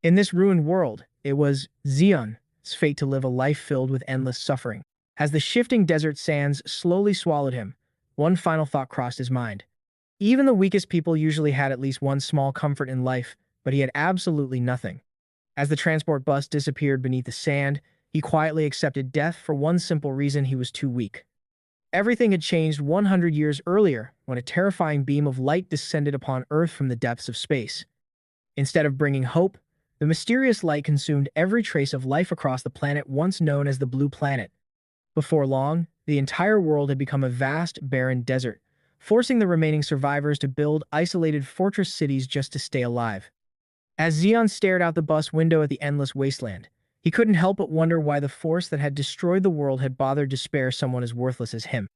In this ruined world, it was Xion's fate to live a life filled with endless suffering. As the shifting desert sands slowly swallowed him, one final thought crossed his mind. Even the weakest people usually had at least one small comfort in life, but he had absolutely nothing. As the transport bus disappeared beneath the sand, he quietly accepted death for one simple reason: he was too weak. Everything had changed 100 years earlier when a terrifying beam of light descended upon Earth from the depths of space. Instead of bringing hope, the mysterious light consumed every trace of life across the planet once known as the Blue Planet. Before long, the entire world had become a vast, barren desert, forcing the remaining survivors to build isolated fortress cities just to stay alive. As Xion stared out the bus window at the endless wasteland, he couldn't help but wonder why the force that had destroyed the world had bothered to spare someone as worthless as him.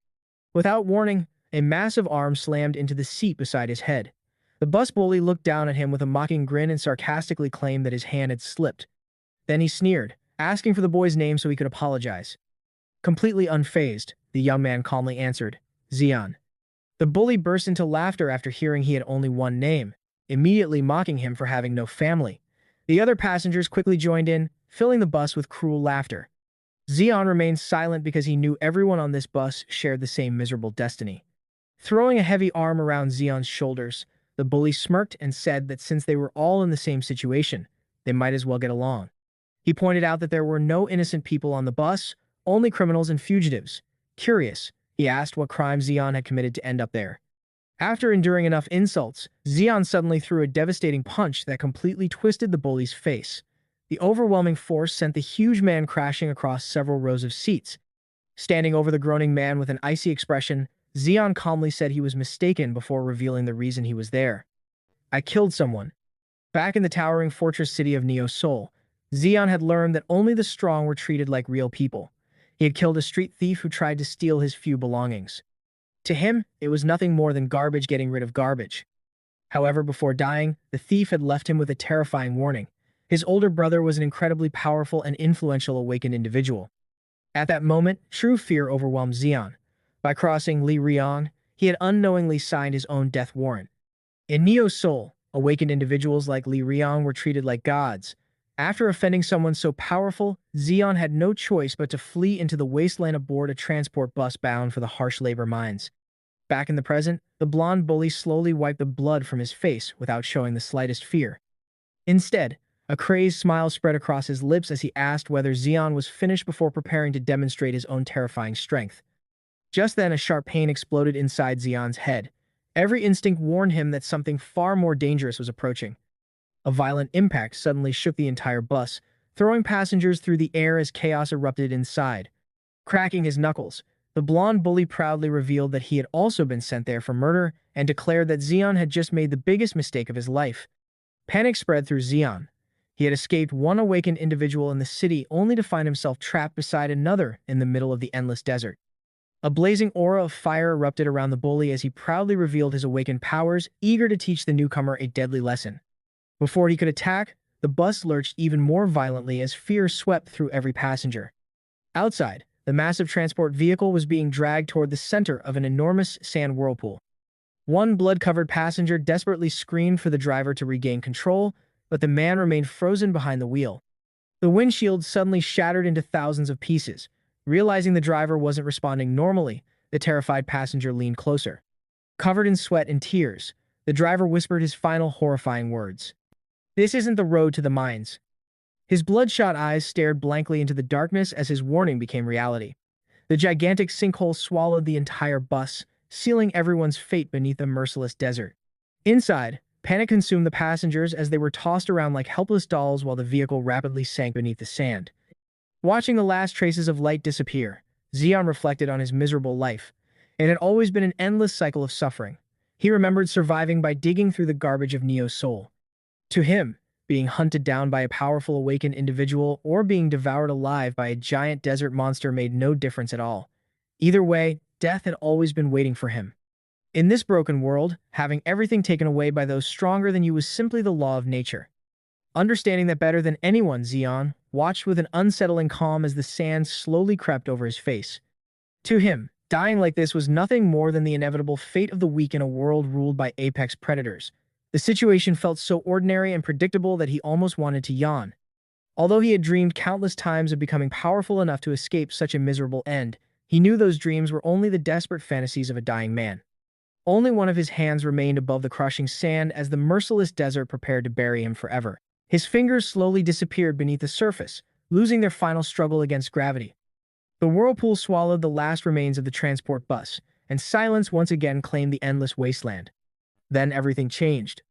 Without warning, a massive arm slammed into the seat beside his head. The bus bully looked down at him with a mocking grin and sarcastically claimed that his hand had slipped. Then he sneered, asking for the boy's name so he could apologize. Completely unfazed, the young man calmly answered, Xion. The bully burst into laughter after hearing he had only one name, immediately mocking him for having no family. The other passengers quickly joined in, filling the bus with cruel laughter. Xion remained silent because he knew everyone on this bus shared the same miserable destiny. Throwing a heavy arm around Xion's shoulders, the bully smirked and said that since they were all in the same situation, they might as well get along. He pointed out that there were no innocent people on the bus, only criminals and fugitives. Curious, he asked what crime Xion had committed to end up there. After enduring enough insults, Xion suddenly threw a devastating punch that completely twisted the bully's face. The overwhelming force sent the huge man crashing across several rows of seats. Standing over the groaning man with an icy expression, Xion calmly said he was mistaken before revealing the reason he was there. I killed someone. Back in the towering fortress city of Neo Seoul, Xion had learned that only the strong were treated like real people. He had killed a street thief who tried to steal his few belongings. To him, it was nothing more than garbage getting rid of garbage. However, before dying, the thief had left him with a terrifying warning. His older brother was an incredibly powerful and influential awakened individual. At that moment, true fear overwhelmed Xion. By crossing Li Rion, he had unknowingly signed his own death warrant. In Neo Seoul, awakened individuals like Li Rion were treated like gods. After offending someone so powerful, Xion had no choice but to flee into the wasteland aboard a transport bus bound for the harsh labor mines. Back in the present, the blonde bully slowly wiped the blood from his face without showing the slightest fear. Instead, a crazed smile spread across his lips as he asked whether Xion was finished before preparing to demonstrate his own terrifying strength. Just then, a sharp pain exploded inside Xion's head. Every instinct warned him that something far more dangerous was approaching. A violent impact suddenly shook the entire bus, throwing passengers through the air as chaos erupted inside. Cracking his knuckles, the blonde bully proudly revealed that he had also been sent there for murder and declared that Xion had just made the biggest mistake of his life. Panic spread through Xion. He had escaped one awakened individual in the city only to find himself trapped beside another in the middle of the endless desert. A blazing aura of fire erupted around the bully as he proudly revealed his awakened powers, eager to teach the newcomer a deadly lesson. Before he could attack, the bus lurched even more violently as fear swept through every passenger. Outside, the massive transport vehicle was being dragged toward the center of an enormous sand whirlpool. One blood-covered passenger desperately screamed for the driver to regain control, but the man remained frozen behind the wheel. The windshield suddenly shattered into thousands of pieces. Realizing the driver wasn't responding normally, the terrified passenger leaned closer. Covered in sweat and tears, the driver whispered his final horrifying words. This isn't the road to the mines. His bloodshot eyes stared blankly into the darkness as his warning became reality. The gigantic sinkhole swallowed the entire bus, sealing everyone's fate beneath the merciless desert. Inside, panic consumed the passengers as they were tossed around like helpless dolls while the vehicle rapidly sank beneath the sand. Watching the last traces of light disappear, Xion reflected on his miserable life. It had always been an endless cycle of suffering. He remembered surviving by digging through the garbage of Neo Seoul. To him, being hunted down by a powerful awakened individual or being devoured alive by a giant desert monster made no difference at all. Either way, death had always been waiting for him. In this broken world, having everything taken away by those stronger than you was simply the law of nature. Understanding that better than anyone, Xion watched with an unsettling calm as the sand slowly crept over his face. To him, dying like this was nothing more than the inevitable fate of the weak in a world ruled by apex predators. The situation felt so ordinary and predictable that he almost wanted to yawn. Although he had dreamed countless times of becoming powerful enough to escape such a miserable end, he knew those dreams were only the desperate fantasies of a dying man. Only one of his hands remained above the crushing sand as the merciless desert prepared to bury him forever. His fingers slowly disappeared beneath the surface, losing their final struggle against gravity. The whirlpool swallowed the last remains of the transport bus, and silence once again claimed the endless wasteland. Then everything changed.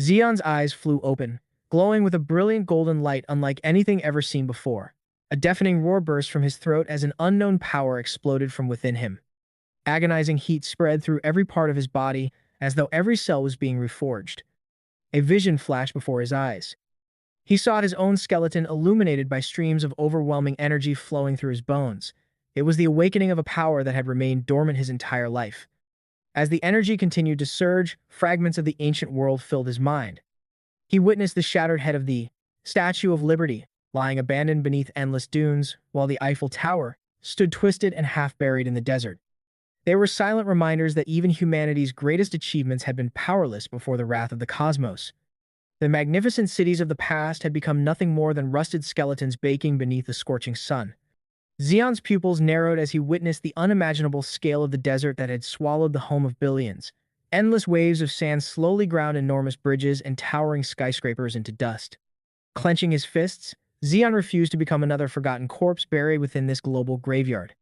Xion's eyes flew open, glowing with a brilliant golden light unlike anything ever seen before. A deafening roar burst from his throat as an unknown power exploded from within him. Agonizing heat spread through every part of his body, as though every cell was being reforged. A vision flashed before his eyes. He saw his own skeleton illuminated by streams of overwhelming energy flowing through his bones. It was the awakening of a power that had remained dormant his entire life. As the energy continued to surge, fragments of the ancient world filled his mind. He witnessed the shattered head of the Statue of Liberty, lying abandoned beneath endless dunes, while the Eiffel Tower stood twisted and half buried in the desert. They were silent reminders that even humanity's greatest achievements had been powerless before the wrath of the cosmos. The magnificent cities of the past had become nothing more than rusted skeletons baking beneath the scorching sun. Xion's pupils narrowed as he witnessed the unimaginable scale of the desert that had swallowed the home of billions. Endless waves of sand slowly ground enormous bridges and towering skyscrapers into dust. Clenching his fists, Xion refused to become another forgotten corpse buried within this global graveyard.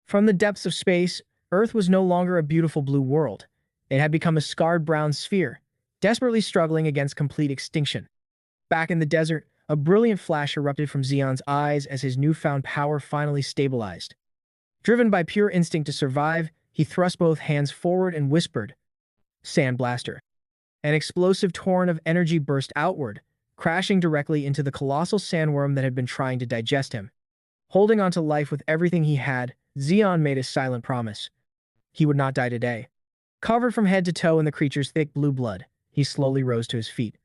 From the depths of space, Earth was no longer a beautiful blue world. It had become a scarred brown sphere, desperately struggling against complete extinction. Back in the desert, a brilliant flash erupted from Xion's eyes as his newfound power finally stabilized. Driven by pure instinct to survive, he thrust both hands forward and whispered, "Sand Blaster." An explosive torrent of energy burst outward, crashing directly into the colossal sandworm that had been trying to digest him. Holding on to life with everything he had, Xion made a silent promise. He would not die today. Covered from head to toe in the creature's thick blue blood, he slowly rose to his feet.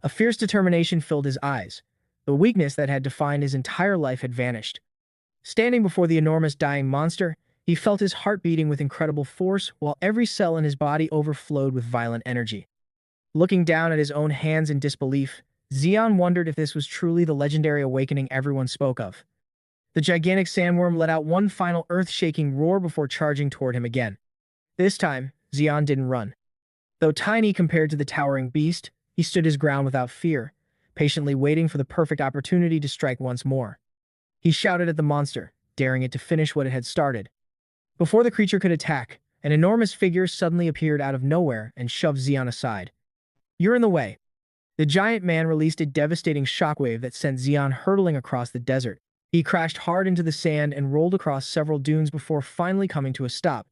A fierce determination filled his eyes. The weakness that had defined his entire life had vanished. Standing before the enormous dying monster, he felt his heart beating with incredible force while every cell in his body overflowed with violent energy. Looking down at his own hands in disbelief, Xion wondered if this was truly the legendary awakening everyone spoke of. The gigantic sandworm let out one final earth-shaking roar before charging toward him again. This time, Xion didn't run. Though tiny compared to the towering beast, he stood his ground without fear, patiently waiting for the perfect opportunity to strike once more. He shouted at the monster, daring it to finish what it had started. Before the creature could attack, an enormous figure suddenly appeared out of nowhere and shoved Xion aside. "You're in the way." The giant man released a devastating shockwave that sent Xion hurtling across the desert. He crashed hard into the sand and rolled across several dunes before finally coming to a stop.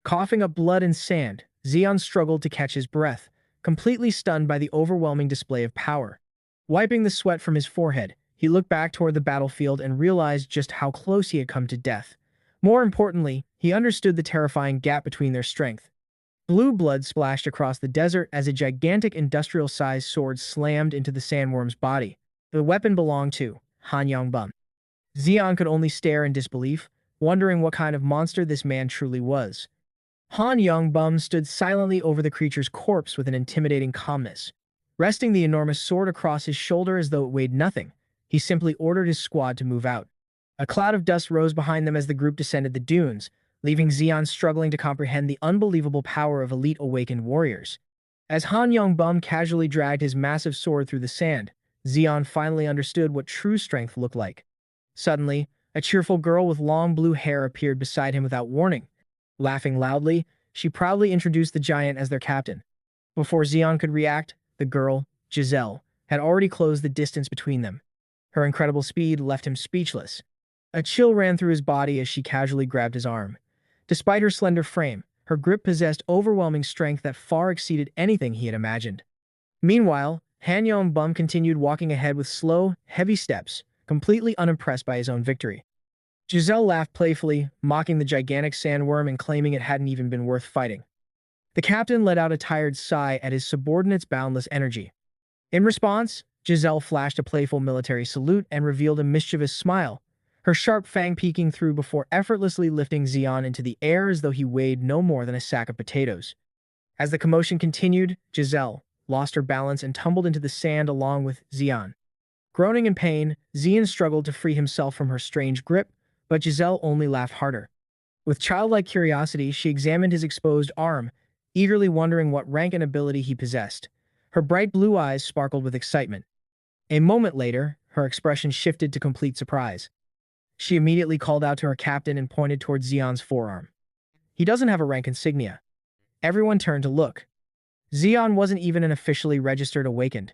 Coughing up blood and sand, Xion struggled to catch his breath, completely stunned by the overwhelming display of power. Wiping the sweat from his forehead, he looked back toward the battlefield and realized just how close he had come to death. More importantly, he understood the terrifying gap between their strength. Blue blood splashed across the desert as a gigantic industrial-sized sword slammed into the sandworm's body. The weapon belonged to Han Yongbum. Xion could only stare in disbelief, wondering what kind of monster this man truly was. Han Yongbum stood silently over the creature's corpse with an intimidating calmness. Resting the enormous sword across his shoulder as though it weighed nothing, he simply ordered his squad to move out. A cloud of dust rose behind them as the group descended the dunes, leaving Xion struggling to comprehend the unbelievable power of elite awakened warriors. As Han Yongbum casually dragged his massive sword through the sand, Xion finally understood what true strength looked like. Suddenly, a cheerful girl with long blue hair appeared beside him without warning. Laughing loudly, she proudly introduced the giant as their captain. Before Xion could react, the girl, Giselle, had already closed the distance between them. Her incredible speed left him speechless. A chill ran through his body as she casually grabbed his arm. Despite her slender frame, her grip possessed overwhelming strength that far exceeded anything he had imagined. Meanwhile, Han Yongbum continued walking ahead with slow, heavy steps, completely unimpressed by his own victory. Giselle laughed playfully, mocking the gigantic sandworm and claiming it hadn't even been worth fighting. The captain let out a tired sigh at his subordinate's boundless energy. In response, Giselle flashed a playful military salute and revealed a mischievous smile, her sharp fang peeking through before effortlessly lifting Xion into the air as though he weighed no more than a sack of potatoes. As the commotion continued, Giselle, lost her balance and tumbled into the sand along with Xian. Groaning in pain, Xian struggled to free himself from her strange grip, but Giselle only laughed harder. With childlike curiosity, she examined his exposed arm, eagerly wondering what rank and ability he possessed. Her bright blue eyes sparkled with excitement. A moment later, her expression shifted to complete surprise. She immediately called out to her captain and pointed towards Xian's forearm. He doesn't have a rank insignia. Everyone turned to look. Xian wasn't even an officially registered awakened.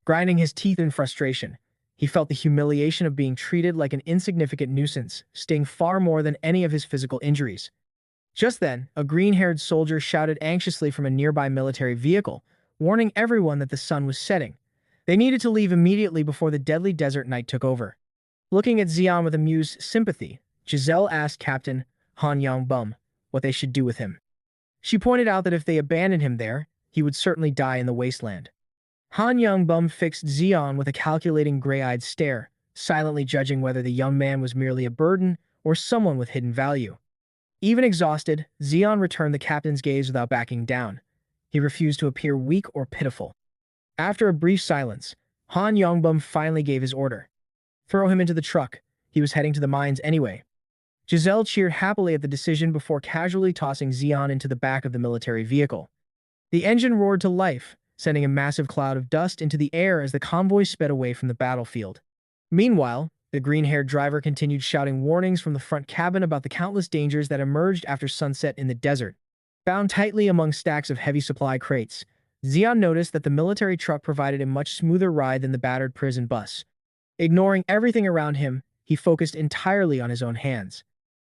Grinding his teeth in frustration, he felt the humiliation of being treated like an insignificant nuisance, sting far more than any of his physical injuries. Just then, a green-haired soldier shouted anxiously from a nearby military vehicle, warning everyone that the sun was setting. They needed to leave immediately before the deadly desert night took over. Looking at Xian with amused sympathy, Giselle asked Captain Han Yongbum what they should do with him. She pointed out that if they abandoned him there, he would certainly die in the wasteland. Han Yongbum fixed Xian with a calculating gray-eyed stare, silently judging whether the young man was merely a burden or someone with hidden value. Even exhausted, Xian returned the captain's gaze without backing down. He refused to appear weak or pitiful. After a brief silence, Han Yongbum finally gave his order. Throw him into the truck. He was heading to the mines anyway. Giselle cheered happily at the decision before casually tossing Xian into the back of the military vehicle. The engine roared to life, sending a massive cloud of dust into the air as the convoy sped away from the battlefield. Meanwhile, the green-haired driver continued shouting warnings from the front cabin about the countless dangers that emerged after sunset in the desert. Bound tightly among stacks of heavy supply crates, Xian noticed that the military truck provided a much smoother ride than the battered prison bus. Ignoring everything around him, he focused entirely on his own hands.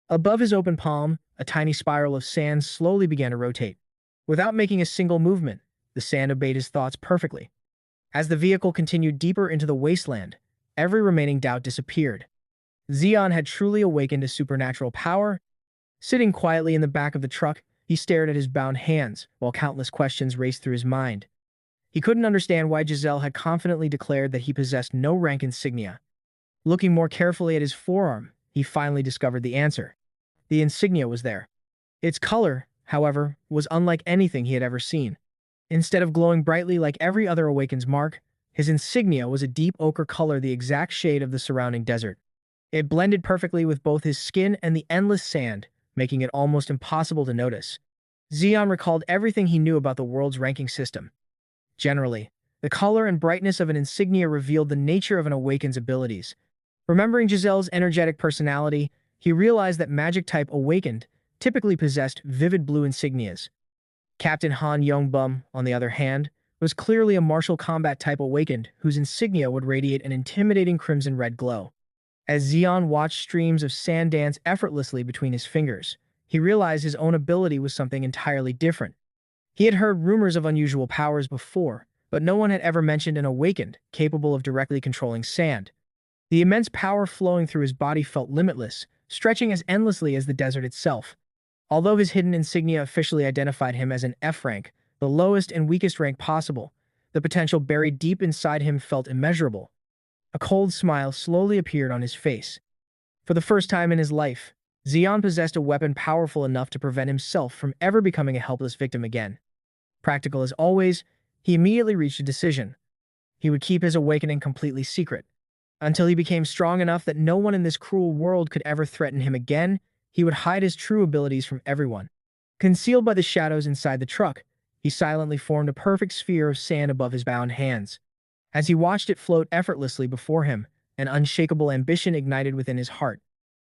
Above his open palm, a tiny spiral of sand slowly began to rotate. Without making a single movement, the sand obeyed his thoughts perfectly. As the vehicle continued deeper into the wasteland, every remaining doubt disappeared. Xian had truly awakened a supernatural power. Sitting quietly in the back of the truck, he stared at his bound hands, while countless questions raced through his mind. He couldn't understand why Giselle had confidently declared that he possessed no rank insignia. Looking more carefully at his forearm, he finally discovered the answer. The insignia was there. Its color, however, was unlike anything he had ever seen. Instead of glowing brightly like every other Awakens mark, his insignia was a deep ochre color, the exact shade of the surrounding desert. It blended perfectly with both his skin and the endless sand, making it almost impossible to notice. Xian recalled everything he knew about the world's ranking system. Generally, the color and brightness of an insignia revealed the nature of an Awaken's abilities. Remembering Giselle's energetic personality, he realized that magic-type Awakened typically possessed vivid blue insignias. Captain Han Yongbum, on the other hand, was clearly a martial combat-type Awakened whose insignia would radiate an intimidating crimson-red glow. As Xian watched streams of sand dance effortlessly between his fingers, he realized his own ability was something entirely different. He had heard rumors of unusual powers before, but no one had ever mentioned an Awakened capable of directly controlling sand. The immense power flowing through his body felt limitless, stretching as endlessly as the desert itself. Although his hidden insignia officially identified him as an F rank, the lowest and weakest rank possible, the potential buried deep inside him felt immeasurable. A cold smile slowly appeared on his face. For the first time in his life, Xian possessed a weapon powerful enough to prevent himself from ever becoming a helpless victim again. Practical as always, he immediately reached a decision. He would keep his awakening completely secret. Until he became strong enough that no one in this cruel world could ever threaten him again, he would hide his true abilities from everyone. Concealed by the shadows inside the truck, he silently formed a perfect sphere of sand above his bound hands. As he watched it float effortlessly before him, an unshakable ambition ignited within his heart.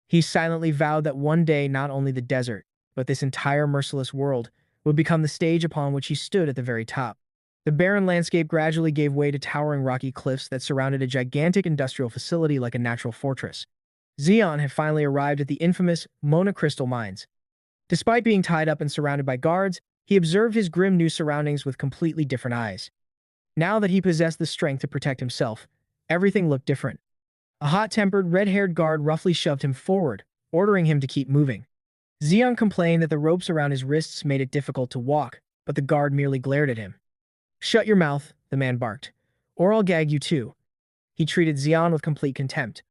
He silently vowed that one day not only the desert, but this entire merciless world would become the stage upon which he stood at the very top. The barren landscape gradually gave way to towering rocky cliffs that surrounded a gigantic industrial facility like a natural fortress. Xian had finally arrived at the infamous Mona Crystal Mines. Despite being tied up and surrounded by guards, he observed his grim new surroundings with completely different eyes. Now that he possessed the strength to protect himself, everything looked different. A hot-tempered, red-haired guard roughly shoved him forward, ordering him to keep moving. Xian complained that the ropes around his wrists made it difficult to walk, but the guard merely glared at him. "Shut your mouth," the man barked, "or I'll gag you too." He treated Xian with complete contempt.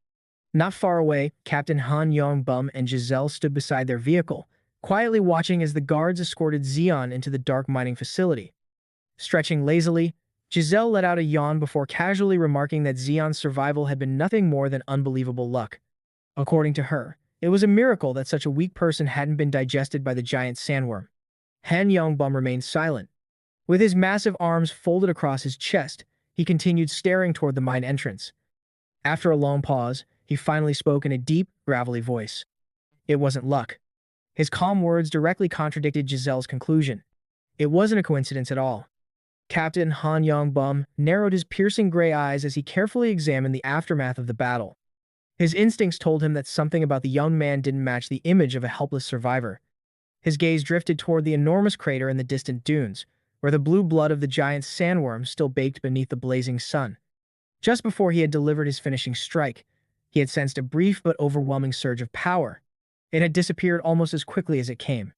Not far away, Captain Han Yongbum and Giselle stood beside their vehicle, quietly watching as the guards escorted Xian into the dark mining facility. Stretching lazily, Giselle let out a yawn before casually remarking that Xion's survival had been nothing more than unbelievable luck. According to her, it was a miracle that such a weak person hadn't been digested by the giant sandworm. Han Yongbum remained silent. With his massive arms folded across his chest, he continued staring toward the mine entrance. After a long pause, he finally spoke in a deep, gravelly voice. It wasn't luck. His calm words directly contradicted Giselle's conclusion. It wasn't a coincidence at all. Captain Han Yongbum narrowed his piercing gray eyes as he carefully examined the aftermath of the battle. His instincts told him that something about the young man didn't match the image of a helpless survivor. His gaze drifted toward the enormous crater in the distant dunes, where the blue blood of the giant sandworm still baked beneath the blazing sun. Just before he had delivered his finishing strike, he had sensed a brief but overwhelming surge of power. It had disappeared almost as quickly as it came.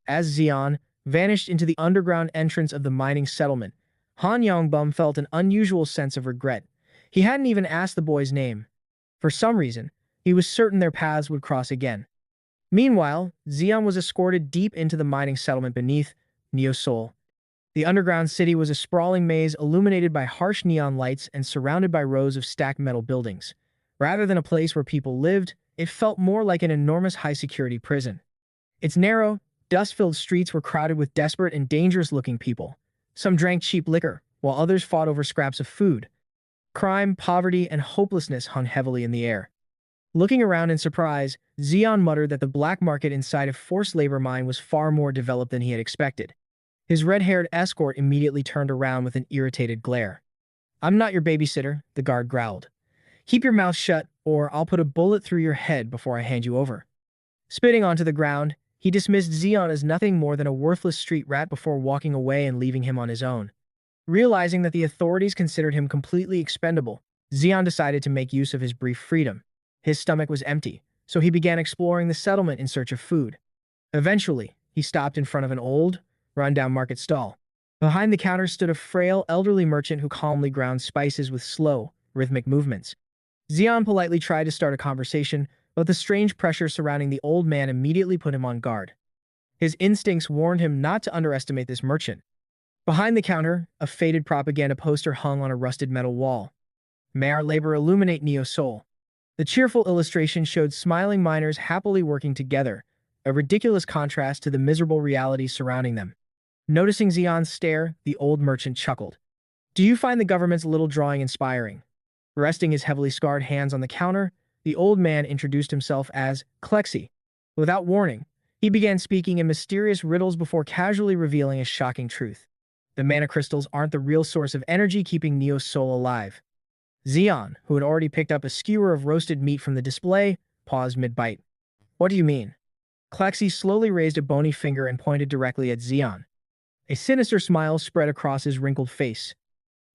As Xian vanished into the underground entrance of the mining settlement, Han Yongbum felt an unusual sense of regret. He hadn't even asked the boy's name. For some reason, he was certain their paths would cross again. Meanwhile, Xian was escorted deep into the mining settlement beneath Neo Seoul. The underground city was a sprawling maze illuminated by harsh neon lights and surrounded by rows of stacked metal buildings. Rather than a place where people lived, it felt more like an enormous high-security prison. Its narrow, dust-filled streets were crowded with desperate and dangerous-looking people. Some drank cheap liquor, while others fought over scraps of food. Crime, poverty, and hopelessness hung heavily in the air. Looking around in surprise, Xian muttered that the black market inside a forced labor mine was far more developed than he had expected. His red-haired escort immediately turned around with an irritated glare. "I'm not your babysitter," the guard growled. "Keep your mouth shut, or I'll put a bullet through your head before I hand you over." Spitting onto the ground, he dismissed Xian as nothing more than a worthless street rat before walking away and leaving him on his own. Realizing that the authorities considered him completely expendable, Xian decided to make use of his brief freedom. His stomach was empty, so he began exploring the settlement in search of food. Eventually, he stopped in front of an old, run-down market stall. Behind the counter stood a frail, elderly merchant who calmly ground spices with slow, rhythmic movements. Xian politely tried to start a conversation, but the strange pressure surrounding the old man immediately put him on guard. His instincts warned him not to underestimate this merchant. Behind the counter, a faded propaganda poster hung on a rusted metal wall. "May our labor illuminate Neo Seoul." The cheerful illustration showed smiling miners happily working together, a ridiculous contrast to the miserable reality surrounding them. Noticing Xian's stare, the old merchant chuckled. "Do you find the government's little drawing inspiring?" Resting his heavily scarred hands on the counter, the old man introduced himself as Klexi. Without warning, he began speaking in mysterious riddles before casually revealing a shocking truth. The mana crystals aren't the real source of energy keeping Neo's soul alive. Xian, who had already picked up a skewer of roasted meat from the display, paused mid-bite. "What do you mean?" Klexi slowly raised a bony finger and pointed directly at Xian. A sinister smile spread across his wrinkled face.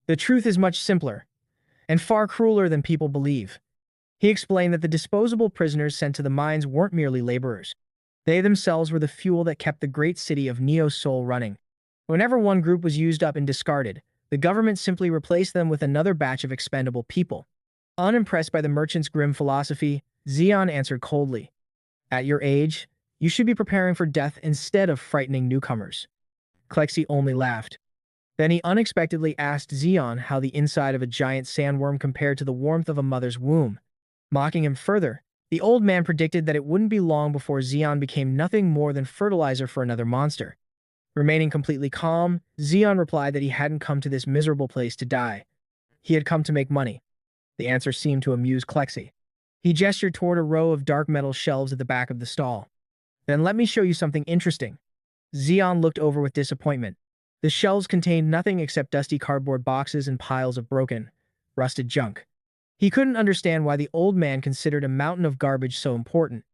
"The truth is much simpler, and far crueler than people believe." He explained that the disposable prisoners sent to the mines weren't merely laborers. They themselves were the fuel that kept the great city of Neo Seoul running. Whenever one group was used up and discarded, the government simply replaced them with another batch of expendable people. Unimpressed by the merchant's grim philosophy, Xian answered coldly, "At your age, you should be preparing for death instead of frightening newcomers." Klexi only laughed. Then he unexpectedly asked Xian how the inside of a giant sandworm compared to the warmth of a mother's womb. Mocking him further, the old man predicted that it wouldn't be long before Xian became nothing more than fertilizer for another monster. Remaining completely calm, Xian replied that he hadn't come to this miserable place to die. He had come to make money. The answer seemed to amuse Klexi. He gestured toward a row of dark metal shelves at the back of the stall. "Then let me show you something interesting." Xian looked over with disappointment. The shelves contained nothing except dusty cardboard boxes and piles of broken, rusted junk. He couldn't understand why the old man considered a mountain of garbage so important.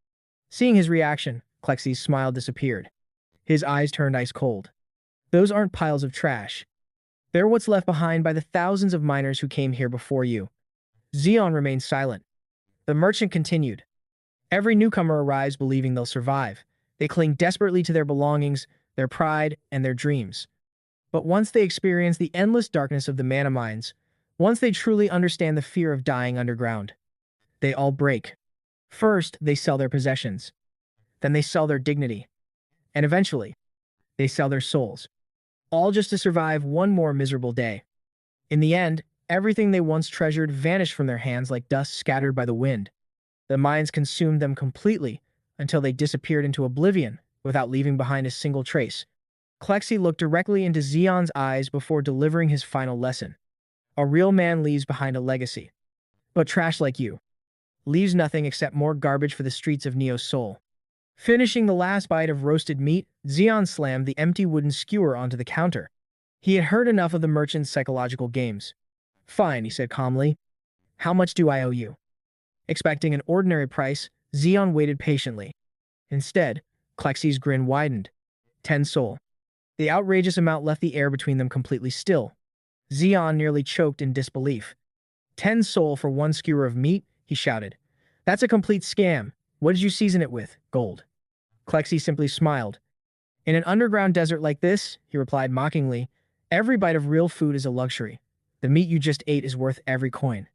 Seeing his reaction, Klexi's smile disappeared. His eyes turned ice cold. "Those aren't piles of trash. They're what's left behind by the thousands of miners who came here before you." Xian remained silent. The merchant continued. "Every newcomer arrives believing they'll survive. They cling desperately to their belongings, their pride, and their dreams. But once they experience the endless darkness of the mana mines, once they truly understand the fear of dying underground, they all break. First, they sell their possessions. Then they sell their dignity. And eventually, they sell their souls." all just to survive one more miserable day. In the end, everything they once treasured vanished from their hands like dust scattered by the wind. The mines consumed them completely until they disappeared into oblivion without leaving behind a single trace. Klexi looked directly into Xion's eyes before delivering his final lesson. A real man leaves behind a legacy. But trash like you leaves nothing except more garbage for the streets of Neo's soul. Finishing the last bite of roasted meat, Xion slammed the empty wooden skewer onto the counter. He had heard enough of the merchant's psychological games. Fine, he said calmly. How much do I owe you? Expecting an ordinary price, Xion waited patiently. Instead, Klexi's grin widened. 10 sol. The outrageous amount left the air between them completely still. Xion nearly choked in disbelief. 10 sol for one skewer of meat, he shouted. That's a complete scam. What did you season it with? Gold. Klexi simply smiled. In an underground desert like this, he replied mockingly, every bite of real food is a luxury. The meat you just ate is worth every coin.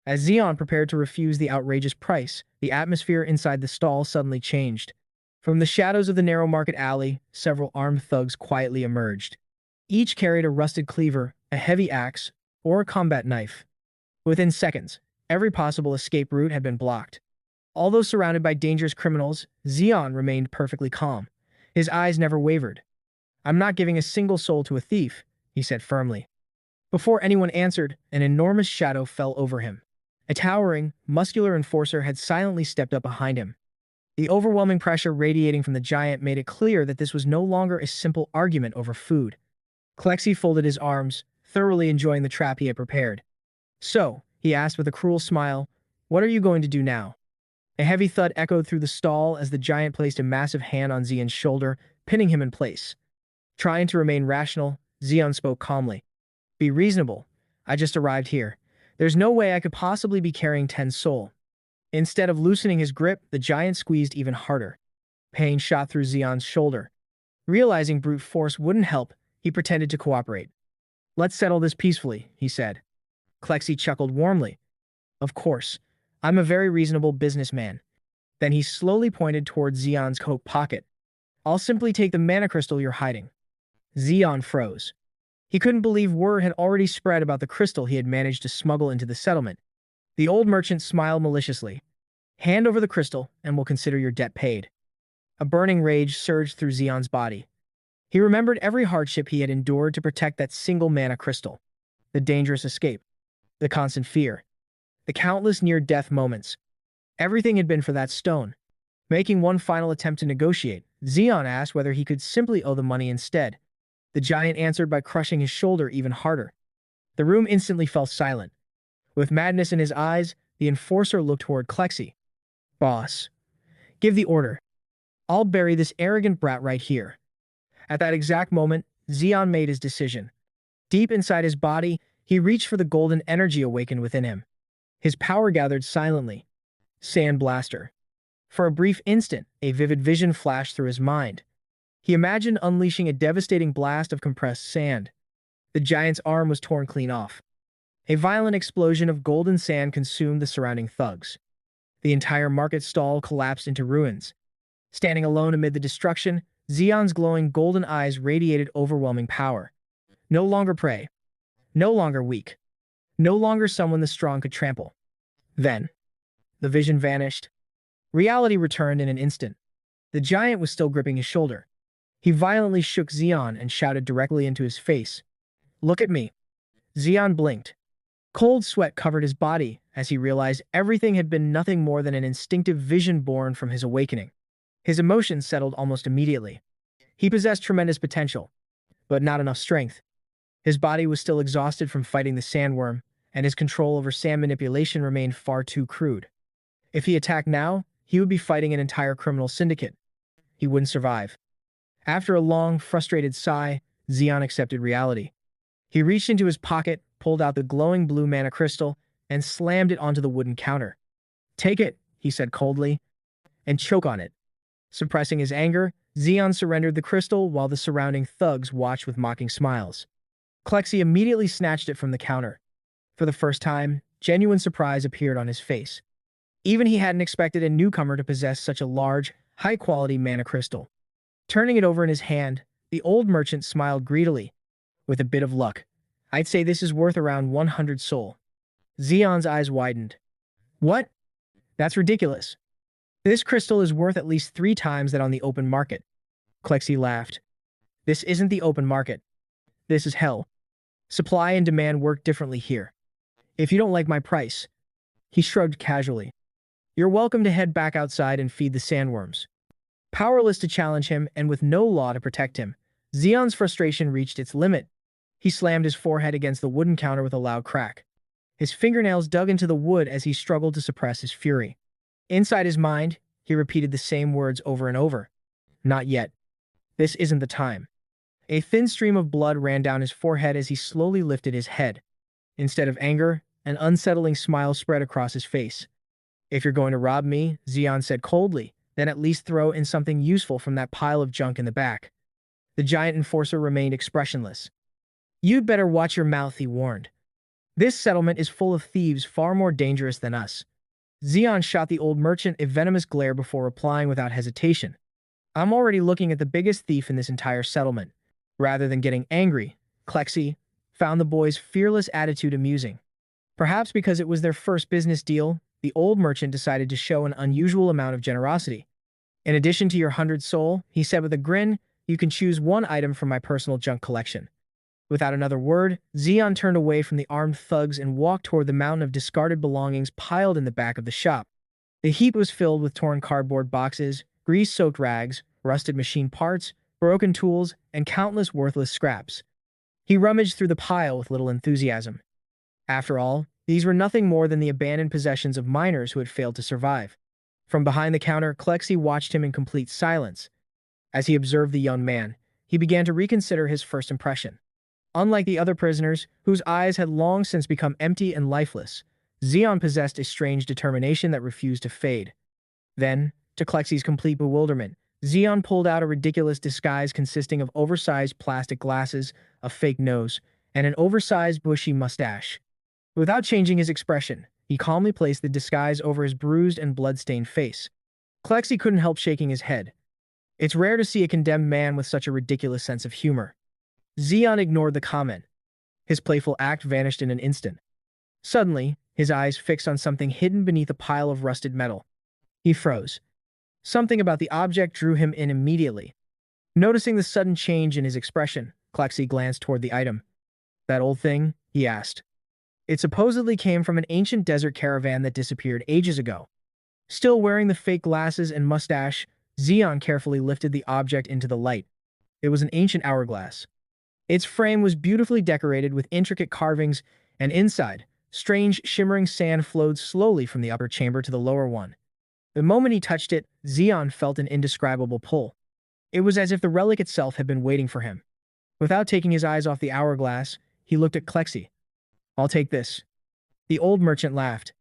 As Xion prepared to refuse the outrageous price, the atmosphere inside the stall suddenly changed. From the shadows of the narrow market alley, several armed thugs quietly emerged. Each carried a rusted cleaver, a heavy axe, or a combat knife. Within seconds, every possible escape route had been blocked. Although surrounded by dangerous criminals, Xion remained perfectly calm. His eyes never wavered. I'm not giving a single soul to a thief, he said firmly. Before anyone answered, an enormous shadow fell over him. A towering, muscular enforcer had silently stepped up behind him. The overwhelming pressure radiating from the giant made it clear that this was no longer a simple argument over food. Klexi folded his arms, thoroughly enjoying the trap he had prepared. So, he asked with a cruel smile, what are you going to do now? A heavy thud echoed through the stall as the giant placed a massive hand on Xion's shoulder, pinning him in place. Trying to remain rational, Xion spoke calmly. Be reasonable. I just arrived here. There's no way I could possibly be carrying 10 sol. Instead of loosening his grip, the giant squeezed even harder. Pain shot through Xion's shoulder. Realizing brute force wouldn't help, he pretended to cooperate. Let's settle this peacefully, he said. Klexi chuckled warmly. Of course. I'm a very reasonable businessman. Then he slowly pointed towards Xion's coat pocket. I'll simply take the mana crystal you're hiding. Xion froze. He couldn't believe word had already spread about the crystal he had managed to smuggle into the settlement. The old merchant smiled maliciously. Hand over the crystal, and we'll consider your debt paid. A burning rage surged through Xion's body. He remembered every hardship he had endured to protect that single mana crystal. The dangerous escape. The constant fear. The countless near-death moments. Everything had been for that stone. Making one final attempt to negotiate, Xion asked whether he could simply owe the money instead. The giant answered by crushing his shoulder even harder. The room instantly fell silent. With madness in his eyes, the enforcer looked toward Klexi. Boss, give the order. I'll bury this arrogant brat right here. At that exact moment, Xion made his decision. Deep inside his body, he reached for the golden energy awakened within him. His power gathered silently. Sand Blaster. For a brief instant, a vivid vision flashed through his mind. He imagined unleashing a devastating blast of compressed sand. The giant's arm was torn clean off. A violent explosion of golden sand consumed the surrounding thugs. The entire market stall collapsed into ruins. Standing alone amid the destruction, Xion's glowing golden eyes radiated overwhelming power. No longer prey. No longer weak. No longer someone the strong could trample. Then, the vision vanished. Reality returned in an instant. The giant was still gripping his shoulder. He violently shook Xion and shouted directly into his face. Look at me. Xion blinked. Cold sweat covered his body as he realized everything had been nothing more than an instinctive vision born from his awakening. His emotions settled almost immediately. He possessed tremendous potential, but not enough strength. His body was still exhausted from fighting the sandworm, and his control over sand manipulation remained far too crude. If he attacked now, he would be fighting an entire criminal syndicate. He wouldn't survive. After a long, frustrated sigh, Xion accepted reality. He reached into his pocket, pulled out the glowing blue mana crystal, and slammed it onto the wooden counter. Take it, he said coldly, and choke on it. Suppressing his anger, Xion surrendered the crystal while the surrounding thugs watched with mocking smiles. Klexi immediately snatched it from the counter. For the first time, genuine surprise appeared on his face. Even he hadn't expected a newcomer to possess such a large, high-quality mana crystal. Turning it over in his hand, the old merchant smiled greedily. With a bit of luck, I'd say this is worth around 100 sol. Xion's eyes widened. What? That's ridiculous. This crystal is worth at least 3 times that on the open market. Klexi laughed. This isn't the open market. This is hell. Supply and demand work differently here. If you don't like my price, he shrugged casually. You're welcome to head back outside and feed the sandworms. Powerless to challenge him and with no law to protect him, Xion's frustration reached its limit. He slammed his forehead against the wooden counter with a loud crack. His fingernails dug into the wood as he struggled to suppress his fury. Inside his mind, he repeated the same words over and over. Not yet. This isn't the time. A thin stream of blood ran down his forehead as he slowly lifted his head. Instead of anger, an unsettling smile spread across his face. If you're going to rob me, Xion said coldly, then at least throw in something useful from that pile of junk in the back. The giant enforcer remained expressionless. You'd better watch your mouth, he warned. This settlement is full of thieves far more dangerous than us. Xion shot the old merchant a venomous glare before replying without hesitation. I'm already looking at the biggest thief in this entire settlement. Rather than getting angry, Klexi found the boy's fearless attitude amusing. Perhaps because it was their first business deal, the old merchant decided to show an unusual amount of generosity. In addition to your 100 sol, he said with a grin, you can choose one item from my personal junk collection. Without another word, Xion turned away from the armed thugs and walked toward the mountain of discarded belongings piled in the back of the shop. The heap was filled with torn cardboard boxes, grease-soaked rags, rusted machine parts, broken tools, and countless worthless scraps. He rummaged through the pile with little enthusiasm. After all, these were nothing more than the abandoned possessions of miners who had failed to survive. From behind the counter, Klexi watched him in complete silence. As he observed the young man, he began to reconsider his first impression. Unlike the other prisoners, whose eyes had long since become empty and lifeless, Xion possessed a strange determination that refused to fade. Then, to Klexi's complete bewilderment, Xion pulled out a ridiculous disguise consisting of oversized plastic glasses, a fake nose, and an oversized bushy mustache. Without changing his expression, he calmly placed the disguise over his bruised and blood-stained face. Klexi couldn't help shaking his head. It's rare to see a condemned man with such a ridiculous sense of humor. Xion ignored the comment. His playful act vanished in an instant. Suddenly, his eyes fixed on something hidden beneath a pile of rusted metal. He froze. Something about the object drew him in immediately. Noticing the sudden change in his expression, Klexi glanced toward the item. That old thing? He asked. It supposedly came from an ancient desert caravan that disappeared ages ago. Still wearing the fake glasses and mustache, Xion carefully lifted the object into the light. It was an ancient hourglass. Its frame was beautifully decorated with intricate carvings, and inside, strange shimmering sand flowed slowly from the upper chamber to the lower one. The moment he touched it, Xion felt an indescribable pull. It was as if the relic itself had been waiting for him. Without taking his eyes off the hourglass, he looked at Klexi. I'll take this. The old merchant laughed.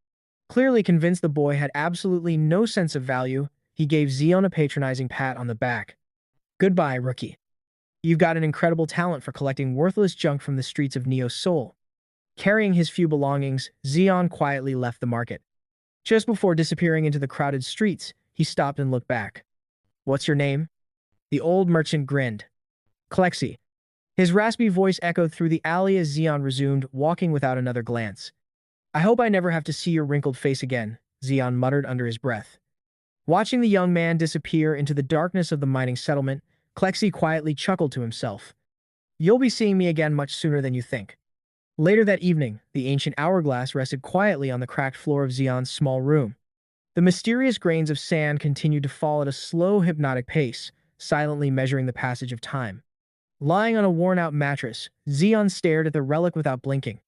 Clearly convinced the boy had absolutely no sense of value, he gave Xion a patronizing pat on the back. Goodbye, rookie. You've got an incredible talent for collecting worthless junk from the streets of Neo Seoul. Carrying his few belongings, Xion quietly left the market. Just before disappearing into the crowded streets, he stopped and looked back. What's your name? The old merchant grinned. Klexi. His raspy voice echoed through the alley as Xion resumed, walking without another glance. I hope I never have to see your wrinkled face again, Xion muttered under his breath. Watching the young man disappear into the darkness of the mining settlement, Klexi quietly chuckled to himself. You'll be seeing me again much sooner than you think. Later that evening, the ancient hourglass rested quietly on the cracked floor of Xion's small room. The mysterious grains of sand continued to fall at a slow, hypnotic pace, silently measuring the passage of time. Lying on a worn-out mattress, Xion stared at the relic without blinking.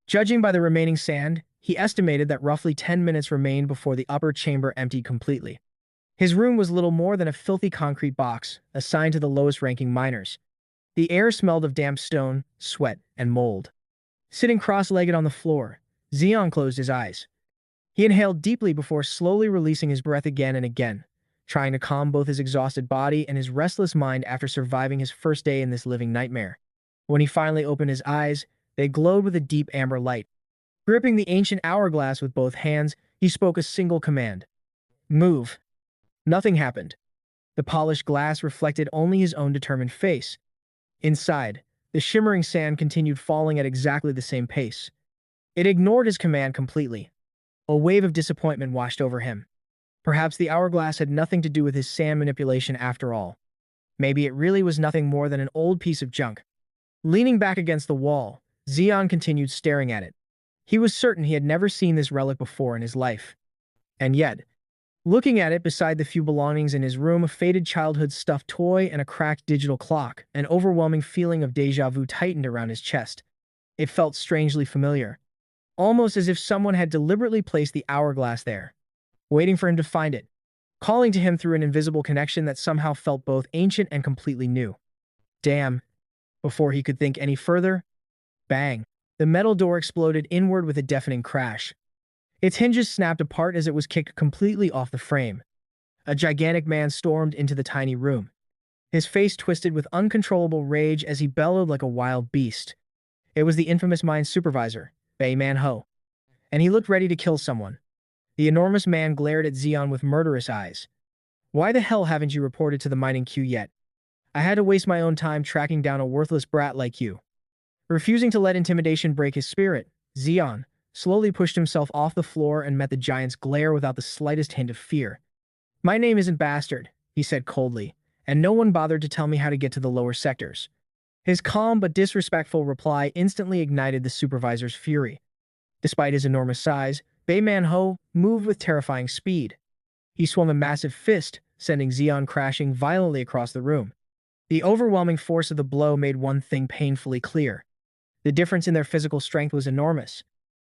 Judging by the remaining sand, he estimated that roughly 10 minutes remained before the upper chamber emptied completely. His room was little more than a filthy concrete box, assigned to the lowest-ranking miners. The air smelled of damp stone, sweat, and mold. Sitting cross-legged on the floor, Xion closed his eyes. He inhaled deeply before slowly releasing his breath again and again, trying to calm both his exhausted body and his restless mind after surviving his first day in this living nightmare. When he finally opened his eyes, they glowed with a deep amber light. Gripping the ancient hourglass with both hands, he spoke a single command. Move. Nothing happened. The polished glass reflected only his own determined face. Inside, The shimmering sand continued falling at exactly the same pace. It ignored his command completely. A wave of disappointment washed over him. Perhaps the hourglass had nothing to do with his sand manipulation after all. Maybe it really was nothing more than an old piece of junk. Leaning back against the wall, Xion continued staring at it. He was certain he had never seen this relic before in his life. And yet, looking at it beside the few belongings in his room, a faded childhood stuffed toy and a cracked digital clock, an overwhelming feeling of déjà vu tightened around his chest. It felt strangely familiar, almost as if someone had deliberately placed the hourglass there, waiting for him to find it, calling to him through an invisible connection that somehow felt both ancient and completely new. Damn. Before he could think any further, bang. The metal door exploded inward with a deafening crash. Its hinges snapped apart as it was kicked completely off the frame. A gigantic man stormed into the tiny room. His face twisted with uncontrollable rage as he bellowed like a wild beast. It was the infamous mine supervisor, Bei Manhwa, and he looked ready to kill someone. The enormous man glared at Xion with murderous eyes. Why the hell haven't you reported to the mining queue yet? I had to waste my own time tracking down a worthless brat like you. Refusing to let intimidation break his spirit, Xion slowly pushed himself off the floor and met the giant's glare without the slightest hint of fear. My name isn't Bastard, he said coldly, and no one bothered to tell me how to get to the lower sectors. His calm but disrespectful reply instantly ignited the supervisor's fury. Despite his enormous size, Bei Manhwa moved with terrifying speed. He swung a massive fist, sending Xion crashing violently across the room. The overwhelming force of the blow made one thing painfully clear. The difference in their physical strength was enormous.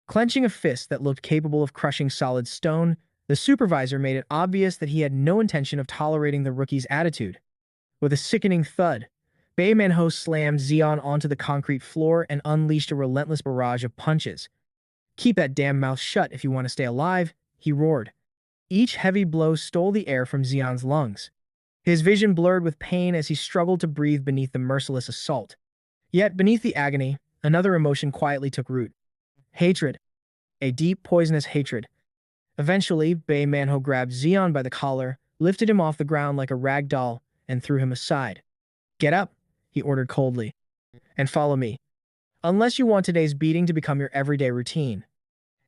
Clenching a fist that looked capable of crushing solid stone, the supervisor made it obvious that he had no intention of tolerating the rookie's attitude. With a sickening thud, Bei Manhwa slammed Xion onto the concrete floor and unleashed a relentless barrage of punches. Keep that damn mouth shut if you want to stay alive, he roared. Each heavy blow stole the air from Xion's lungs. His vision blurred with pain as he struggled to breathe beneath the merciless assault. Yet beneath the agony, another emotion quietly took root. Hatred. A deep, poisonous hatred. Eventually, Bei Manhwa grabbed Xion by the collar, lifted him off the ground like a rag doll, and threw him aside. Get up, he ordered coldly, and follow me. Unless you want today's beating to become your everyday routine.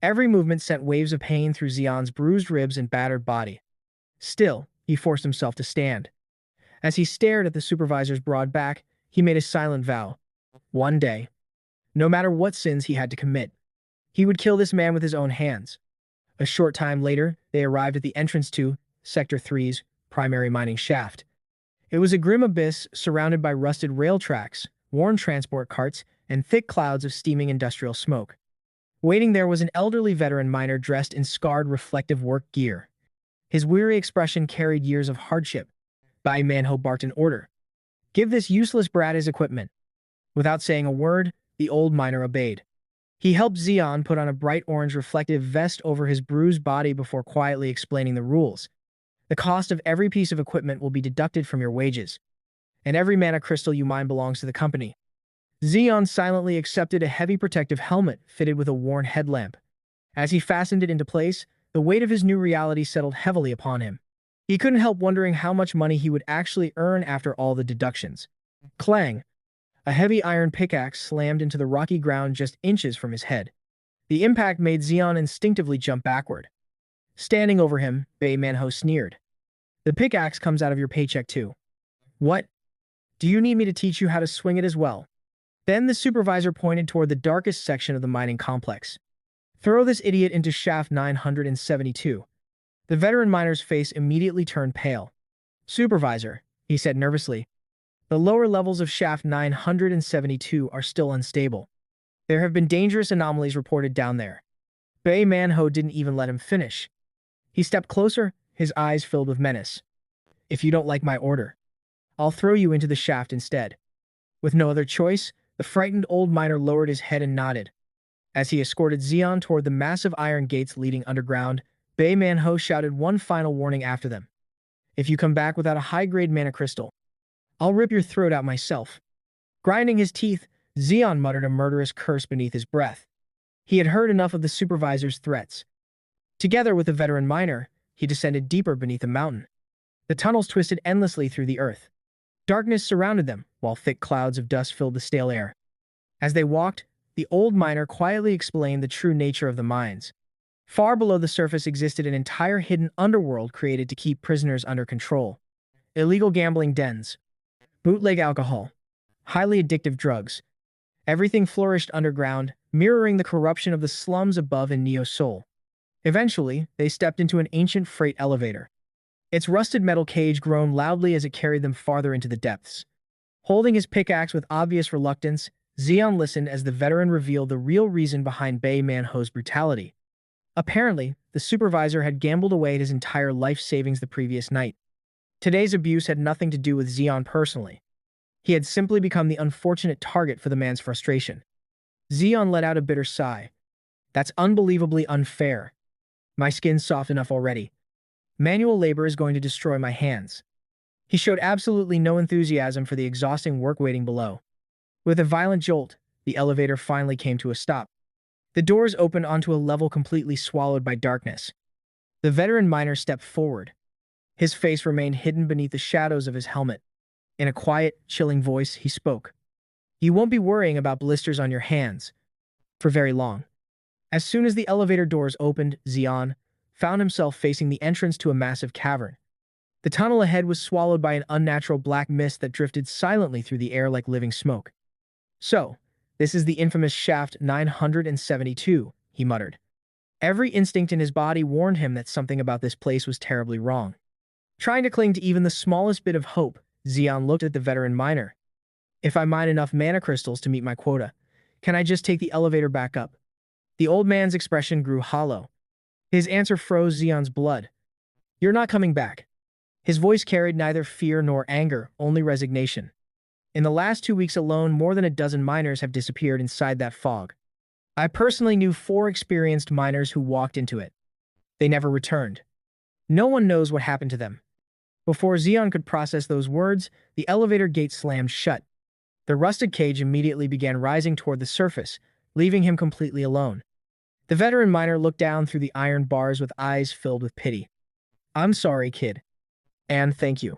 Every movement sent waves of pain through Xion's bruised ribs and battered body. Still, he forced himself to stand. As he stared at the supervisor's broad back, he made a silent vow. One day, no matter what sins he had to commit, he would kill this man with his own hands. A short time later, they arrived at the entrance to Sector 3's primary mining shaft. It was a grim abyss surrounded by rusted rail tracks, worn transport carts, and thick clouds of steaming industrial smoke. Waiting there was an elderly veteran miner dressed in scarred reflective work gear. His weary expression carried years of hardship. Bei Manhwa barked an order. Give this useless brat his equipment. Without saying a word, the old miner obeyed. He helped Xion put on a bright orange reflective vest over his bruised body before quietly explaining the rules. The cost of every piece of equipment will be deducted from your wages, and every mana crystal you mine belongs to the company. Xion silently accepted a heavy protective helmet fitted with a worn headlamp. As he fastened it into place, the weight of his new reality settled heavily upon him. He couldn't help wondering how much money he would actually earn after all the deductions. Clang! A heavy iron pickaxe slammed into the rocky ground just inches from his head. The impact made Xion instinctively jump backward. Standing over him, Bei Manhwa sneered. The pickaxe comes out of your paycheck too. What? Do you need me to teach you how to swing it as well? Then the supervisor pointed toward the darkest section of the mining complex. Throw this idiot into shaft 972. The veteran miner's face immediately turned pale. Supervisor, he said nervously. The lower levels of shaft 972 are still unstable. There have been dangerous anomalies reported down there. Bei Manhwa didn't even let him finish. He stepped closer, his eyes filled with menace. If you don't like my order, I'll throw you into the shaft instead. With no other choice, the frightened old miner lowered his head and nodded. As he escorted Xion toward the massive iron gates leading underground, Bei Manhwa shouted one final warning after them. If you come back without a high-grade mana crystal, I'll rip your throat out myself. Grinding his teeth, Xion muttered a murderous curse beneath his breath. He had heard enough of the supervisor's threats. Together with the veteran miner, he descended deeper beneath the mountain. The tunnels twisted endlessly through the earth. Darkness surrounded them, while thick clouds of dust filled the stale air. As they walked, the old miner quietly explained the true nature of the mines. Far below the surface existed an entire hidden underworld created to keep prisoners under control. Illegal gambling dens, bootleg alcohol, highly addictive drugs. Everything flourished underground, mirroring the corruption of the slums above in Neo Seoul. Eventually, they stepped into an ancient freight elevator. Its rusted metal cage groaned loudly as it carried them farther into the depths. Holding his pickaxe with obvious reluctance, Zeon listened as the veteran revealed the real reason behind Bae Manho's brutality. Apparently, the supervisor had gambled away his entire life savings the previous night. Today's abuse had nothing to do with Zeon personally. He had simply become the unfortunate target for the man's frustration. Zeon let out a bitter sigh. That's unbelievably unfair. My skin's soft enough already. Manual labor is going to destroy my hands. He showed absolutely no enthusiasm for the exhausting work waiting below. With a violent jolt, the elevator finally came to a stop. The doors opened onto a level completely swallowed by darkness. The veteran miner stepped forward. His face remained hidden beneath the shadows of his helmet. In a quiet, chilling voice, he spoke. You won't be worrying about blisters on your hands for very long. As soon as the elevator doors opened, Zeon found himself facing the entrance to a massive cavern. The tunnel ahead was swallowed by an unnatural black mist that drifted silently through the air like living smoke. So, this is the infamous shaft 972, he muttered. Every instinct in his body warned him that something about this place was terribly wrong. Trying to cling to even the smallest bit of hope, Zeon looked at the veteran miner. If I mine enough mana crystals to meet my quota, can I just take the elevator back up? The old man's expression grew hollow. His answer froze Zeon's blood. You're not coming back. His voice carried neither fear nor anger, only resignation. In the last 2 weeks alone, more than a dozen miners have disappeared inside that fog. I personally knew 4 experienced miners who walked into it. They never returned. No one knows what happened to them. Before Zeon could process those words, the elevator gate slammed shut. The rusted cage immediately began rising toward the surface, leaving him completely alone. The veteran miner looked down through the iron bars with eyes filled with pity. I'm sorry, kid. And thank you.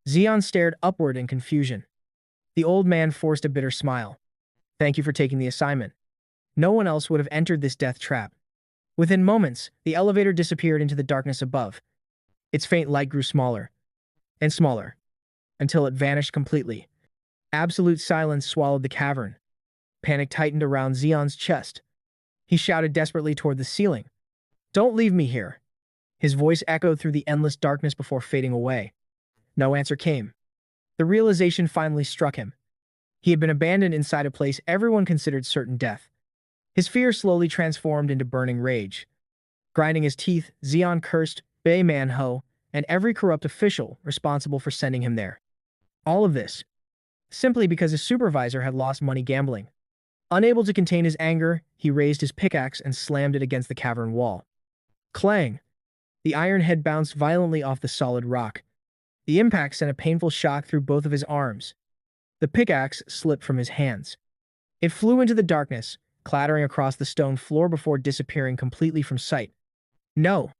Zeon stared upward in confusion. The old man forced a bitter smile. Thank you for taking the assignment. No one else would have entered this death trap. Within moments, the elevator disappeared into the darkness above. Its faint light grew smaller and smaller, until it vanished completely. Absolute silence swallowed the cavern. Panic tightened around Zeon's chest. He shouted desperately toward the ceiling. Don't leave me here. His voice echoed through the endless darkness before fading away. No answer came. The realization finally struck him. He had been abandoned inside a place everyone considered certain death. His fear slowly transformed into burning rage. Grinding his teeth, Zeon cursed Bae Manho and every corrupt official responsible for sending him there. All of this, simply because his supervisor had lost money gambling. Unable to contain his anger, he raised his pickaxe and slammed it against the cavern wall. Clang! The iron head bounced violently off the solid rock. The impact sent a painful shock through both of his arms. The pickaxe slipped from his hands. It flew into the darkness, clattering across the stone floor before disappearing completely from sight. No!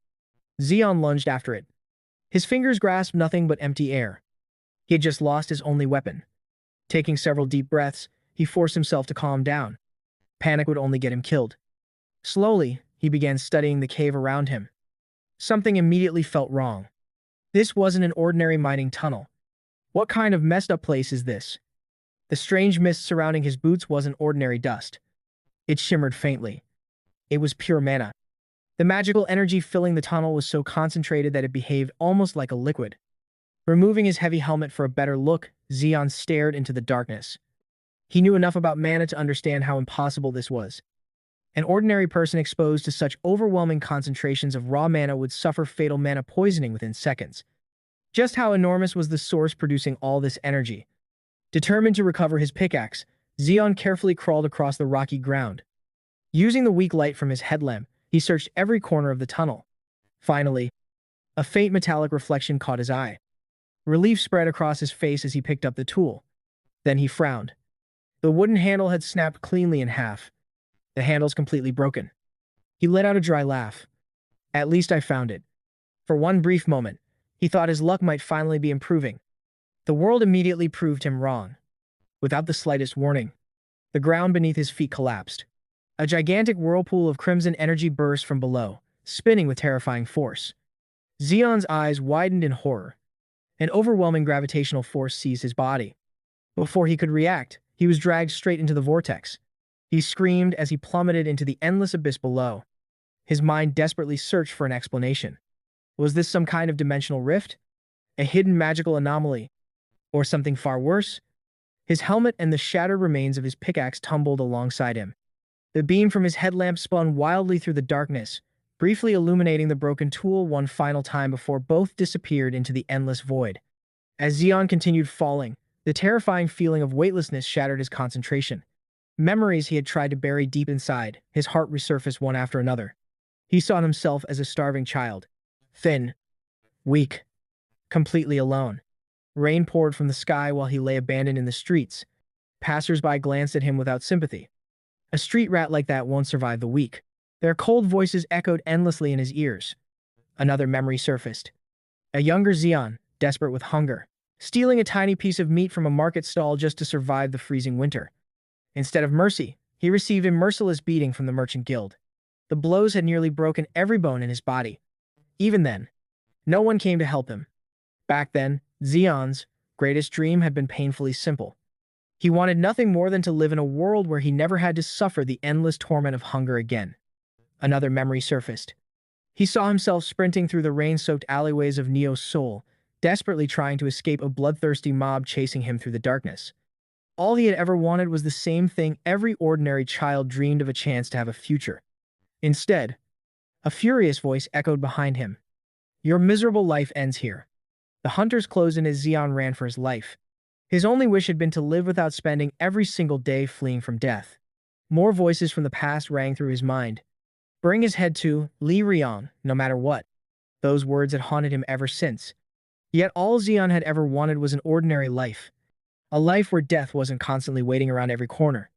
Zeon lunged after it. His fingers grasped nothing but empty air. He had just lost his only weapon. Taking several deep breaths, he forced himself to calm down. Panic would only get him killed. Slowly, he began studying the cave around him. Something immediately felt wrong. This wasn't an ordinary mining tunnel. What kind of messed up place is this? The strange mist surrounding his boots wasn't ordinary dust. It shimmered faintly. It was pure mana. The magical energy filling the tunnel was so concentrated that it behaved almost like a liquid. Removing his heavy helmet for a better look, Zeon stared into the darkness. He knew enough about mana to understand how impossible this was. An ordinary person exposed to such overwhelming concentrations of raw mana would suffer fatal mana poisoning within seconds. Just how enormous was the source producing all this energy? Determined to recover his pickaxe, Zeon carefully crawled across the rocky ground. Using the weak light from his headlamp, he searched every corner of the tunnel. Finally, a faint metallic reflection caught his eye. Relief spread across his face as he picked up the tool. Then he frowned. The wooden handle had snapped cleanly in half. The handle's completely broken. He let out a dry laugh. At least I found it. For one brief moment, he thought his luck might finally be improving. The world immediately proved him wrong. Without the slightest warning, the ground beneath his feet collapsed. A gigantic whirlpool of crimson energy burst from below, spinning with terrifying force. Xion's eyes widened in horror. An overwhelming gravitational force seized his body. Before he could react, he was dragged straight into the vortex. He screamed as he plummeted into the endless abyss below. His mind desperately searched for an explanation. Was this some kind of dimensional rift? A hidden magical anomaly? Or something far worse? His helmet and the shattered remains of his pickaxe tumbled alongside him. The beam from his headlamp spun wildly through the darkness, briefly illuminating the broken tool one final time before both disappeared into the endless void. As Xion continued falling, the terrifying feeling of weightlessness shattered his concentration. Memories he had tried to bury deep inside, his heart resurfaced one after another. He saw himself as a starving child. Thin, weak, completely alone. Rain poured from the sky while he lay abandoned in the streets. Passers-by glanced at him without sympathy. A street rat like that won't survive the week. Their cold voices echoed endlessly in his ears. Another memory surfaced. A younger Xion, desperate with hunger, stealing a tiny piece of meat from a market stall just to survive the freezing winter. Instead of mercy, he received a merciless beating from the merchant guild. The blows had nearly broken every bone in his body. Even then, no one came to help him. Back then, Xion's greatest dream had been painfully simple. He wanted nothing more than to live in a world where he never had to suffer the endless torment of hunger again. Another memory surfaced. He saw himself sprinting through the rain-soaked alleyways of Neo's soul, desperately trying to escape a bloodthirsty mob chasing him through the darkness. All he had ever wanted was the same thing every ordinary child dreamed of: a chance to have a future. Instead, a furious voice echoed behind him. "Your miserable life ends here." The hunters closed in as Xion ran for his life. His only wish had been to live without spending every single day fleeing from death. More voices from the past rang through his mind. Bring his head to Li Rion, no matter what. Those words had haunted him ever since. Yet all Xion had ever wanted was an ordinary life. A life where death wasn't constantly waiting around every corner.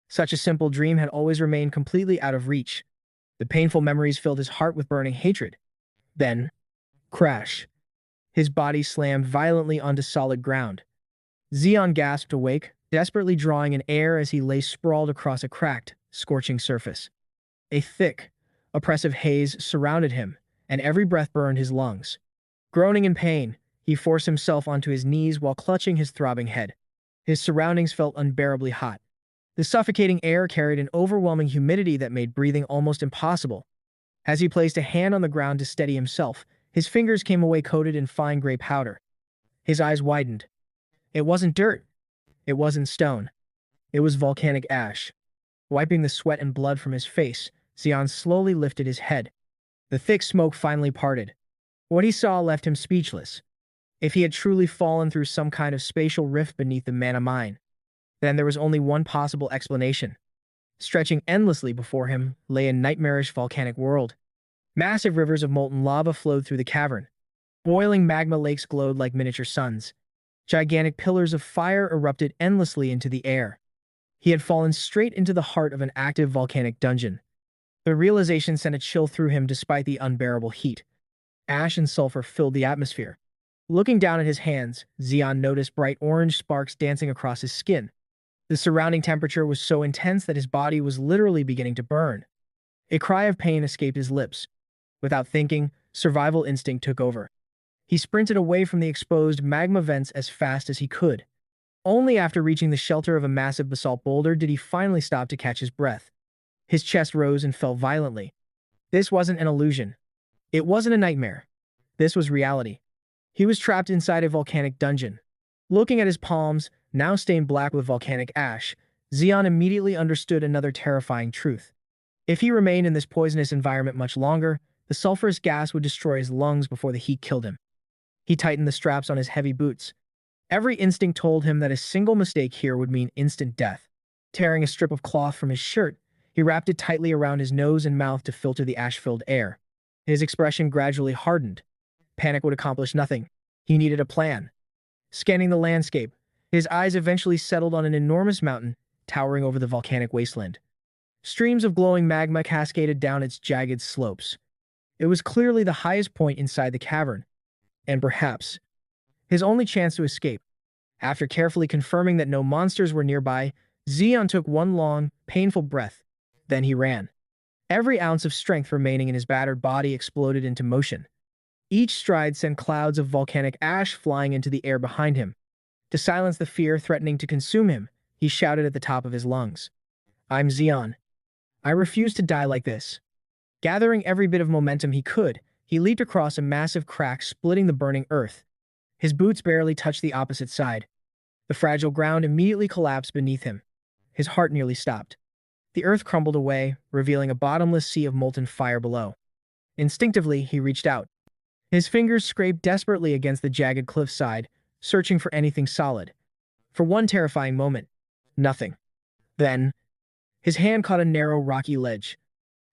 Such a simple dream had always remained completely out of reach. The painful memories filled his heart with burning hatred. Then, crash. His body slammed violently onto solid ground. Xion gasped awake, desperately drawing in air as he lay sprawled across a cracked, scorching surface. A thick, oppressive haze surrounded him, and every breath burned his lungs. Groaning in pain, he forced himself onto his knees while clutching his throbbing head. His surroundings felt unbearably hot. The suffocating air carried an overwhelming humidity that made breathing almost impossible. As he placed a hand on the ground to steady himself, his fingers came away coated in fine gray powder. His eyes widened. It wasn't dirt. It wasn't stone. It was volcanic ash. Wiping the sweat and blood from his face, Xion slowly lifted his head. The thick smoke finally parted. What he saw left him speechless. If he had truly fallen through some kind of spatial rift beneath the mana mine, then there was only one possible explanation. Stretching endlessly before him lay a nightmarish volcanic world. Massive rivers of molten lava flowed through the cavern. Boiling magma lakes glowed like miniature suns. Gigantic pillars of fire erupted endlessly into the air. He had fallen straight into the heart of an active volcanic dungeon. The realization sent a chill through him despite the unbearable heat. Ash and sulfur filled the atmosphere. Looking down at his hands, Xion noticed bright orange sparks dancing across his skin. The surrounding temperature was so intense that his body was literally beginning to burn. A cry of pain escaped his lips. Without thinking, survival instinct took over. He sprinted away from the exposed magma vents as fast as he could. Only after reaching the shelter of a massive basalt boulder did he finally stop to catch his breath. His chest rose and fell violently. This wasn't an illusion. It wasn't a nightmare. This was reality. He was trapped inside a volcanic dungeon. Looking at his palms, now stained black with volcanic ash, Xion immediately understood another terrifying truth. If he remained in this poisonous environment much longer, the sulfurous gas would destroy his lungs before the heat killed him. He tightened the straps on his heavy boots. Every instinct told him that a single mistake here would mean instant death. Tearing a strip of cloth from his shirt, he wrapped it tightly around his nose and mouth to filter the ash-filled air. His expression gradually hardened. Panic would accomplish nothing. He needed a plan. Scanning the landscape, his eyes eventually settled on an enormous mountain towering over the volcanic wasteland. Streams of glowing magma cascaded down its jagged slopes. It was clearly the highest point inside the cavern, and perhaps his only chance to escape. After carefully confirming that no monsters were nearby, Xeon took one long, painful breath. Then he ran. Every ounce of strength remaining in his battered body exploded into motion. Each stride sent clouds of volcanic ash flying into the air behind him. To silence the fear threatening to consume him, he shouted at the top of his lungs. I'm Xeon. I refuse to die like this. Gathering every bit of momentum he could, he leaped across a massive crack splitting the burning earth. His boots barely touched the opposite side. The fragile ground immediately collapsed beneath him. His heart nearly stopped. The earth crumbled away, revealing a bottomless sea of molten fire below. Instinctively, he reached out. His fingers scraped desperately against the jagged cliffside, searching for anything solid. For one terrifying moment, nothing. Then, his hand caught a narrow, rocky ledge.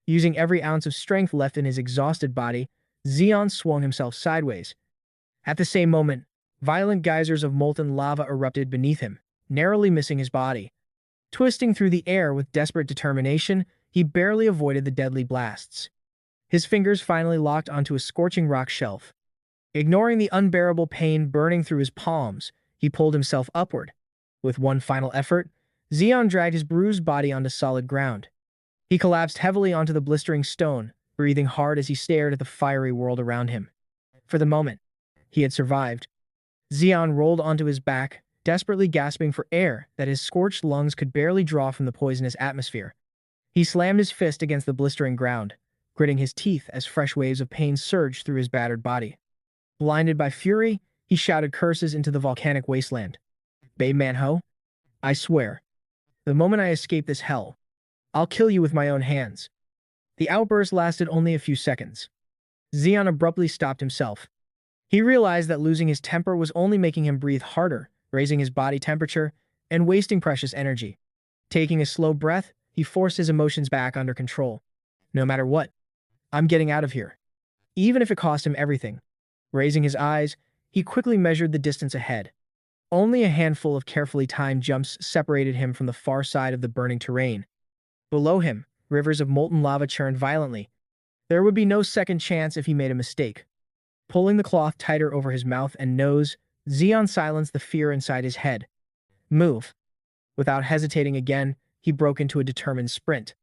Using every ounce of strength left in his exhausted body, Xeon swung himself sideways. At the same moment, violent geysers of molten lava erupted beneath him, narrowly missing his body. Twisting through the air with desperate determination, he barely avoided the deadly blasts. His fingers finally locked onto a scorching rock shelf. Ignoring the unbearable pain burning through his palms, he pulled himself upward. With one final effort, Xeon dragged his bruised body onto solid ground. He collapsed heavily onto the blistering stone, breathing hard as he stared at the fiery world around him. For the moment, he had survived. Xeon rolled onto his back, desperately gasping for air that his scorched lungs could barely draw from the poisonous atmosphere. He slammed his fist against the blistering ground, gritting his teeth as fresh waves of pain surged through his battered body. Blinded by fury, he shouted curses into the volcanic wasteland. Babe Manhwa, I swear, the moment I escape this hell, I'll kill you with my own hands. The outburst lasted only a few seconds. Xeon abruptly stopped himself. He realized that losing his temper was only making him breathe harder, raising his body temperature, and wasting precious energy. Taking a slow breath, he forced his emotions back under control. No matter what, I'm getting out of here. Even if it cost him everything. Raising his eyes, he quickly measured the distance ahead. Only a handful of carefully timed jumps separated him from the far side of the burning terrain. Below him, rivers of molten lava churned violently. There would be no second chance if he made a mistake. Pulling the cloth tighter over his mouth and nose, Xeon silenced the fear inside his head. Move. Without hesitating again, he broke into a determined sprint.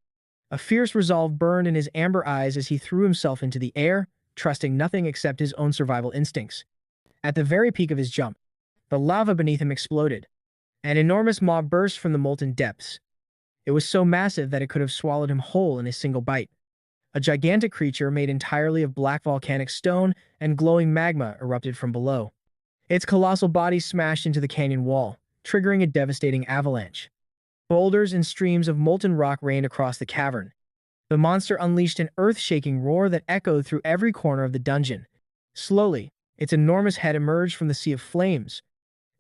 A fierce resolve burned in his amber eyes as he threw himself into the air, trusting nothing except his own survival instincts. At the very peak of his jump, the lava beneath him exploded. An enormous maw burst from the molten depths. It was so massive that it could have swallowed him whole in a single bite. A gigantic creature made entirely of black volcanic stone and glowing magma erupted from below. Its colossal body smashed into the canyon wall, triggering a devastating avalanche. Boulders and streams of molten rock rained across the cavern. The monster unleashed an earth-shaking roar that echoed through every corner of the dungeon. Slowly, its enormous head emerged from the sea of flames.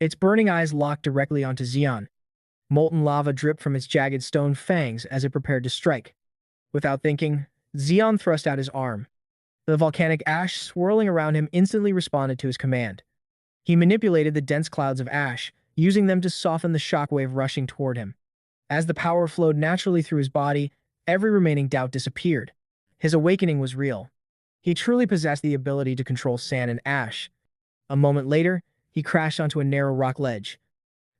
Its burning eyes locked directly onto Xeon. Molten lava dripped from its jagged stone fangs as it prepared to strike. Without thinking, Xeon thrust out his arm. The volcanic ash swirling around him instantly responded to his command. He manipulated the dense clouds of ash, using them to soften the shockwave rushing toward him. As the power flowed naturally through his body, every remaining doubt disappeared. His awakening was real. He truly possessed the ability to control sand and ash. A moment later, he crashed onto a narrow rock ledge.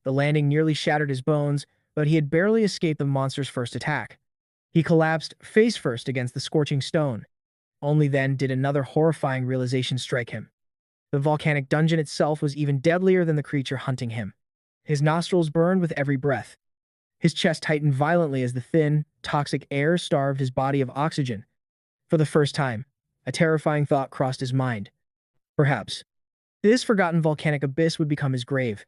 The landing nearly shattered his bones, but he had barely escaped the monster's first attack. He collapsed face first against the scorching stone. Only then did another horrifying realization strike him. The volcanic dungeon itself was even deadlier than the creature hunting him. His nostrils burned with every breath. His chest tightened violently as the thin, toxic air starved his body of oxygen. For the first time, a terrifying thought crossed his mind. Perhaps this forgotten volcanic abyss would become his grave.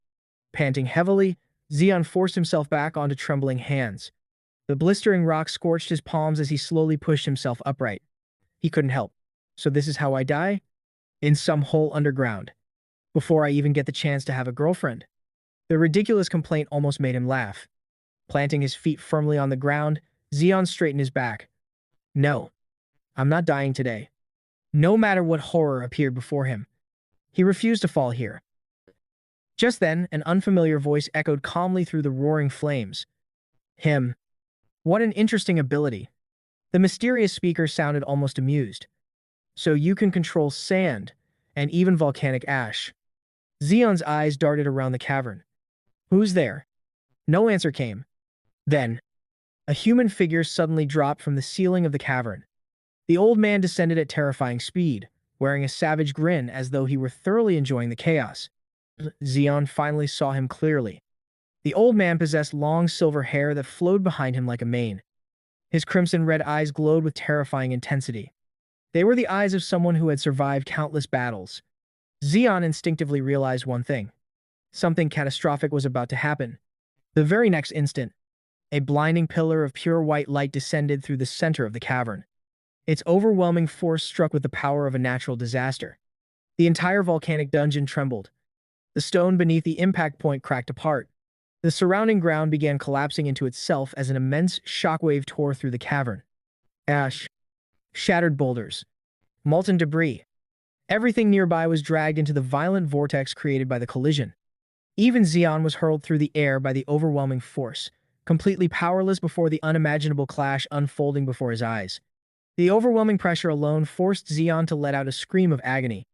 Panting heavily, Xeon forced himself back onto trembling hands. The blistering rock scorched his palms as he slowly pushed himself upright. He couldn't help. So this is how I die? In some hole underground. Before I even get the chance to have a girlfriend. The ridiculous complaint almost made him laugh. Planting his feet firmly on the ground, Xeon straightened his back. No, I'm not dying today. No matter what horror appeared before him. He refused to fall here. Just then, an unfamiliar voice echoed calmly through the roaring flames. Him. What an interesting ability. The mysterious speaker sounded almost amused. So you can control sand, and even volcanic ash. Xion's eyes darted around the cavern. Who's there? No answer came. Then, a human figure suddenly dropped from the ceiling of the cavern. The old man descended at terrifying speed, wearing a savage grin as though he were thoroughly enjoying the chaos. Xion finally saw him clearly. The old man possessed long silver hair that flowed behind him like a mane. His crimson-red eyes glowed with terrifying intensity. They were the eyes of someone who had survived countless battles. Xion instinctively realized one thing. Something catastrophic was about to happen. The very next instant, a blinding pillar of pure white light descended through the center of the cavern. Its overwhelming force struck with the power of a natural disaster. The entire volcanic dungeon trembled. The stone beneath the impact point cracked apart. The surrounding ground began collapsing into itself as an immense shockwave tore through the cavern. Ash, shattered boulders, molten debris. Everything nearby was dragged into the violent vortex created by the collision. Even Xion was hurled through the air by the overwhelming force, completely powerless before the unimaginable clash unfolding before his eyes. The overwhelming pressure alone forced Xion to let out a scream of agony.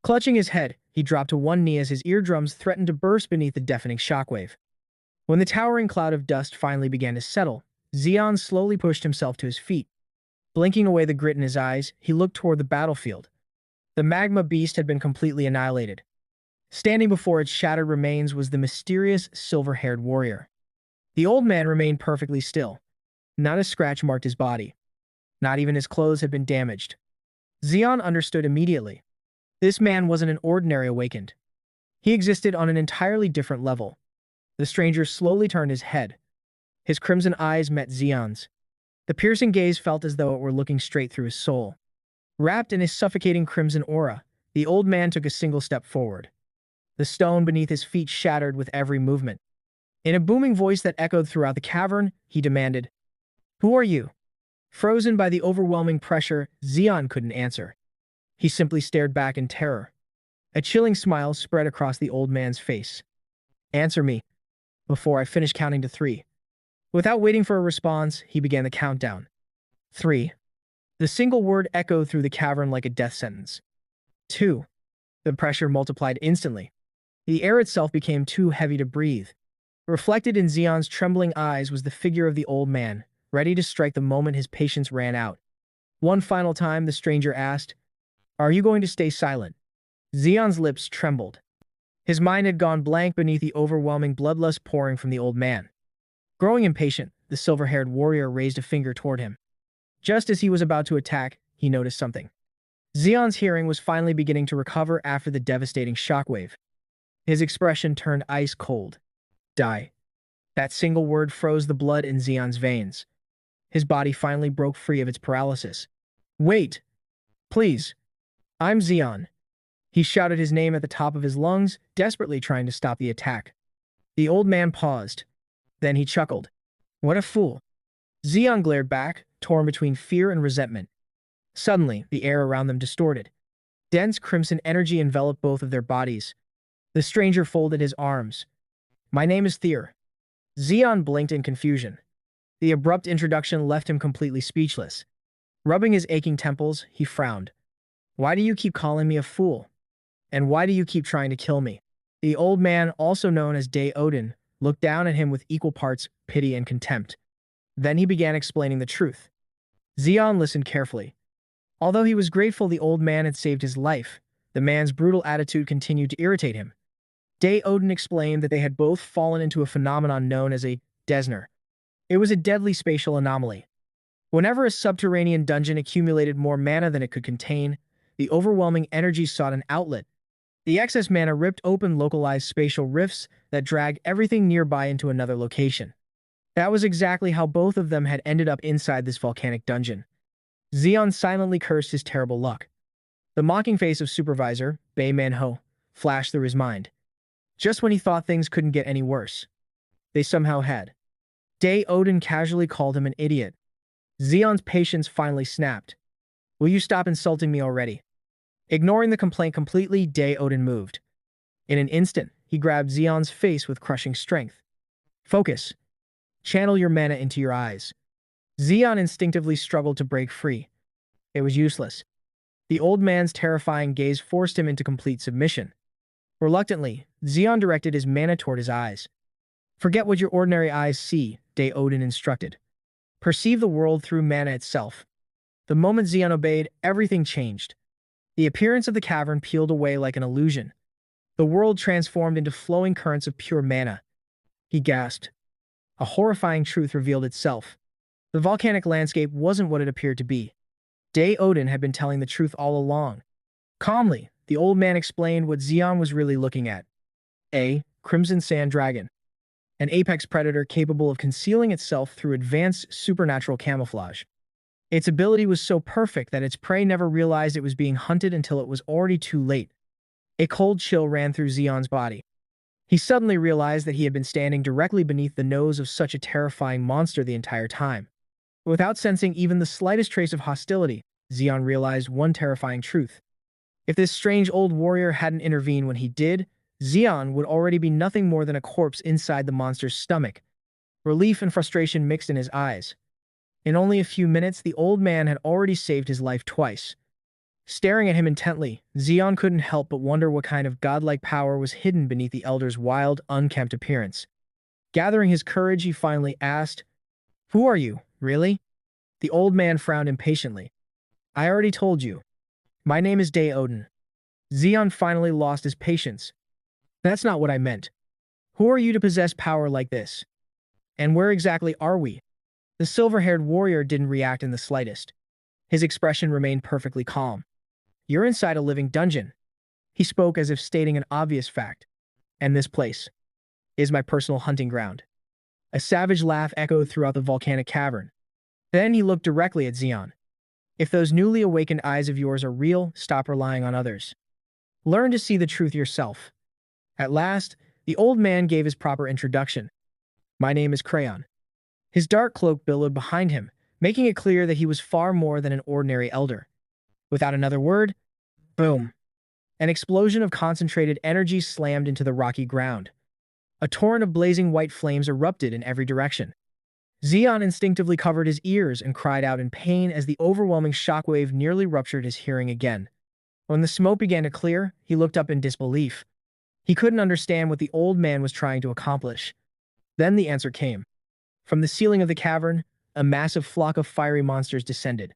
Clutching his head, he dropped to one knee as his eardrums threatened to burst beneath the deafening shockwave. When the towering cloud of dust finally began to settle, Xion slowly pushed himself to his feet. Blinking away the grit in his eyes, he looked toward the battlefield. The magma beast had been completely annihilated. Standing before its shattered remains was the mysterious silver-haired warrior. The old man remained perfectly still. Not a scratch marked his body. Not even his clothes had been damaged. Xion understood immediately. This man wasn't an ordinary awakened. He existed on an entirely different level. The stranger slowly turned his head. His crimson eyes met Xion's. The piercing gaze felt as though it were looking straight through his soul. Wrapped in his suffocating crimson aura, the old man took a single step forward. The stone beneath his feet shattered with every movement. In a booming voice that echoed throughout the cavern, he demanded, "Who are you?" Frozen by the overwhelming pressure, Xion couldn't answer. He simply stared back in terror. A chilling smile spread across the old man's face. "Answer me, before I finish counting to 3. Without waiting for a response, he began the countdown. 3. The single word echoed through the cavern like a death sentence. 2. The pressure multiplied instantly. The air itself became too heavy to breathe. Reflected in Xion's trembling eyes was the figure of the old man, ready to strike the moment his patience ran out. One final time, the stranger asked, "Are you going to stay silent?" Xion's lips trembled. His mind had gone blank beneath the overwhelming bloodlust pouring from the old man. Growing impatient, the silver-haired warrior raised a finger toward him. Just as he was about to attack, he noticed something. Xion's hearing was finally beginning to recover after the devastating shockwave. His expression turned ice cold. Die. That single word froze the blood in Xion's veins. His body finally broke free of its paralysis. "Wait! Please! I'm Xion." He shouted his name at the top of his lungs, desperately trying to stop the attack. The old man paused. Then he chuckled. "What a fool." Xion glared back, torn between fear and resentment. Suddenly, the air around them distorted. Dense crimson energy enveloped both of their bodies. The stranger folded his arms. "My name is Thier." Xion blinked in confusion. The abrupt introduction left him completely speechless. Rubbing his aching temples, he frowned. "Why do you keep calling me a fool? And why do you keep trying to kill me?" The old man, also known as Day Odin, looked down at him with equal parts pity and contempt. Then he began explaining the truth. Xion listened carefully. Although he was grateful the old man had saved his life, the man's brutal attitude continued to irritate him. Day Odin explained that they had both fallen into a phenomenon known as a Desner. It was a deadly spatial anomaly. Whenever a subterranean dungeon accumulated more mana than it could contain, the overwhelming energy sought an outlet. The excess mana ripped open localized spatial rifts that dragged everything nearby into another location. That was exactly how both of them had ended up inside this volcanic dungeon. Xion silently cursed his terrible luck. The mocking face of Supervisor, Bei Manhwa, flashed through his mind. Just when he thought things couldn't get any worse, they somehow had. Day Odin casually called him an idiot. Xion's patience finally snapped. "Will you stop insulting me already?" Ignoring the complaint completely, Day Odin moved. In an instant, he grabbed Xion's face with crushing strength. "Focus. Channel your mana into your eyes." Xion instinctively struggled to break free. It was useless. The old man's terrifying gaze forced him into complete submission. Reluctantly, Zeon directed his mana toward his eyes. Forget what your ordinary eyes see, Day Odin instructed. Perceive the world through mana itself. The moment Zeon obeyed, everything changed. The appearance of the cavern peeled away like an illusion. The world transformed into flowing currents of pure mana. He gasped. A horrifying truth revealed itself. The volcanic landscape wasn't what it appeared to be. Day Odin had been telling the truth all along. Calmly, the old man explained what Zeon was really looking at. A crimson sand dragon. An apex predator capable of concealing itself through advanced supernatural camouflage. Its ability was so perfect that its prey never realized it was being hunted until it was already too late. A cold chill ran through Zeon's body. He suddenly realized that he had been standing directly beneath the nose of such a terrifying monster the entire time. Without sensing even the slightest trace of hostility, Zeon realized one terrifying truth. If this strange old warrior hadn't intervened when he did, Zeon would already be nothing more than a corpse inside the monster's stomach. Relief and frustration mixed in his eyes. In only a few minutes, the old man had already saved his life twice. Staring at him intently, Zeon couldn't help but wonder what kind of godlike power was hidden beneath the elder's wild, unkempt appearance. Gathering his courage, he finally asked, "Who are you, really?" The old man frowned impatiently. "I already told you. My name is Day Odin." Zeon finally lost his patience. "That's not what I meant. Who are you to possess power like this? And where exactly are we?" The silver-haired warrior didn't react in the slightest. His expression remained perfectly calm. "You're inside a living dungeon." He spoke as if stating an obvious fact. "And this place is my personal hunting ground." A savage laugh echoed throughout the volcanic cavern. Then he looked directly at Zeon. "If those newly awakened eyes of yours are real, stop relying on others. Learn to see the truth yourself." At last, the old man gave his proper introduction. "My name is Crayon." His dark cloak billowed behind him, making it clear that he was far more than an ordinary elder. Without another word, boom! An explosion of concentrated energy slammed into the rocky ground. A torrent of blazing white flames erupted in every direction. Zeon instinctively covered his ears and cried out in pain as the overwhelming shockwave nearly ruptured his hearing again. When the smoke began to clear, he looked up in disbelief. He couldn't understand what the old man was trying to accomplish. Then the answer came. From the ceiling of the cavern, a massive flock of fiery monsters descended.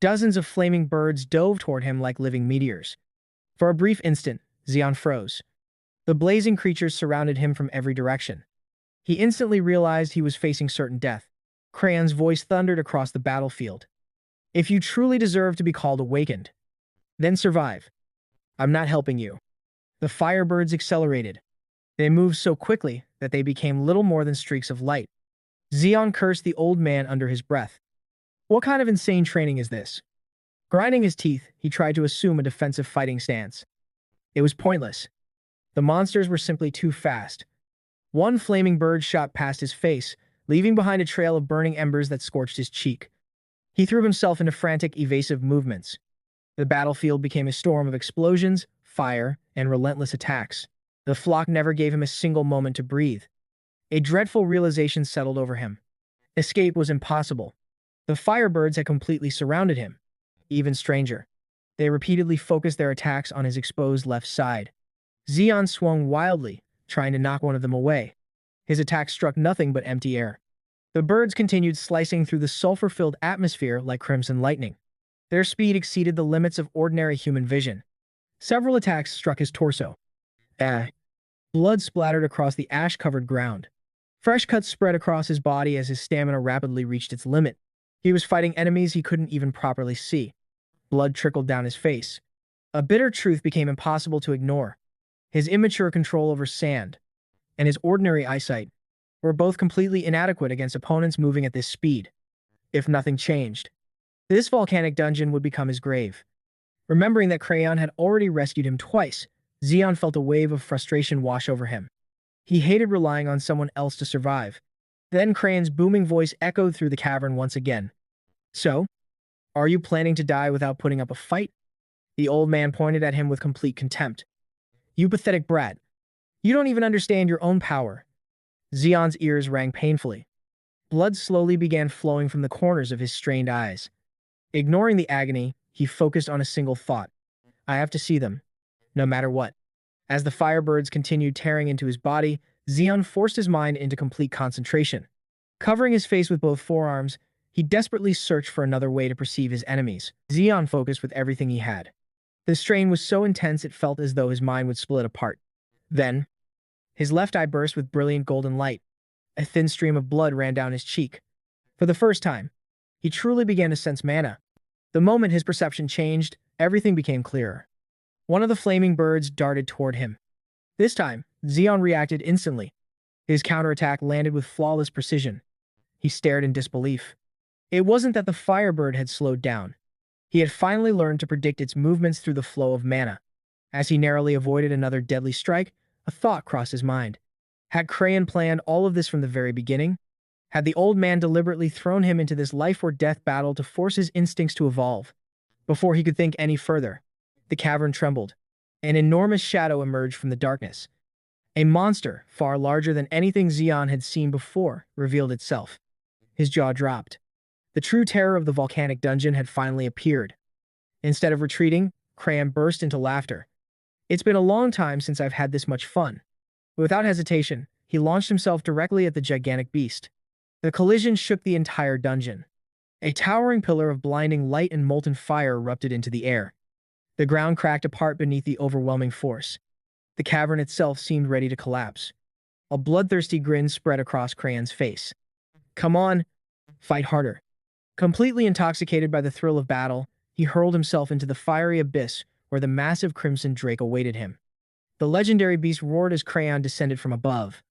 Dozens of flaming birds dove toward him like living meteors. For a brief instant, Zeon froze. The blazing creatures surrounded him from every direction. He instantly realized he was facing certain death. Crayon's voice thundered across the battlefield. "If you truly deserve to be called awakened, then survive. I'm not helping you." The firebirds accelerated. They moved so quickly that they became little more than streaks of light. Zeon cursed the old man under his breath. What kind of insane training is this? Grinding his teeth, he tried to assume a defensive fighting stance. It was pointless. The monsters were simply too fast. One flaming bird shot past his face, leaving behind a trail of burning embers that scorched his cheek. He threw himself into frantic, evasive movements. The battlefield became a storm of explosions, fire, and relentless attacks. The flock never gave him a single moment to breathe. A dreadful realization settled over him. Escape was impossible. The firebirds had completely surrounded him. Even stranger, they repeatedly focused their attacks on his exposed left side. Zeon swung wildly, trying to knock one of them away. His attack struck nothing but empty air. The birds continued slicing through the sulfur-filled atmosphere like crimson lightning. Their speed exceeded the limits of ordinary human vision. Several attacks struck his torso. Blood splattered across the ash-covered ground. Fresh cuts spread across his body as his stamina rapidly reached its limit. He was fighting enemies he couldn't even properly see. Blood trickled down his face. A bitter truth became impossible to ignore. His immature control over sand and his ordinary eyesight were both completely inadequate against opponents moving at this speed. If nothing changed, this volcanic dungeon would become his grave. Remembering that Crayon had already rescued him twice, Zeon felt a wave of frustration wash over him. He hated relying on someone else to survive. Then Crayon's booming voice echoed through the cavern once again. "So, are you planning to die without putting up a fight?" The old man pointed at him with complete contempt. "You pathetic brat. You don't even understand your own power." Zeon's ears rang painfully. Blood slowly began flowing from the corners of his strained eyes. Ignoring the agony, he focused on a single thought. "I have to see them, no matter what." As the firebirds continued tearing into his body, Xeon forced his mind into complete concentration. Covering his face with both forearms, he desperately searched for another way to perceive his enemies. Xeon focused with everything he had. The strain was so intense it felt as though his mind would split apart. Then, his left eye burst with brilliant golden light. A thin stream of blood ran down his cheek. For the first time, he truly began to sense mana. The moment his perception changed, everything became clearer. One of the flaming birds darted toward him. This time, Xeon reacted instantly. His counterattack landed with flawless precision. He stared in disbelief. It wasn't that the firebird had slowed down. He had finally learned to predict its movements through the flow of mana. As he narrowly avoided another deadly strike, a thought crossed his mind. Had Crayon planned all of this from the very beginning? Had the old man deliberately thrown him into this life-or-death battle to force his instincts to evolve? Before he could think any further, the cavern trembled. An enormous shadow emerged from the darkness. A monster, far larger than anything Xeon had seen before, revealed itself. His jaw dropped. The true terror of the volcanic dungeon had finally appeared. Instead of retreating, Crayon burst into laughter. It's been a long time since I've had this much fun. Without hesitation, he launched himself directly at the gigantic beast. The collision shook the entire dungeon. A towering pillar of blinding light and molten fire erupted into the air. The ground cracked apart beneath the overwhelming force. The cavern itself seemed ready to collapse. A bloodthirsty grin spread across Crayon's face. Come on, fight harder. Completely intoxicated by the thrill of battle, he hurled himself into the fiery abyss where the massive crimson drake awaited him. The legendary beast roared as Crayon descended from above.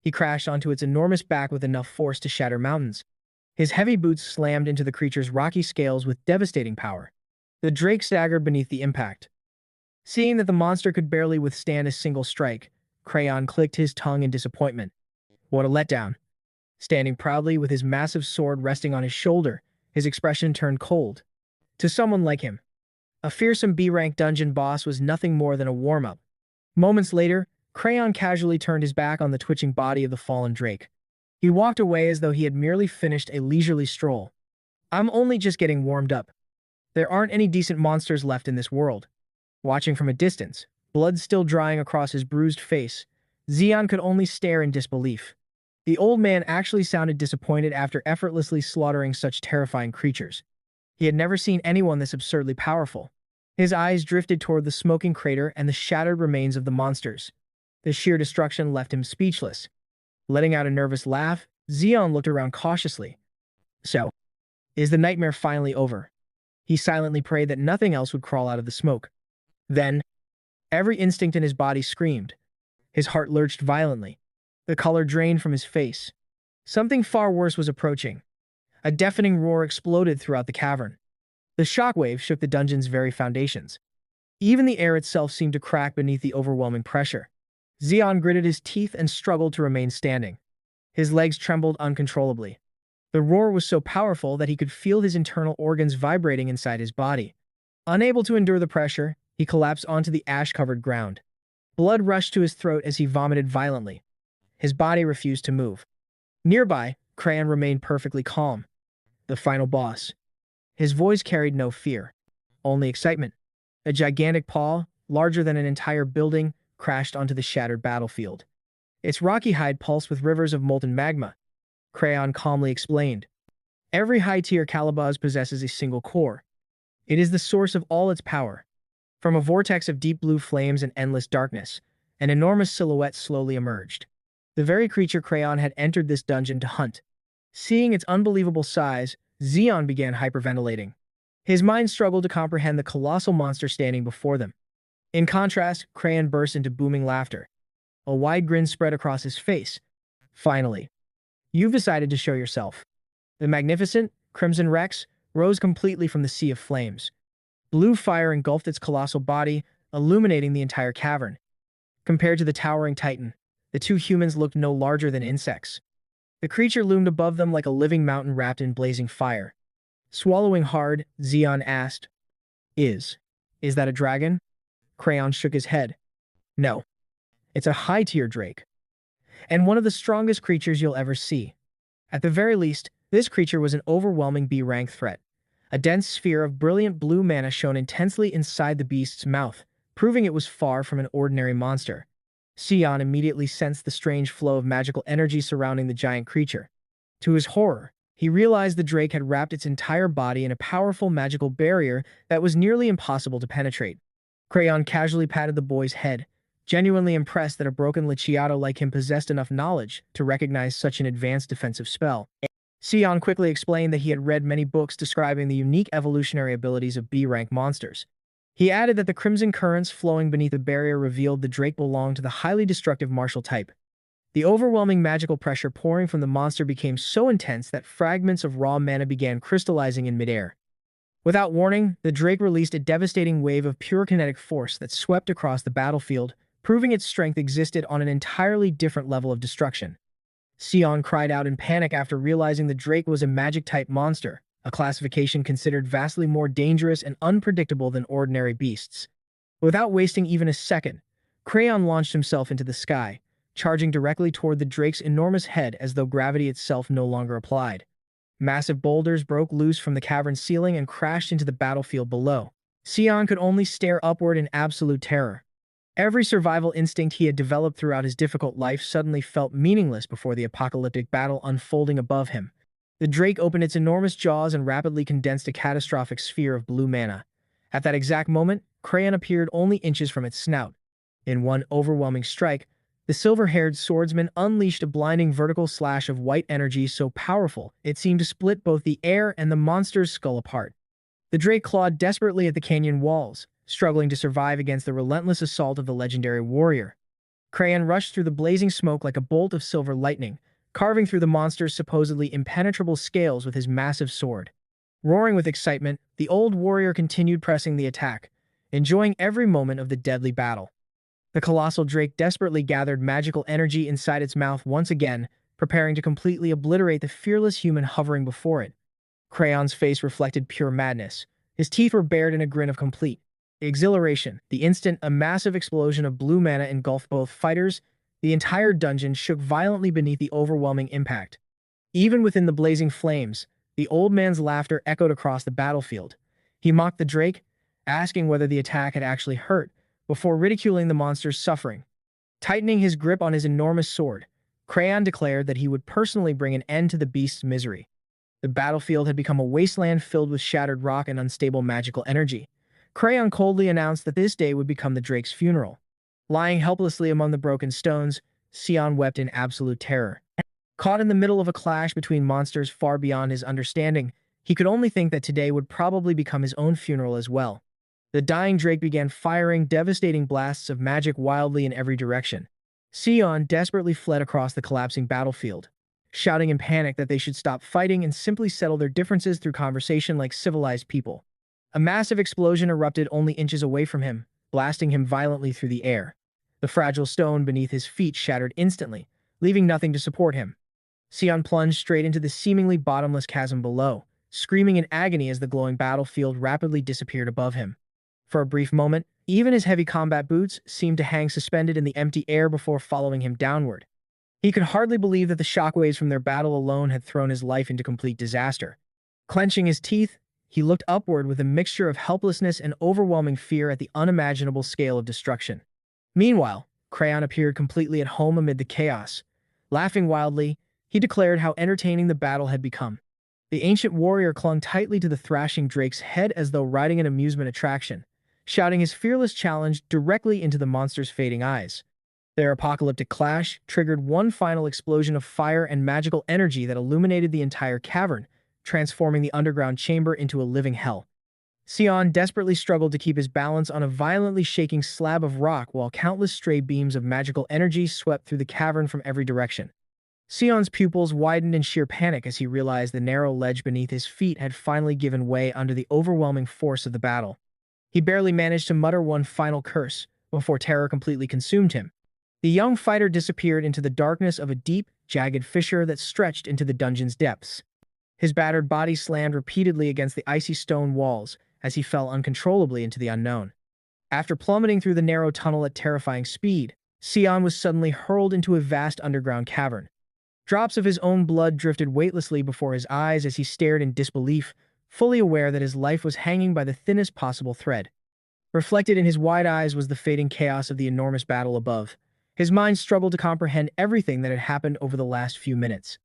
He crashed onto its enormous back with enough force to shatter mountains. His heavy boots slammed into the creature's rocky scales with devastating power. The drake staggered beneath the impact. Seeing that the monster could barely withstand a single strike, Crayon clicked his tongue in disappointment. What a letdown. Standing proudly with his massive sword resting on his shoulder, his expression turned cold. To someone like him, a fearsome B-rank dungeon boss was nothing more than a warm-up. Moments later, Crayon casually turned his back on the twitching body of the fallen drake. He walked away as though he had merely finished a leisurely stroll. I'm only just getting warmed up. There aren't any decent monsters left in this world. Watching from a distance, blood still drying across his bruised face, Xeon could only stare in disbelief. The old man actually sounded disappointed after effortlessly slaughtering such terrifying creatures. He had never seen anyone this absurdly powerful. His eyes drifted toward the smoking crater and the shattered remains of the monsters. The sheer destruction left him speechless. Letting out a nervous laugh, Xeon looked around cautiously. So, is the nightmare finally over? He silently prayed that nothing else would crawl out of the smoke. Then, every instinct in his body screamed. His heart lurched violently. The color drained from his face. Something far worse was approaching. A deafening roar exploded throughout the cavern. The shockwave shook the dungeon's very foundations. Even the air itself seemed to crack beneath the overwhelming pressure. Xeon gritted his teeth and struggled to remain standing. His legs trembled uncontrollably. The roar was so powerful that he could feel his internal organs vibrating inside his body. Unable to endure the pressure, he collapsed onto the ash-covered ground. Blood rushed to his throat as he vomited violently. His body refused to move. Nearby, Crayon remained perfectly calm. The final boss. His voice carried no fear, only excitement. A gigantic paw, larger than an entire building, crashed onto the shattered battlefield. Its rocky hide pulsed with rivers of molten magma. Crayon calmly explained. Every high-tier Calabaz possesses a single core. It is the source of all its power. From a vortex of deep blue flames and endless darkness, an enormous silhouette slowly emerged. The very creature Crayon had entered this dungeon to hunt. Seeing its unbelievable size, Xeon began hyperventilating. His mind struggled to comprehend the colossal monster standing before them. In contrast, Crayon burst into booming laughter. A wide grin spread across his face. Finally, you've decided to show yourself. The magnificent, crimson Rex rose completely from the sea of flames. Blue fire engulfed its colossal body, illuminating the entire cavern. Compared to the towering titan, the two humans looked no larger than insects. The creature loomed above them like a living mountain wrapped in blazing fire. Swallowing hard, Xeon asked, Is that a dragon? Crayon shook his head. No. It's a high-tier drake. And one of the strongest creatures you'll ever see. At the very least, this creature was an overwhelming B-rank threat. A dense sphere of brilliant blue mana shone intensely inside the beast's mouth, proving it was far from an ordinary monster. Sion immediately sensed the strange flow of magical energy surrounding the giant creature. To his horror, he realized the drake had wrapped its entire body in a powerful magical barrier that was nearly impossible to penetrate. Crayon casually patted the boy's head, genuinely impressed that a broken Lichiato like him possessed enough knowledge to recognize such an advanced defensive spell. Sion quickly explained that he had read many books describing the unique evolutionary abilities of B-rank monsters. He added that the crimson currents flowing beneath the barrier revealed the drake belonged to the highly destructive martial type. The overwhelming magical pressure pouring from the monster became so intense that fragments of raw mana began crystallizing in midair. Without warning, the drake released a devastating wave of pure kinetic force that swept across the battlefield, proving its strength existed on an entirely different level of destruction. Sion cried out in panic after realizing the drake was a magic-type monster, a classification considered vastly more dangerous and unpredictable than ordinary beasts. Without wasting even a second, Crayon launched himself into the sky, charging directly toward the drake's enormous head as though gravity itself no longer applied. Massive boulders broke loose from the cavern's ceiling and crashed into the battlefield below. Sion could only stare upward in absolute terror. Every survival instinct he had developed throughout his difficult life suddenly felt meaningless before the apocalyptic battle unfolding above him. The drake opened its enormous jaws and rapidly condensed a catastrophic sphere of blue mana. At that exact moment, Crayon appeared only inches from its snout. In one overwhelming strike, the silver-haired swordsman unleashed a blinding vertical slash of white energy so powerful it seemed to split both the air and the monster's skull apart. The drake clawed desperately at the canyon walls, struggling to survive against the relentless assault of the legendary warrior. Crayon rushed through the blazing smoke like a bolt of silver lightning, carving through the monster's supposedly impenetrable scales with his massive sword. Roaring with excitement, the old warrior continued pressing the attack, enjoying every moment of the deadly battle. The colossal drake desperately gathered magical energy inside its mouth once again, preparing to completely obliterate the fearless human hovering before it. Crayon's face reflected pure madness. His teeth were bared in a grin of complete exhilaration. The instant a massive explosion of blue mana engulfed both fighters, the entire dungeon shook violently beneath the overwhelming impact. Even within the blazing flames, the old man's laughter echoed across the battlefield. He mocked the drake, asking whether the attack had actually hurt, before ridiculing the monster's suffering. Tightening his grip on his enormous sword, Crayon declared that he would personally bring an end to the beast's misery. The battlefield had become a wasteland filled with shattered rock and unstable magical energy. Crayon coldly announced that this day would become the drake's funeral. Lying helplessly among the broken stones, Sion wept in absolute terror. Caught in the middle of a clash between monsters far beyond his understanding, he could only think that today would probably become his own funeral as well. The dying drake began firing devastating blasts of magic wildly in every direction. Sion desperately fled across the collapsing battlefield, shouting in panic that they should stop fighting and simply settle their differences through conversation like civilized people. A massive explosion erupted only inches away from him, blasting him violently through the air. The fragile stone beneath his feet shattered instantly, leaving nothing to support him. Sion plunged straight into the seemingly bottomless chasm below, screaming in agony as the glowing battlefield rapidly disappeared above him. For a brief moment, even his heavy combat boots seemed to hang suspended in the empty air before following him downward. He could hardly believe that the shockwaves from their battle alone had thrown his life into complete disaster. Clenching his teeth, he looked upward with a mixture of helplessness and overwhelming fear at the unimaginable scale of destruction. Meanwhile, Crayon appeared completely at home amid the chaos. Laughing wildly, he declared how entertaining the battle had become. The ancient warrior clung tightly to the thrashing drake's head as though riding an amusement attraction, shouting his fearless challenge directly into the monster's fading eyes. Their apocalyptic clash triggered one final explosion of fire and magical energy that illuminated the entire cavern, transforming the underground chamber into a living hell. Sion desperately struggled to keep his balance on a violently shaking slab of rock while countless stray beams of magical energy swept through the cavern from every direction. Sion's pupils widened in sheer panic as he realized the narrow ledge beneath his feet had finally given way under the overwhelming force of the battle. He barely managed to mutter one final curse before terror completely consumed him. The young fighter disappeared into the darkness of a deep, jagged fissure that stretched into the dungeon's depths. His battered body slammed repeatedly against the icy stone walls as he fell uncontrollably into the unknown. After plummeting through the narrow tunnel at terrifying speed, Sion was suddenly hurled into a vast underground cavern. Drops of his own blood drifted weightlessly before his eyes as he stared in disbelief, fully aware that his life was hanging by the thinnest possible thread. Reflected in his wide eyes was the fading chaos of the enormous battle above. His mind struggled to comprehend everything that had happened over the last few minutes.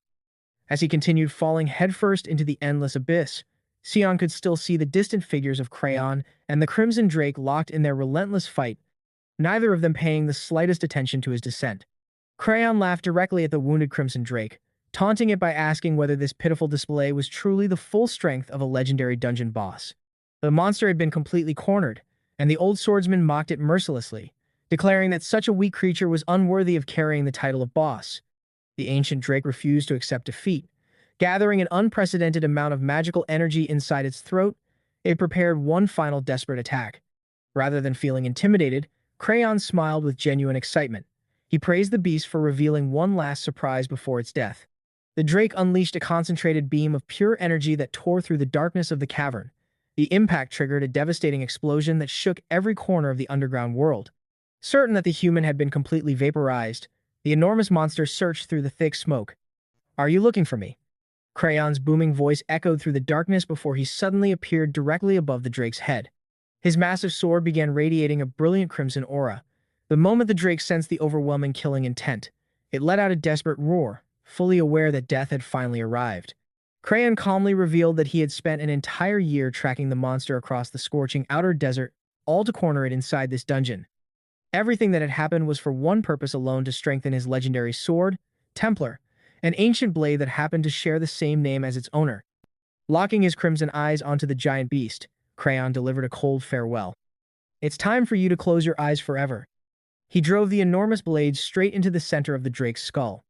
As he continued falling headfirst into the endless abyss, Sion could still see the distant figures of Crayon and the Crimson Drake locked in their relentless fight, neither of them paying the slightest attention to his descent. Crayon laughed directly at the wounded Crimson Drake, taunting it by asking whether this pitiful display was truly the full strength of a legendary dungeon boss. The monster had been completely cornered, and the old swordsman mocked it mercilessly, declaring that such a weak creature was unworthy of carrying the title of boss. The ancient drake refused to accept defeat. Gathering an unprecedented amount of magical energy inside its throat, it prepared one final desperate attack. Rather than feeling intimidated, Crayon smiled with genuine excitement. He praised the beast for revealing one last surprise before its death. The drake unleashed a concentrated beam of pure energy that tore through the darkness of the cavern. The impact triggered a devastating explosion that shook every corner of the underground world. Certain that the human had been completely vaporized, the enormous monster searched through the thick smoke. "Are you looking for me?" Crayon's booming voice echoed through the darkness before he suddenly appeared directly above the drake's head. His massive sword began radiating a brilliant crimson aura. The moment the drake sensed the overwhelming killing intent, it let out a desperate roar, fully aware that death had finally arrived. Crayon calmly revealed that he had spent an entire year tracking the monster across the scorching outer desert, all to corner it inside this dungeon. Everything that had happened was for one purpose alone: to strengthen his legendary sword, Templar, an ancient blade that happened to share the same name as its owner. Locking his crimson eyes onto the giant beast, Crayon delivered a cold farewell. "It's time for you to close your eyes forever." He drove the enormous blade straight into the center of the drake's skull.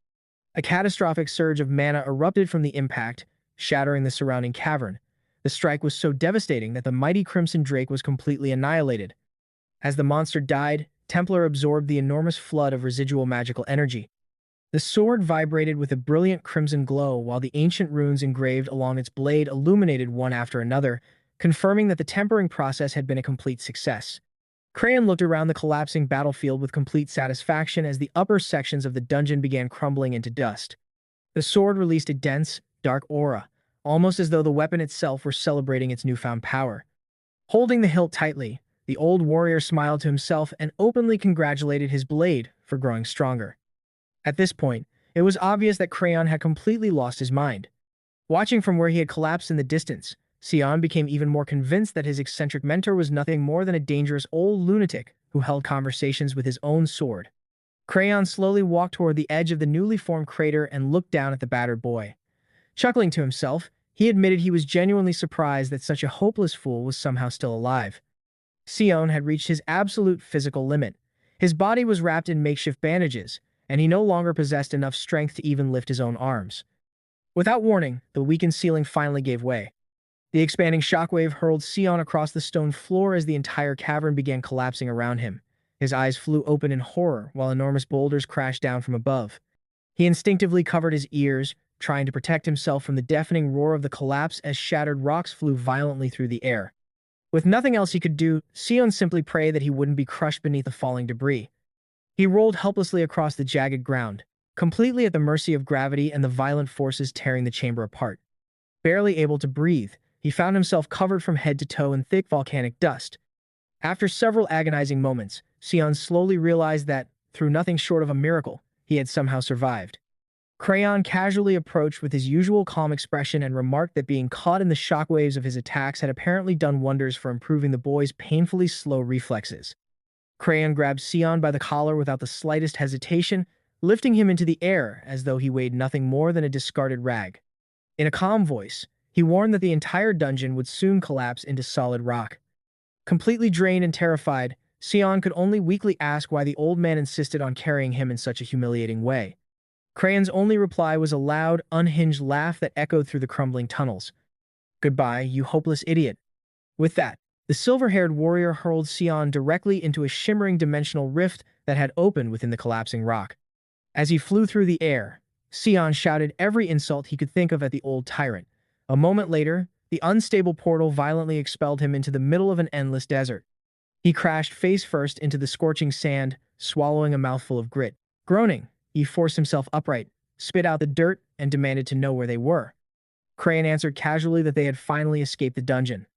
A catastrophic surge of mana erupted from the impact, shattering the surrounding cavern. The strike was so devastating that the mighty crimson drake was completely annihilated. As the monster died, Templar absorbed the enormous flood of residual magical energy. The sword vibrated with a brilliant crimson glow while the ancient runes engraved along its blade illuminated one after another, confirming that the tempering process had been a complete success. Crayon looked around the collapsing battlefield with complete satisfaction as the upper sections of the dungeon began crumbling into dust. The sword released a dense, dark aura, almost as though the weapon itself were celebrating its newfound power. Holding the hilt tightly, the old warrior smiled to himself and openly congratulated his blade for growing stronger. At this point, it was obvious that Crayon had completely lost his mind. Watching from where he had collapsed in the distance, Sion became even more convinced that his eccentric mentor was nothing more than a dangerous old lunatic who held conversations with his own sword. Crayon slowly walked toward the edge of the newly formed crater and looked down at the battered boy. Chuckling to himself, he admitted he was genuinely surprised that such a hopeless fool was somehow still alive. Sion had reached his absolute physical limit. His body was wrapped in makeshift bandages, and he no longer possessed enough strength to even lift his own arms. Without warning, the weakened ceiling finally gave way. The expanding shockwave hurled Sion across the stone floor as the entire cavern began collapsing around him. His eyes flew open in horror while enormous boulders crashed down from above. He instinctively covered his ears, trying to protect himself from the deafening roar of the collapse as shattered rocks flew violently through the air. With nothing else he could do, Sion simply prayed that he wouldn't be crushed beneath the falling debris. He rolled helplessly across the jagged ground, completely at the mercy of gravity and the violent forces tearing the chamber apart. Barely able to breathe, he found himself covered from head to toe in thick volcanic dust. After several agonizing moments, Sion slowly realized that, through nothing short of a miracle, he had somehow survived. Crayon casually approached with his usual calm expression and remarked that being caught in the shockwaves of his attacks had apparently done wonders for improving the boy's painfully slow reflexes. Crayon grabbed Sion by the collar without the slightest hesitation, lifting him into the air as though he weighed nothing more than a discarded rag. In a calm voice, he warned that the entire dungeon would soon collapse into solid rock. Completely drained and terrified, Sion could only weakly ask why the old man insisted on carrying him in such a humiliating way. Crayon's only reply was a loud, unhinged laugh that echoed through the crumbling tunnels. "Goodbye, you hopeless idiot." With that, the silver-haired warrior hurled Sion directly into a shimmering dimensional rift that had opened within the collapsing rock. As he flew through the air, Sion shouted every insult he could think of at the old tyrant. A moment later, the unstable portal violently expelled him into the middle of an endless desert. He crashed face first into the scorching sand, swallowing a mouthful of grit. Groaning, he forced himself upright, spit out the dirt, and demanded to know where they were. Crayon answered casually that they had finally escaped the dungeon.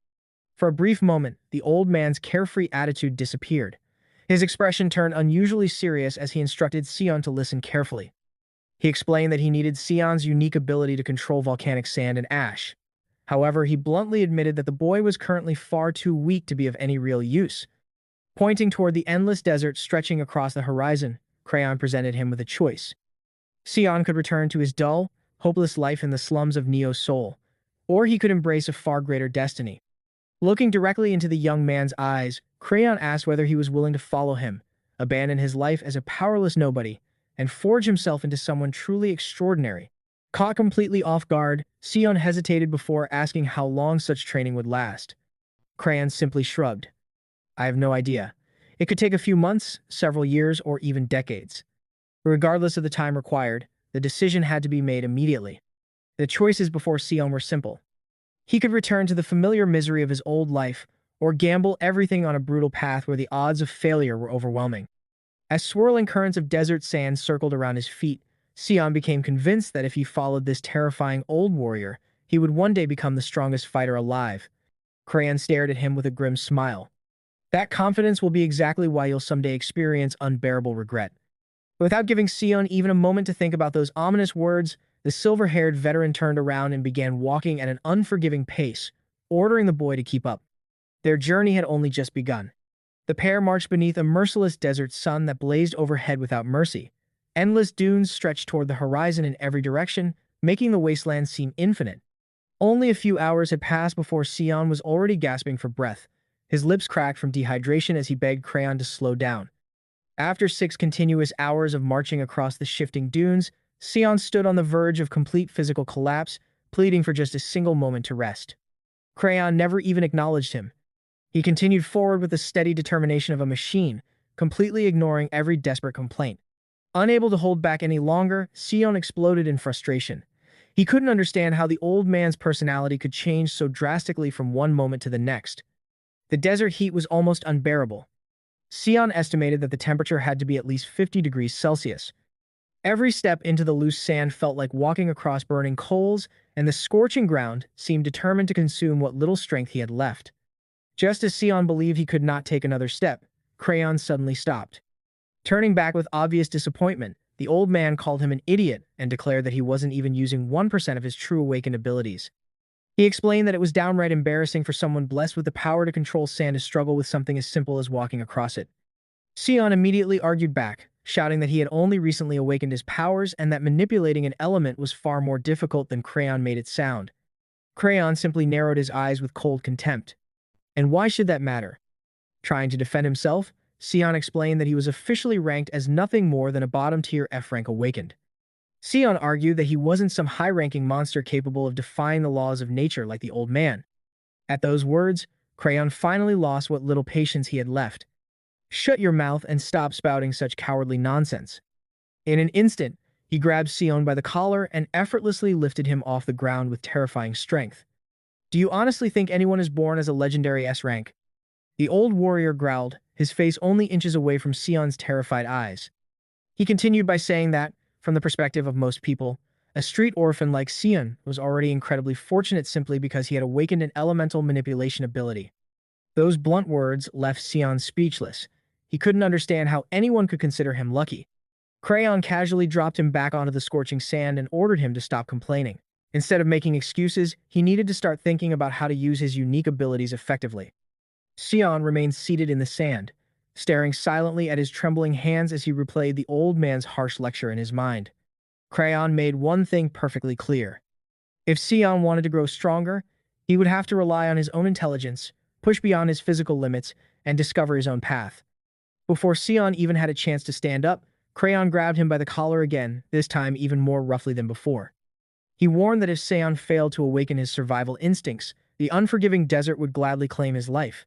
For a brief moment, the old man's carefree attitude disappeared. His expression turned unusually serious as he instructed Sion to listen carefully. He explained that he needed Sion's unique ability to control volcanic sand and ash. However, he bluntly admitted that the boy was currently far too weak to be of any real use. Pointing toward the endless desert stretching across the horizon, Crayon presented him with a choice. Sion could return to his dull, hopeless life in the slums of Neo's soul, or he could embrace a far greater destiny. Looking directly into the young man's eyes, Crayon asked whether he was willing to follow him, abandon his life as a powerless nobody, and forge himself into someone truly extraordinary. Caught completely off guard, Sion hesitated before asking how long such training would last. Crayon simply shrugged. I have no idea. It could take a few months, several years, or even decades. Regardless of the time required, the decision had to be made immediately. The choices before Sion were simple. He could return to the familiar misery of his old life, or gamble everything on a brutal path where the odds of failure were overwhelming. As swirling currents of desert sand circled around his feet, Sion became convinced that if he followed this terrifying old warrior, he would one day become the strongest fighter alive. Crayon stared at him with a grim smile. That confidence will be exactly why you'll someday experience unbearable regret. Without giving Sion even a moment to think about those ominous words, the silver-haired veteran turned around and began walking at an unforgiving pace, ordering the boy to keep up. Their journey had only just begun. The pair marched beneath a merciless desert sun that blazed overhead without mercy. Endless dunes stretched toward the horizon in every direction, making the wasteland seem infinite. Only a few hours had passed before Sion was already gasping for breath. His lips cracked from dehydration as he begged Crayon to slow down. After 6 continuous hours of marching across the shifting dunes, Sion stood on the verge of complete physical collapse, pleading for just a single moment to rest. Crayon never even acknowledged him. He continued forward with the steady determination of a machine, completely ignoring every desperate complaint. Unable to hold back any longer, Sion exploded in frustration. He couldn't understand how the old man's personality could change so drastically from one moment to the next. The desert heat was almost unbearable. Sion estimated that the temperature had to be at least 50 degrees Celsius. Every step into the loose sand felt like walking across burning coals, and the scorching ground seemed determined to consume what little strength he had left. Just as Sion believed he could not take another step, Crayon suddenly stopped. Turning back with obvious disappointment, the old man called him an idiot and declared that he wasn't even using 1% of his true awakened abilities. He explained that it was downright embarrassing for someone blessed with the power to control sand to struggle with something as simple as walking across it. Sion immediately argued back, shouting that he had only recently awakened his powers and that manipulating an element was far more difficult than Crayon made it sound. Crayon simply narrowed his eyes with cold contempt. And why should that matter? Trying to defend himself, Sion explained that he was officially ranked as nothing more than a bottom-tier F-rank awakened. Sion argued that he wasn't some high-ranking monster capable of defying the laws of nature like the old man. At those words, Crayon finally lost what little patience he had left. Shut your mouth and stop spouting such cowardly nonsense. In an instant, he grabbed Sion by the collar and effortlessly lifted him off the ground with terrifying strength. Do you honestly think anyone is born as a legendary S-rank? The old warrior growled, his face only inches away from Sion's terrified eyes. He continued by saying that, from the perspective of most people, a street orphan like Sion was already incredibly fortunate simply because he had awakened an elemental manipulation ability. Those blunt words left Sion speechless. He couldn't understand how anyone could consider him lucky. Crayon casually dropped him back onto the scorching sand and ordered him to stop complaining. Instead of making excuses, he needed to start thinking about how to use his unique abilities effectively. Sion remained seated in the sand, staring silently at his trembling hands as he replayed the old man's harsh lecture in his mind. Crayon made one thing perfectly clear. If Sion wanted to grow stronger, he would have to rely on his own intelligence, push beyond his physical limits, and discover his own path. Before Sion even had a chance to stand up, Crayon grabbed him by the collar again, this time even more roughly than before. He warned that if Sion failed to awaken his survival instincts, the unforgiving desert would gladly claim his life.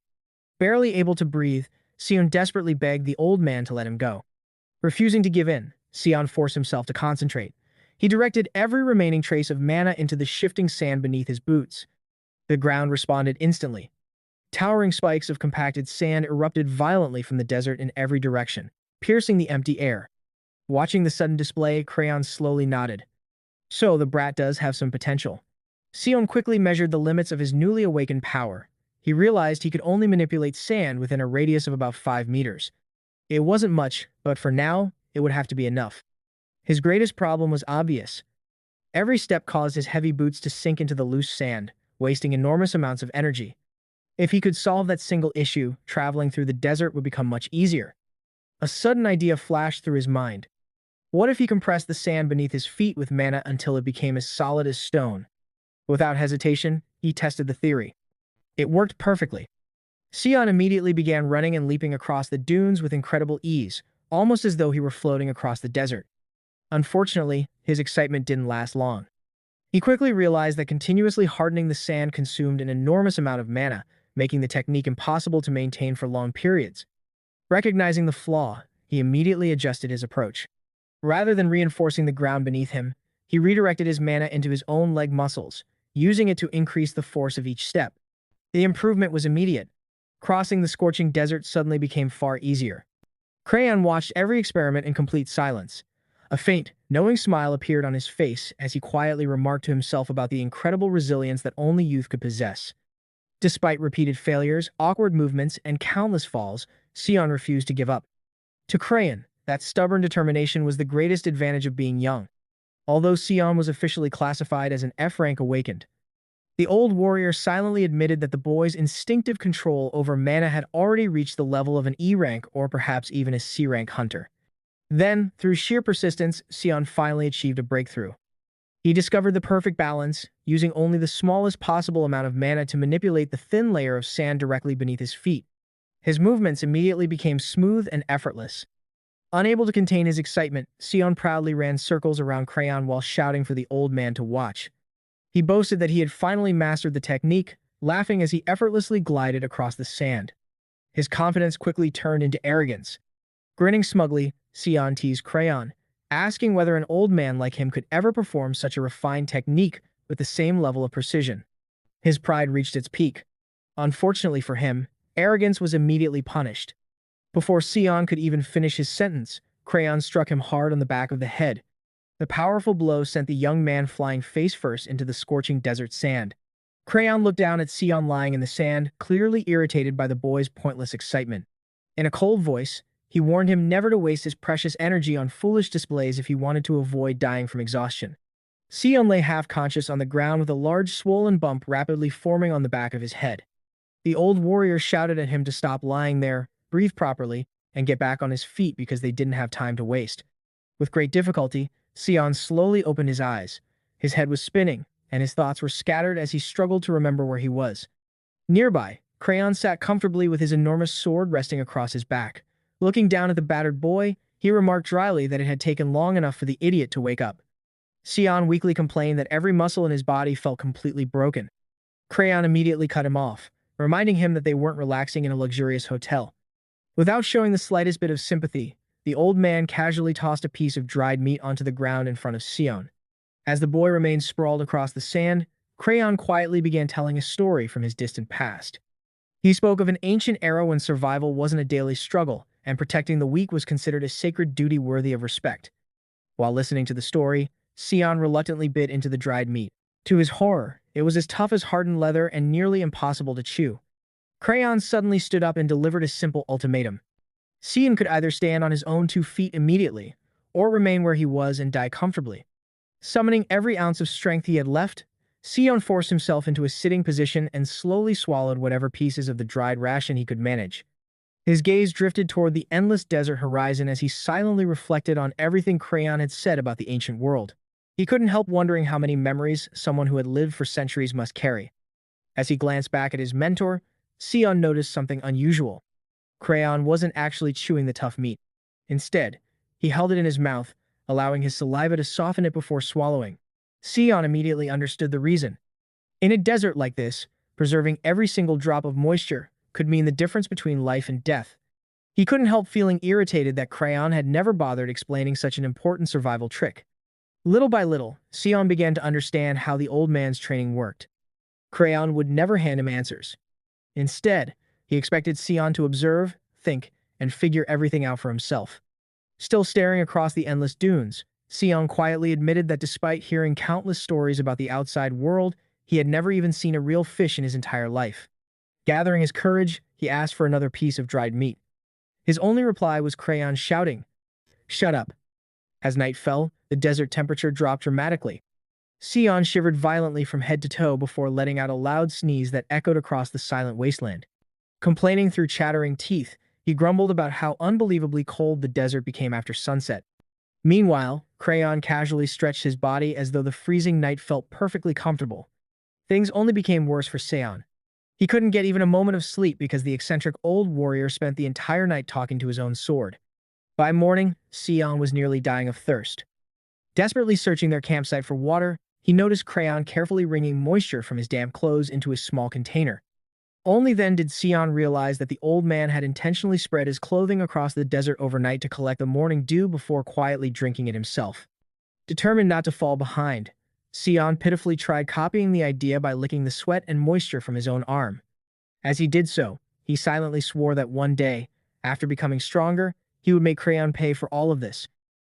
Barely able to breathe, Sion desperately begged the old man to let him go. Refusing to give in, Sion forced himself to concentrate. He directed every remaining trace of mana into the shifting sand beneath his boots. The ground responded instantly. Towering spikes of compacted sand erupted violently from the desert in every direction, piercing the empty air. Watching the sudden display, Crayon slowly nodded. So the brat does have some potential. Sion quickly measured the limits of his newly awakened power. he realized he could only manipulate sand within a radius of about 5 meters. It wasn't much, but for now, it would have to be enough. His greatest problem was obvious. Every step caused his heavy boots to sink into the loose sand, wasting enormous amounts of energy. If he could solve that single issue, traveling through the desert would become much easier. A sudden idea flashed through his mind. What if he compressed the sand beneath his feet with mana until it became as solid as stone? Without hesitation, he tested the theory. It worked perfectly. Sion immediately began running and leaping across the dunes with incredible ease, almost as though he were floating across the desert. Unfortunately, his excitement didn't last long. He quickly realized that continuously hardening the sand consumed an enormous amount of mana, making the technique impossible to maintain for long periods. Recognizing the flaw, he immediately adjusted his approach. Rather than reinforcing the ground beneath him, he redirected his mana into his own leg muscles, using it to increase the force of each step. The improvement was immediate. Crossing the scorching desert suddenly became far easier. Crayon watched every experiment in complete silence. A faint, knowing smile appeared on his face as he quietly remarked to himself about the incredible resilience that only youth could possess. Despite repeated failures, awkward movements, and countless falls, Sion refused to give up. To Crayon, that stubborn determination was the greatest advantage of being young. Although Sion was officially classified as an F-rank awakened, the old warrior silently admitted that the boy's instinctive control over mana had already reached the level of an E-rank or perhaps even a C-rank hunter. Then, through sheer persistence, Sion finally achieved a breakthrough. He discovered the perfect balance, using only the smallest possible amount of mana to manipulate the thin layer of sand directly beneath his feet. His movements immediately became smooth and effortless. Unable to contain his excitement, Sion proudly ran circles around Crayon while shouting for the old man to watch. He boasted that he had finally mastered the technique, laughing as he effortlessly glided across the sand. His confidence quickly turned into arrogance. Grinning smugly, Sion teased Crayon, asking whether an old man like him could ever perform such a refined technique with the same level of precision. His pride reached its peak. Unfortunately for him, arrogance was immediately punished. Before Sion could even finish his sentence, Crayon struck him hard on the back of the head. The powerful blow sent the young man flying face first into the scorching desert sand. Crayon looked down at Sion lying in the sand, clearly irritated by the boy's pointless excitement. In a cold voice, he warned him never to waste his precious energy on foolish displays if he wanted to avoid dying from exhaustion. Sion lay half-conscious on the ground with a large swollen bump rapidly forming on the back of his head. The old warrior shouted at him to stop lying there, breathe properly, and get back on his feet because they didn't have time to waste. With great difficulty, Sion slowly opened his eyes. His head was spinning, and his thoughts were scattered as he struggled to remember where he was. Nearby, Crayon sat comfortably with his enormous sword resting across his back. Looking down at the battered boy, he remarked dryly that it had taken long enough for the idiot to wake up. Sion weakly complained that every muscle in his body felt completely broken. Crayon immediately cut him off, reminding him that they weren't relaxing in a luxurious hotel. Without showing the slightest bit of sympathy, the old man casually tossed a piece of dried meat onto the ground in front of Sion. As the boy remained sprawled across the sand, Crayon quietly began telling a story from his distant past. He spoke of an ancient era when survival wasn't a daily struggle, and protecting the weak was considered a sacred duty worthy of respect. While listening to the story, Sion reluctantly bit into the dried meat. To his horror, it was as tough as hardened leather and nearly impossible to chew. Crayon suddenly stood up and delivered a simple ultimatum. Sion could either stand on his own 2 feet immediately, or remain where he was and die comfortably. Summoning every ounce of strength he had left, Sion forced himself into a sitting position and slowly swallowed whatever pieces of the dried ration he could manage. His gaze drifted toward the endless desert horizon as he silently reflected on everything Crayon had said about the ancient world. He couldn't help wondering how many memories someone who had lived for centuries must carry. As he glanced back at his mentor, Sion noticed something unusual. Crayon wasn't actually chewing the tough meat. Instead, he held it in his mouth, allowing his saliva to soften it before swallowing. Sion immediately understood the reason. In a desert like this, preserving every single drop of moisture could mean the difference between life and death. He couldn't help feeling irritated that Crayon had never bothered explaining such an important survival trick. Little by little, Sion began to understand how the old man's training worked. Crayon would never hand him answers. Instead, he expected Sion to observe, think, and figure everything out for himself. Still staring across the endless dunes, Sion quietly admitted that despite hearing countless stories about the outside world, he had never even seen a real fish in his entire life. Gathering his courage, he asked for another piece of dried meat. His only reply was Crayon shouting, "Shut up." As night fell, the desert temperature dropped dramatically. Sion shivered violently from head to toe before letting out a loud sneeze that echoed across the silent wasteland. Complaining through chattering teeth, he grumbled about how unbelievably cold the desert became after sunset. Meanwhile, Crayon casually stretched his body as though the freezing night felt perfectly comfortable. Things only became worse for Seon. He couldn't get even a moment of sleep because the eccentric old warrior spent the entire night talking to his own sword. By morning, Seon was nearly dying of thirst. Desperately searching their campsite for water, he noticed Crayon carefully wringing moisture from his damp clothes into a small container. Only then did Sion realize that the old man had intentionally spread his clothing across the desert overnight to collect the morning dew before quietly drinking it himself. Determined not to fall behind, Sion pitifully tried copying the idea by licking the sweat and moisture from his own arm. As he did so, he silently swore that one day, after becoming stronger, he would make Crayon pay for all of this.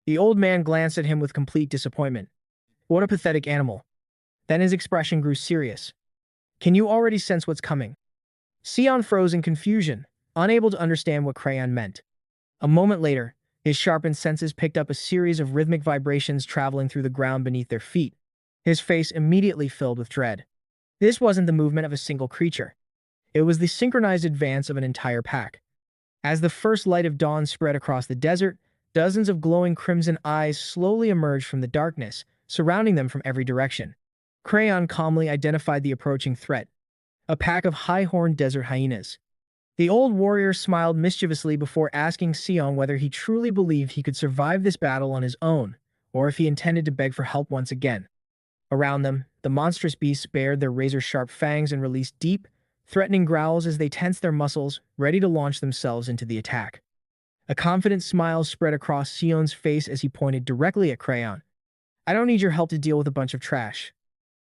The old man glanced at him with complete disappointment. What a pathetic animal. Then his expression grew serious. Can you already sense what's coming? Sion froze in confusion, unable to understand what Crayon meant. A moment later, his sharpened senses picked up a series of rhythmic vibrations traveling through the ground beneath their feet. His face immediately filled with dread. This wasn't the movement of a single creature. It was the synchronized advance of an entire pack. As the first light of dawn spread across the desert, dozens of glowing crimson eyes slowly emerged from the darkness, surrounding them from every direction. Crayon calmly identified the approaching threat. A pack of high-horned desert hyenas. The old warrior smiled mischievously before asking Sion whether he truly believed he could survive this battle on his own, or if he intended to beg for help once again. Around them, the monstrous beasts bared their razor-sharp fangs and released deep, threatening growls as they tensed their muscles, ready to launch themselves into the attack. A confident smile spread across Sion's face as he pointed directly at Crayon. "I don't need your help to deal with a bunch of trash."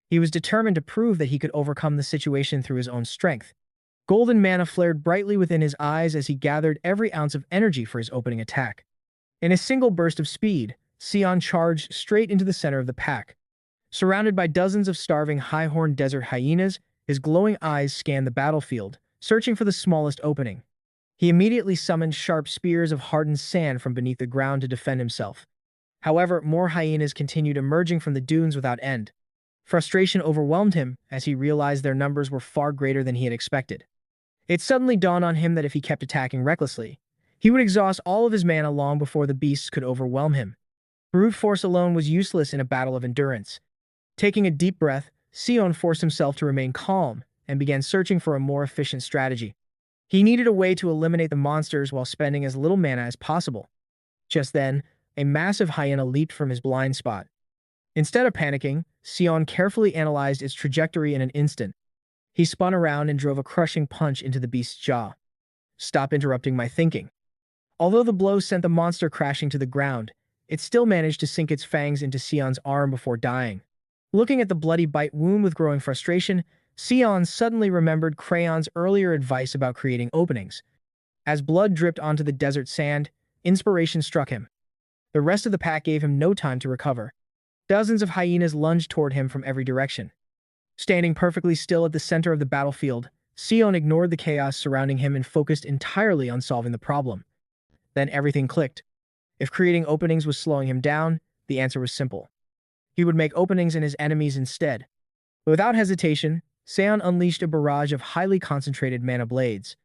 He was determined to prove that he could overcome the situation through his own strength. Golden mana flared brightly within his eyes as he gathered every ounce of energy for his opening attack. In a single burst of speed, Sion charged straight into the center of the pack. Surrounded by dozens of starving high-horned desert hyenas, his glowing eyes scanned the battlefield, searching for the smallest opening. He immediately summoned sharp spears of hardened sand from beneath the ground to defend himself. However, more hyenas continued emerging from the dunes without end. Frustration overwhelmed him as he realized their numbers were far greater than he had expected. It suddenly dawned on him that if he kept attacking recklessly, he would exhaust all of his mana long before the beasts could overwhelm him. Brute force alone was useless in a battle of endurance. Taking a deep breath, Sion forced himself to remain calm and began searching for a more efficient strategy. He needed a way to eliminate the monsters while spending as little mana as possible. Just then, a massive hyena leaped from his blind spot. Instead of panicking, Sion carefully analyzed its trajectory in an instant. He spun around and drove a crushing punch into the beast's jaw. "Stop interrupting my thinking." Although the blow sent the monster crashing to the ground, it still managed to sink its fangs into Sion's arm before dying. Looking at the bloody bite wound with growing frustration, Sion suddenly remembered Crayon's earlier advice about creating openings. As blood dripped onto the desert sand, inspiration struck him. The rest of the pack gave him no time to recover. Dozens of hyenas lunged toward him from every direction. Standing perfectly still at the center of the battlefield, Sion ignored the chaos surrounding him and focused entirely on solving the problem. Then everything clicked. If creating openings was slowing him down, the answer was simple. He would make openings in his enemies instead. Without hesitation, Sion unleashed a barrage of highly concentrated mana blades.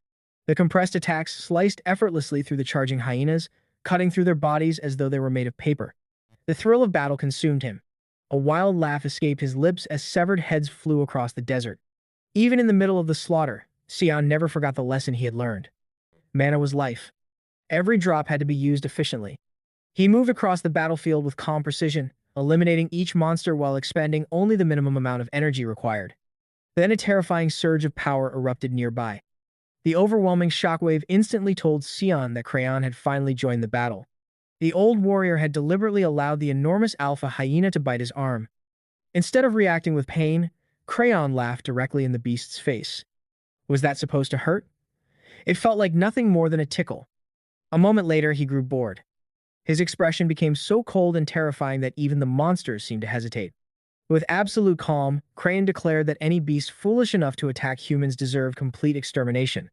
The compressed attacks sliced effortlessly through the charging hyenas, cutting through their bodies as though they were made of paper. The thrill of battle consumed him. A wild laugh escaped his lips as severed heads flew across the desert. Even in the middle of the slaughter, Sion never forgot the lesson he had learned. Mana was life. Every drop had to be used efficiently. He moved across the battlefield with calm precision, eliminating each monster while expending only the minimum amount of energy required. Then a terrifying surge of power erupted nearby. The overwhelming shockwave instantly told Sion that Crayon had finally joined the battle. The old warrior had deliberately allowed the enormous alpha hyena to bite his arm. Instead of reacting with pain, Crayon laughed directly in the beast's face. Was that supposed to hurt? It felt like nothing more than a tickle. A moment later, he grew bored. His expression became so cold and terrifying that even the monsters seemed to hesitate. With absolute calm, Crane declared that any beast foolish enough to attack humans deserved complete extermination.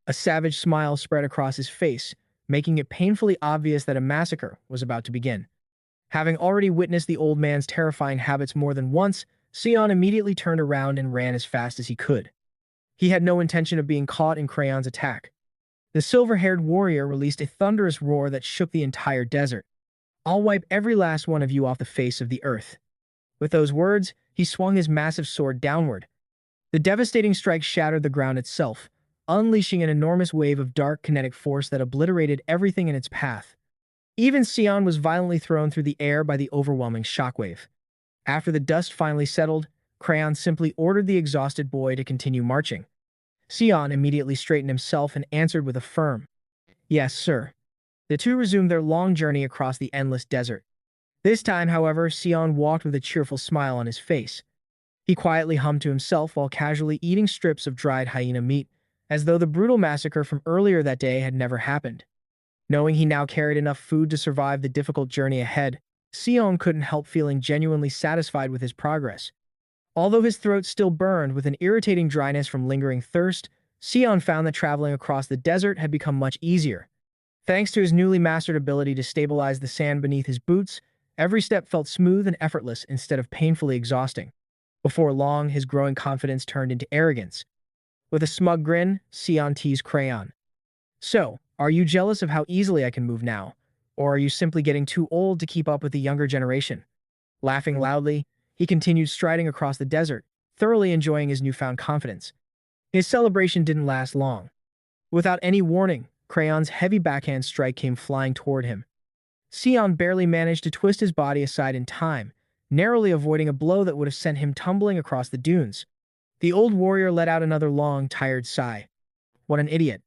A savage smile spread across his face, making it painfully obvious that a massacre was about to begin. Having already witnessed the old man's terrifying habits more than once, Sion immediately turned around and ran as fast as he could. He had no intention of being caught in Crayon's attack. The silver-haired warrior released a thunderous roar that shook the entire desert. "I'll wipe every last one of you off the face of the earth." With those words, he swung his massive sword downward. The devastating strike shattered the ground itself, unleashing an enormous wave of dark kinetic force that obliterated everything in its path. Even Sion was violently thrown through the air by the overwhelming shockwave. After the dust finally settled, Crayon simply ordered the exhausted boy to continue marching. Sion immediately straightened himself and answered with a firm, "Yes, sir." The two resumed their long journey across the endless desert. This time, however, Sion walked with a cheerful smile on his face. He quietly hummed to himself while casually eating strips of dried hyena meat, as though the brutal massacre from earlier that day had never happened. Knowing he now carried enough food to survive the difficult journey ahead, Sion couldn't help feeling genuinely satisfied with his progress. Although his throat still burned with an irritating dryness from lingering thirst, Sion found that traveling across the desert had become much easier. Thanks to his newly mastered ability to stabilize the sand beneath his boots, every step felt smooth and effortless instead of painfully exhausting. Before long, his growing confidence turned into arrogance. With a smug grin, Sion teased Crayon. "So, are you jealous of how easily I can move now? Or are you simply getting too old to keep up with the younger generation?" Laughing loudly, he continued striding across the desert, thoroughly enjoying his newfound confidence. His celebration didn't last long. Without any warning, Crayon's heavy backhand strike came flying toward him. Sion barely managed to twist his body aside in time, narrowly avoiding a blow that would have sent him tumbling across the dunes. The old warrior let out another long, tired sigh. What an idiot.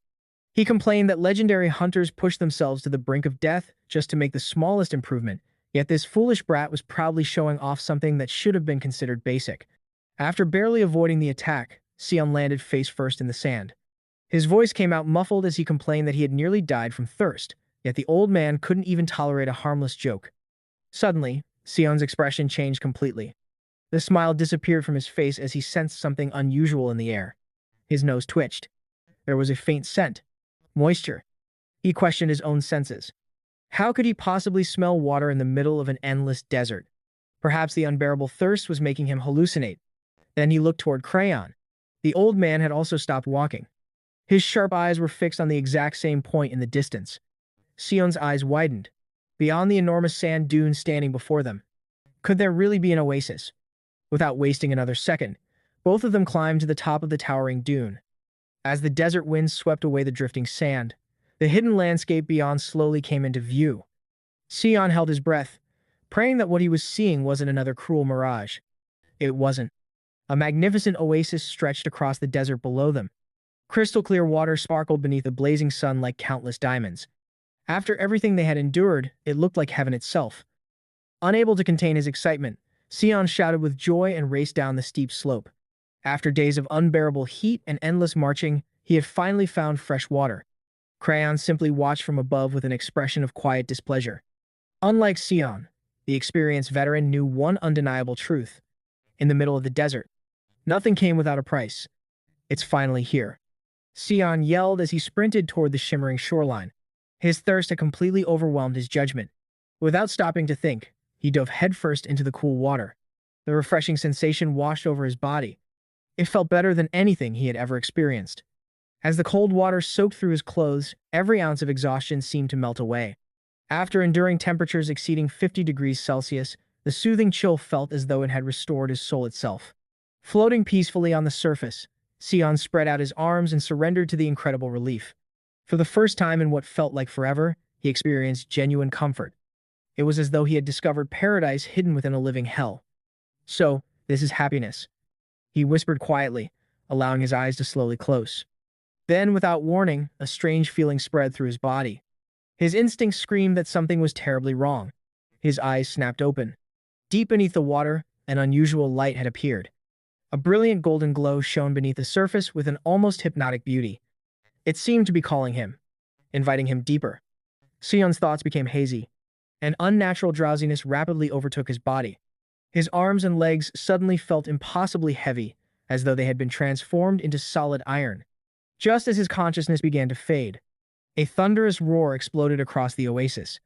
He complained that legendary hunters push themselves to the brink of death just to make the smallest improvement, yet this foolish brat was proudly showing off something that should have been considered basic. After barely avoiding the attack, Sion landed face first in the sand. His voice came out muffled as he complained that he had nearly died from thirst, yet the old man couldn't even tolerate a harmless joke. Suddenly, Sion's expression changed completely. The smile disappeared from his face as he sensed something unusual in the air. His nose twitched. There was a faint scent. Moisture. He questioned his own senses. How could he possibly smell water in the middle of an endless desert? Perhaps the unbearable thirst was making him hallucinate. Then he looked toward Crayon. The old man had also stopped walking. His sharp eyes were fixed on the exact same point in the distance. Sion's eyes widened. Beyond the enormous sand dunes standing before them. Could there really be an oasis? Without wasting another second, both of them climbed to the top of the towering dune. As the desert winds swept away the drifting sand, the hidden landscape beyond slowly came into view. Sion held his breath, praying that what he was seeing wasn't another cruel mirage. It wasn't. A magnificent oasis stretched across the desert below them. Crystal clear water sparkled beneath the blazing sun like countless diamonds. After everything they had endured, it looked like heaven itself. Unable to contain his excitement, Sion shouted with joy and raced down the steep slope. After days of unbearable heat and endless marching, he had finally found fresh water. Crayon simply watched from above with an expression of quiet displeasure. Unlike Sion, the experienced veteran knew one undeniable truth. In the middle of the desert, nothing came without a price. It's finally here. Sion yelled as he sprinted toward the shimmering shoreline. His thirst had completely overwhelmed his judgment. Without stopping to think, he dove headfirst into the cool water. The refreshing sensation washed over his body. It felt better than anything he had ever experienced. As the cold water soaked through his clothes, every ounce of exhaustion seemed to melt away. After enduring temperatures exceeding 50 degrees Celsius, the soothing chill felt as though it had restored his soul itself. Floating peacefully on the surface, Sion spread out his arms and surrendered to the incredible relief. For the first time in what felt like forever, he experienced genuine comfort. It was as though he had discovered paradise hidden within a living hell. "So, this is happiness," he whispered quietly, allowing his eyes to slowly close. Then, without warning, a strange feeling spread through his body. His instincts screamed that something was terribly wrong. His eyes snapped open. Deep beneath the water, an unusual light had appeared. A brilliant golden glow shone beneath the surface with an almost hypnotic beauty. It seemed to be calling him, inviting him deeper. Sion's thoughts became hazy. An unnatural drowsiness rapidly overtook his body. His arms and legs suddenly felt impossibly heavy, as though they had been transformed into solid iron. Just as his consciousness began to fade, a thunderous roar exploded across the oasis.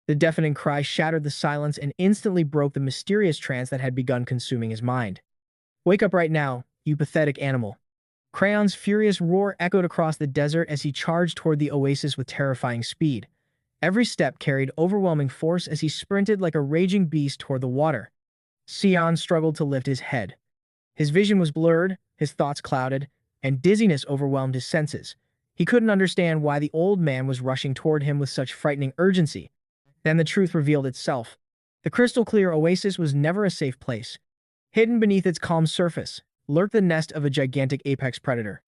The deafening cry shattered the silence and instantly broke the mysterious trance that had begun consuming his mind. "Wake up right now, you pathetic animal." Crayon's furious roar echoed across the desert as he charged toward the oasis with terrifying speed. Every step carried overwhelming force as he sprinted like a raging beast toward the water. Sion struggled to lift his head. His vision was blurred, his thoughts clouded, and dizziness overwhelmed his senses. He couldn't understand why the old man was rushing toward him with such frightening urgency. Then the truth revealed itself. The crystal-clear oasis was never a safe place. Hidden beneath its calm surface lurked the nest of a gigantic apex predator.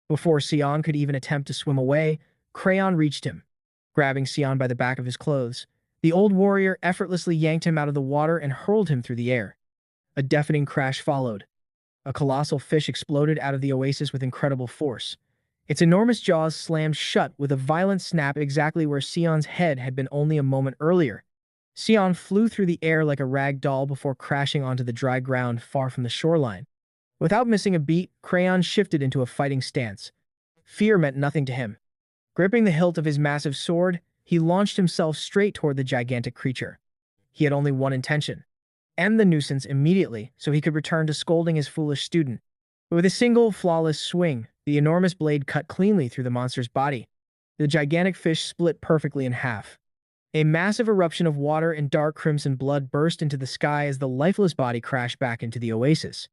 Before Sion could even attempt to swim away, Crayon reached him. Grabbing Sion by the back of his clothes, the old warrior effortlessly yanked him out of the water and hurled him through the air. A deafening crash followed. A colossal fish exploded out of the oasis with incredible force. Its enormous jaws slammed shut with a violent snap exactly where Sion's head had been only a moment earlier. Sion flew through the air like a rag doll before crashing onto the dry ground far from the shoreline. Without missing a beat, Crayon shifted into a fighting stance. Fear meant nothing to him. Gripping the hilt of his massive sword, he launched himself straight toward the gigantic creature. He had only one intention: end the nuisance immediately so he could return to scolding his foolish student. But with a single, flawless swing, the enormous blade cut cleanly through the monster's body. The gigantic fish split perfectly in half. A massive eruption of water and dark crimson blood burst into the sky as the lifeless body crashed back into the oasis.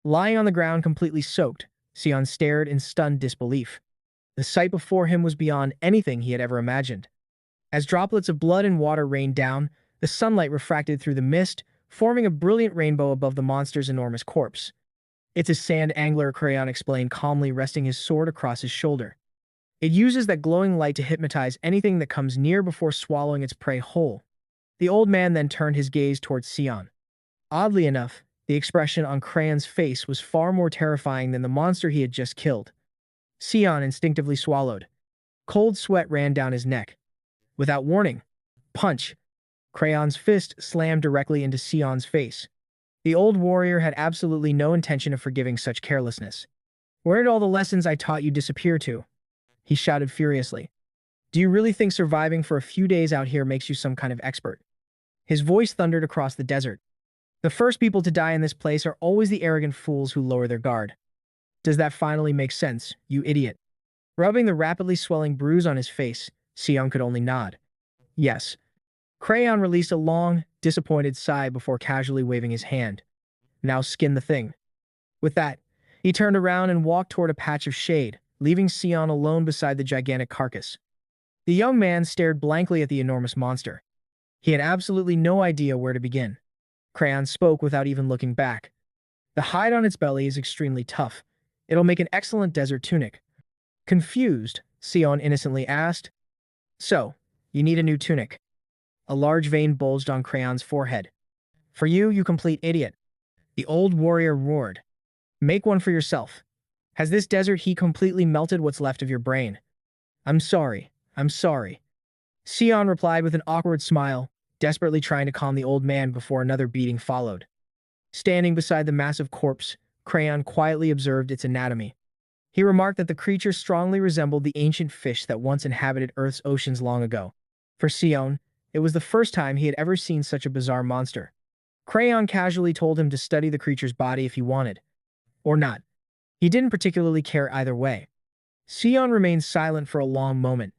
Lying on the ground completely soaked, Sion stared in stunned disbelief. The sight before him was beyond anything he had ever imagined. As droplets of blood and water rained down, the sunlight refracted through the mist, forming a brilliant rainbow above the monster's enormous corpse. "It's a sand angler," Crayon explained calmly, resting his sword across his shoulder. "It uses that glowing light to hypnotize anything that comes near before swallowing its prey whole." The old man then turned his gaze towards Sion. Oddly enough, the expression on Crayon's face was far more terrifying than the monster he had just killed. Sion instinctively swallowed. Cold sweat ran down his neck. Without warning, punch! Crayon's fist slammed directly into Sion's face. The old warrior had absolutely no intention of forgiving such carelessness. "Where did all the lessons I taught you disappear to?" he shouted furiously. "Do you really think surviving for a few days out here makes you some kind of expert?" His voice thundered across the desert. "The first people to die in this place are always the arrogant fools who lower their guard. Does that finally make sense, you idiot?" Rubbing the rapidly swelling bruise on his face, Sion could only nod. "Yes." Crayon released a long, disappointed sigh before casually waving his hand. "Now skin the thing." With that, he turned around and walked toward a patch of shade, leaving Sion alone beside the gigantic carcass. The young man stared blankly at the enormous monster. He had absolutely no idea where to begin. Crayon spoke without even looking back. "The hide on its belly is extremely tough. It'll make an excellent desert tunic." Confused, Sion innocently asked, "So, you need a new tunic?" A large vein bulged on Crayon's forehead. "For you, you complete idiot." The old warrior roared. "Make one for yourself. Has this desert heat completely melted what's left of your brain?" I'm sorry. Sion replied with an awkward smile, desperately trying to calm the old man before another beating followed. Standing beside the massive corpse, Crayon quietly observed its anatomy. He remarked that the creature strongly resembled the ancient fish that once inhabited Earth's oceans long ago. For Sion, it was the first time he had ever seen such a bizarre monster. Crayon casually told him to study the creature's body if he wanted. Or not. He didn't particularly care either way. Sion remained silent for a long moment.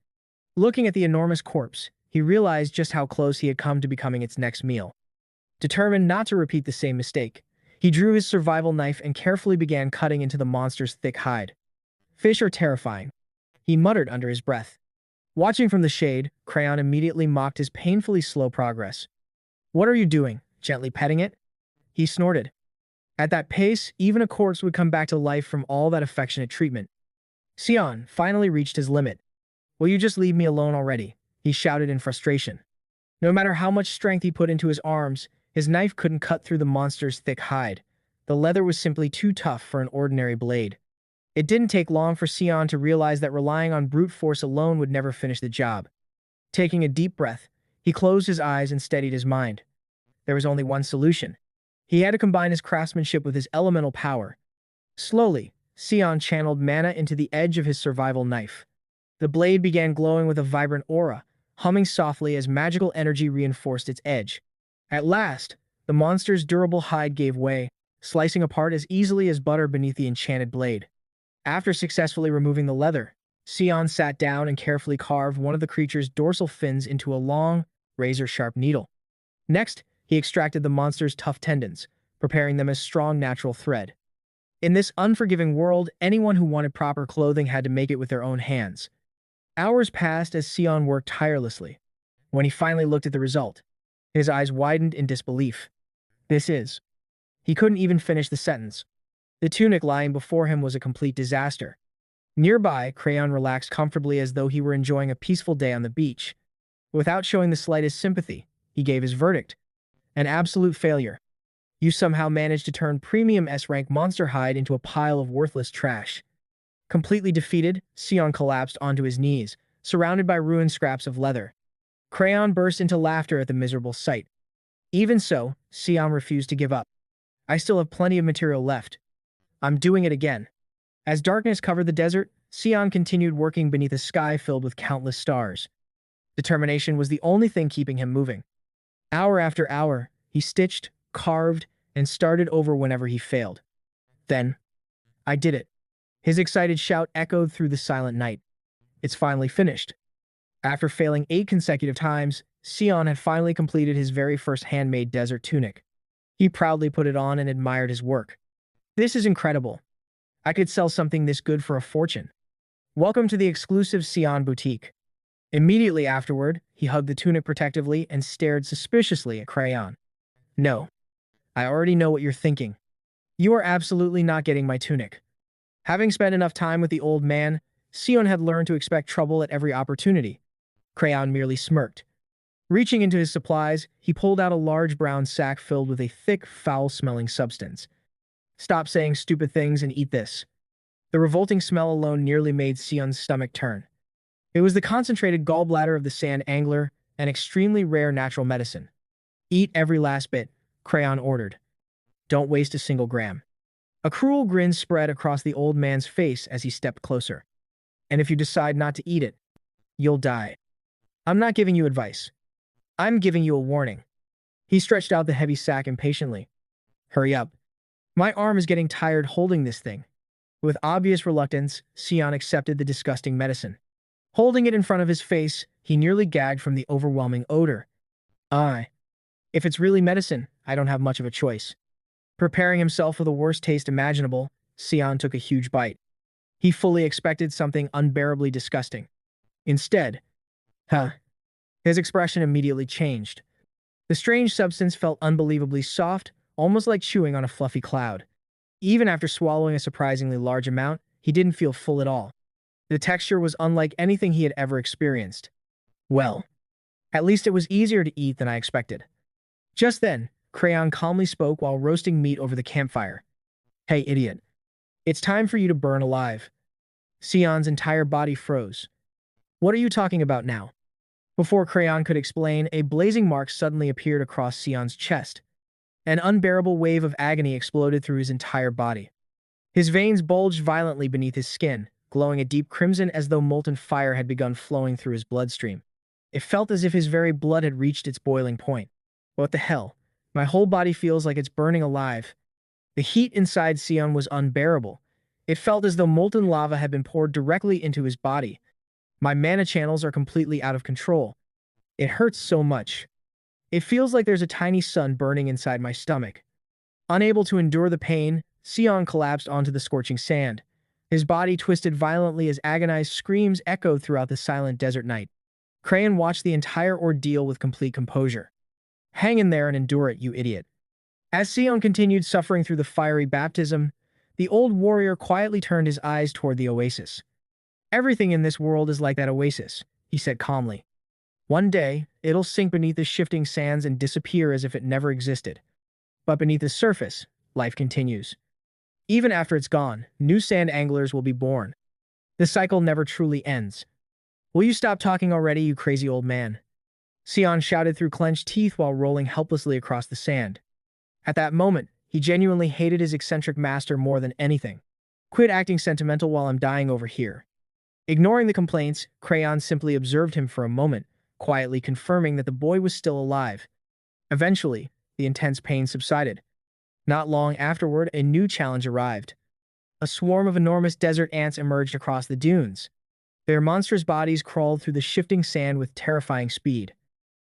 Looking at the enormous corpse, he realized just how close he had come to becoming its next meal. Determined not to repeat the same mistake, he drew his survival knife and carefully began cutting into the monster's thick hide. "Fish are terrifying," he muttered under his breath. Watching from the shade, Crayon immediately mocked his painfully slow progress. "What are you doing? Gently petting it?" he snorted. At that pace, even a corpse would come back to life from all that affectionate treatment. Sion finally reached his limit. "Will you just leave me alone already?" he shouted in frustration. No matter how much strength he put into his arms, his knife couldn't cut through the monster's thick hide. The leather was simply too tough for an ordinary blade. It didn't take long for Sion to realize that relying on brute force alone would never finish the job. Taking a deep breath, he closed his eyes and steadied his mind. There was only one solution. He had to combine his craftsmanship with his elemental power. Slowly, Sion channeled mana into the edge of his survival knife. The blade began glowing with a vibrant aura, humming softly as magical energy reinforced its edge. At last, the monster's durable hide gave way, slicing apart as easily as butter beneath the enchanted blade. After successfully removing the leather, Sion sat down and carefully carved one of the creature's dorsal fins into a long, razor-sharp needle. Next, he extracted the monster's tough tendons, preparing them as strong natural thread. In this unforgiving world, anyone who wanted proper clothing had to make it with their own hands. Hours passed as Sion worked tirelessly. When he finally looked at the result, his eyes widened in disbelief. This is... He couldn't even finish the sentence. The tunic lying before him was a complete disaster. Nearby, Crayon relaxed comfortably as though he were enjoying a peaceful day on the beach. Without showing the slightest sympathy, he gave his verdict. An absolute failure. You somehow managed to turn premium S-rank monster hide into a pile of worthless trash. Completely defeated, Sion collapsed onto his knees, surrounded by ruined scraps of leather. Crayon burst into laughter at the miserable sight. Even so, Sion refused to give up. I still have plenty of material left. I'm doing it again. As darkness covered the desert, Sion continued working beneath a sky filled with countless stars. Determination was the only thing keeping him moving. Hour after hour, he stitched, carved, and started over whenever he failed. Then, I did it. His excited shout echoed through the silent night. It's finally finished. After failing 8 consecutive times, Sion had finally completed his very first handmade desert tunic. He proudly put it on and admired his work. This is incredible. I could sell something this good for a fortune. Welcome to the exclusive Sion boutique. Immediately afterward, he hugged the tunic protectively and stared suspiciously at Crayon. No. I already know what you're thinking. You are absolutely not getting my tunic. Having spent enough time with the old man, Sion had learned to expect trouble at every opportunity. Crayon merely smirked. Reaching into his supplies, he pulled out a large brown sack filled with a thick, foul-smelling substance. Stop saying stupid things and eat this. The revolting smell alone nearly made Sion's stomach turn. It was the concentrated gallbladder of the sand angler, an extremely rare natural medicine. Eat every last bit, Crayon ordered. Don't waste a single gram. A cruel grin spread across the old man's face as he stepped closer. And if you decide not to eat it, you'll die. I'm not giving you advice. I'm giving you a warning. He stretched out the heavy sack impatiently. Hurry up. My arm is getting tired holding this thing. With obvious reluctance, Sion accepted the disgusting medicine. Holding it in front of his face, he nearly gagged from the overwhelming odor. If it's really medicine, I don't have much of a choice. Preparing himself for the worst taste imaginable, Sion took a huge bite. He fully expected something unbearably disgusting. Instead, his expression immediately changed. The strange substance felt unbelievably soft, almost like chewing on a fluffy cloud. Even after swallowing a surprisingly large amount, he didn't feel full at all. The texture was unlike anything he had ever experienced. Well, at least it was easier to eat than I expected. Just then, Crayon calmly spoke while roasting meat over the campfire. Hey, idiot. It's time for you to burn alive. Sion's entire body froze. What are you talking about now? Before Crayon could explain, a blazing mark suddenly appeared across Sion's chest. An unbearable wave of agony exploded through his entire body. His veins bulged violently beneath his skin, glowing a deep crimson as though molten fire had begun flowing through his bloodstream. It felt as if his very blood had reached its boiling point. What the hell? My whole body feels like it's burning alive. The heat inside Sion was unbearable. It felt as though molten lava had been poured directly into his body. My mana channels are completely out of control. It hurts so much. It feels like there's a tiny sun burning inside my stomach. Unable to endure the pain, Sion collapsed onto the scorching sand. His body twisted violently as agonized screams echoed throughout the silent desert night. Crayon watched the entire ordeal with complete composure. Hang in there and endure it, you idiot. As Sion continued suffering through the fiery baptism, the old warrior quietly turned his eyes toward the oasis. Everything in this world is like that oasis, he said calmly. One day, it'll sink beneath the shifting sands and disappear as if it never existed. But beneath the surface, life continues. Even after it's gone, new sand anglers will be born. The cycle never truly ends. Will you stop talking already, you crazy old man? Sion shouted through clenched teeth while rolling helplessly across the sand. At that moment, he genuinely hated his eccentric master more than anything. Quit acting sentimental while I'm dying over here. Ignoring the complaints, Crayon simply observed him for a moment, quietly confirming that the boy was still alive. Eventually, the intense pain subsided. Not long afterward, a new challenge arrived. A swarm of enormous desert ants emerged across the dunes. Their monstrous bodies crawled through the shifting sand with terrifying speed.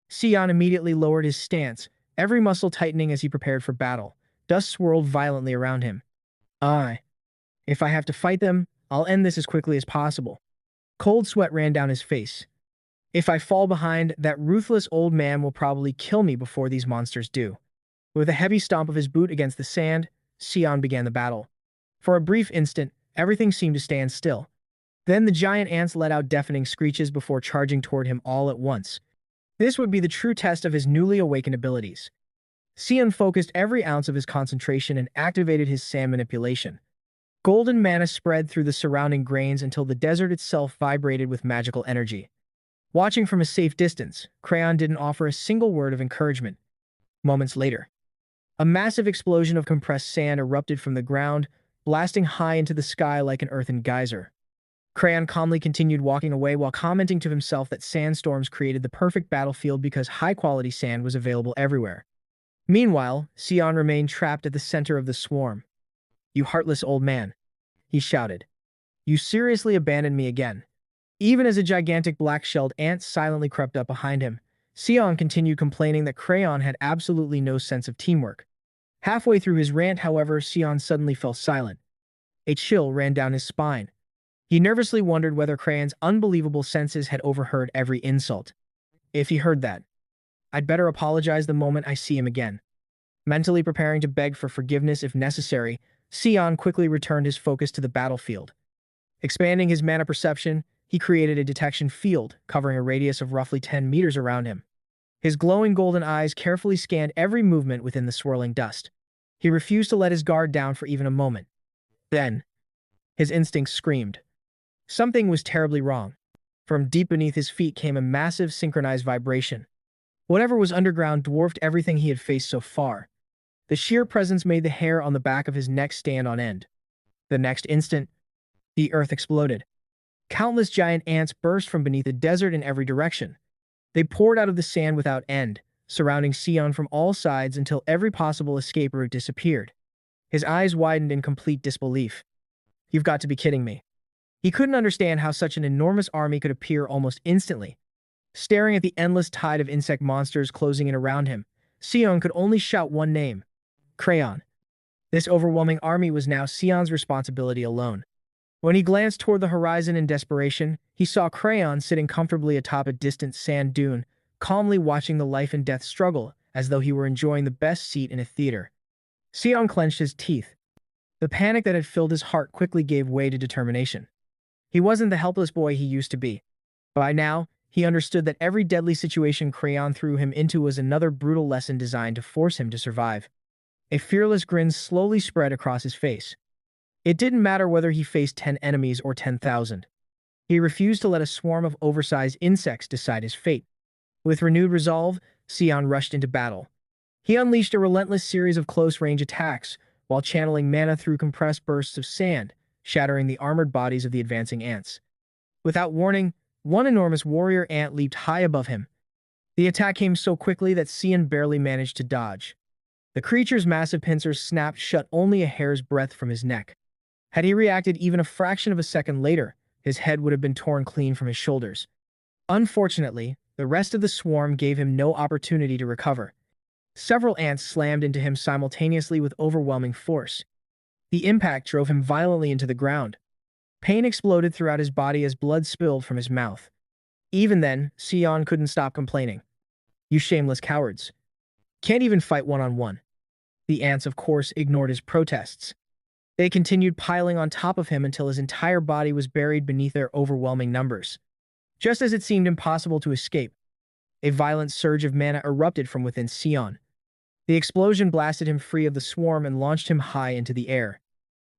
Sion immediately lowered his stance, every muscle tightening as he prepared for battle. Dust swirled violently around him. "I. If I have to fight them, I'll end this as quickly as possible." Cold sweat ran down his face. "If I fall behind, that ruthless old man will probably kill me before these monsters do." With a heavy stomp of his boot against the sand, Sion began the battle. For a brief instant, everything seemed to stand still. Then the giant ants let out deafening screeches before charging toward him all at once. This would be the true test of his newly awakened abilities. Sion focused every ounce of his concentration and activated his sand manipulation. Golden mana spread through the surrounding grains until the desert itself vibrated with magical energy. Watching from a safe distance, Crayon didn't offer a single word of encouragement. Moments later, a massive explosion of compressed sand erupted from the ground, blasting high into the sky like an earthen geyser. Crayon calmly continued walking away while commenting to himself that sandstorms created the perfect battlefield because high-quality sand was available everywhere. Meanwhile, Sion remained trapped at the center of the swarm. "You heartless old man," he shouted. "You seriously abandoned me again." Even as a gigantic black-shelled ant silently crept up behind him, Sion continued complaining that Crayon had absolutely no sense of teamwork. Halfway through his rant, however, Sion suddenly fell silent. A chill ran down his spine. He nervously wondered whether Crayon's unbelievable senses had overheard every insult. If he heard that, I'd better apologize the moment I see him again. Mentally preparing to beg for forgiveness if necessary, Sion quickly returned his focus to the battlefield. Expanding his mana perception, he created a detection field covering a radius of roughly 10 meters around him. His glowing golden eyes carefully scanned every movement within the swirling dust. He refused to let his guard down for even a moment. Then, his instincts screamed. Something was terribly wrong. From deep beneath his feet came a massive synchronized vibration. Whatever was underground dwarfed everything he had faced so far. The sheer presence made the hair on the back of his neck stand on end. The next instant, the earth exploded. Countless giant ants burst from beneath the desert in every direction. They poured out of the sand without end, surrounding Sion from all sides until every possible escape route disappeared. His eyes widened in complete disbelief. "You've got to be kidding me." He couldn't understand how such an enormous army could appear almost instantly. Staring at the endless tide of insect monsters closing in around him, Sion could only shout one name: Crayon. This overwhelming army was now Sion's responsibility alone. When he glanced toward the horizon in desperation, he saw Crayon sitting comfortably atop a distant sand dune, calmly watching the life and death struggle as though he were enjoying the best seat in a theater. Sion clenched his teeth. The panic that had filled his heart quickly gave way to determination. He wasn't the helpless boy he used to be. By now, he understood that every deadly situation Crayon threw him into was another brutal lesson designed to force him to survive. A fearless grin slowly spread across his face. It didn't matter whether he faced 10 enemies or 10,000. He refused to let a swarm of oversized insects decide his fate. With renewed resolve, Sion rushed into battle. He unleashed a relentless series of close-range attacks, while channeling mana through compressed bursts of sand, shattering the armored bodies of the advancing ants. Without warning, one enormous warrior ant leaped high above him. The attack came so quickly that Sion barely managed to dodge. The creature's massive pincers snapped shut only a hair's breadth from his neck. Had he reacted even a fraction of a second later, his head would have been torn clean from his shoulders. Unfortunately, the rest of the swarm gave him no opportunity to recover. Several ants slammed into him simultaneously with overwhelming force. The impact drove him violently into the ground. Pain exploded throughout his body as blood spilled from his mouth. Even then, Sion couldn't stop complaining. "You shameless cowards. Can't even fight one-on-one." The ants, of course, ignored his protests. They continued piling on top of him until his entire body was buried beneath their overwhelming numbers. Just as it seemed impossible to escape, a violent surge of mana erupted from within Sion. The explosion blasted him free of the swarm and launched him high into the air.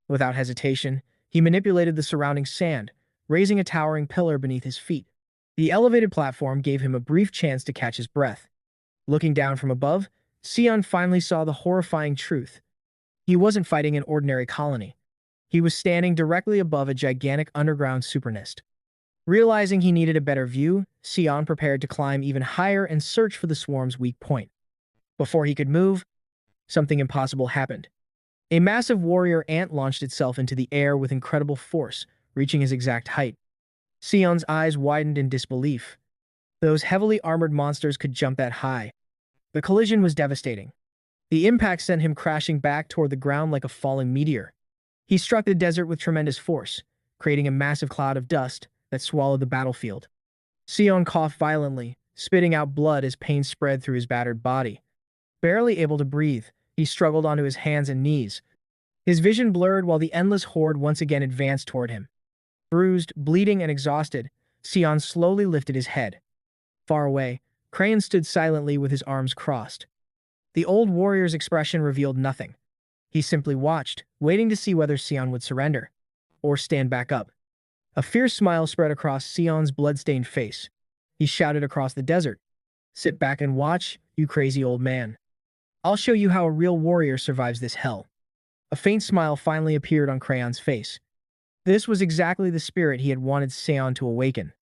Without hesitation, he manipulated the surrounding sand, raising a towering pillar beneath his feet. The elevated platform gave him a brief chance to catch his breath. Looking down from above, Sion finally saw the horrifying truth. He wasn't fighting an ordinary colony. He was standing directly above a gigantic underground supernest. Realizing he needed a better view, Sion prepared to climb even higher and search for the swarm's weak point. Before he could move, something impossible happened. A massive warrior ant launched itself into the air with incredible force, reaching his exact height. Sion's eyes widened in disbelief. Those heavily armored monsters could jump that high. The collision was devastating. The impact sent him crashing back toward the ground like a falling meteor. He struck the desert with tremendous force, creating a massive cloud of dust that swallowed the battlefield. Sion coughed violently, spitting out blood as pain spread through his battered body. Barely able to breathe, he struggled onto his hands and knees. His vision blurred while the endless horde once again advanced toward him. Bruised, bleeding, and exhausted, Sion slowly lifted his head. Far away, Crayon stood silently with his arms crossed. The old warrior's expression revealed nothing. He simply watched, waiting to see whether Sion would surrender or stand back up. A fierce smile spread across Sion's blood-stained face. He shouted across the desert, "Sit back and watch, you crazy old man. I'll show you how a real warrior survives this hell." A faint smile finally appeared on Crayon's face. This was exactly the spirit he had wanted Sion to awaken.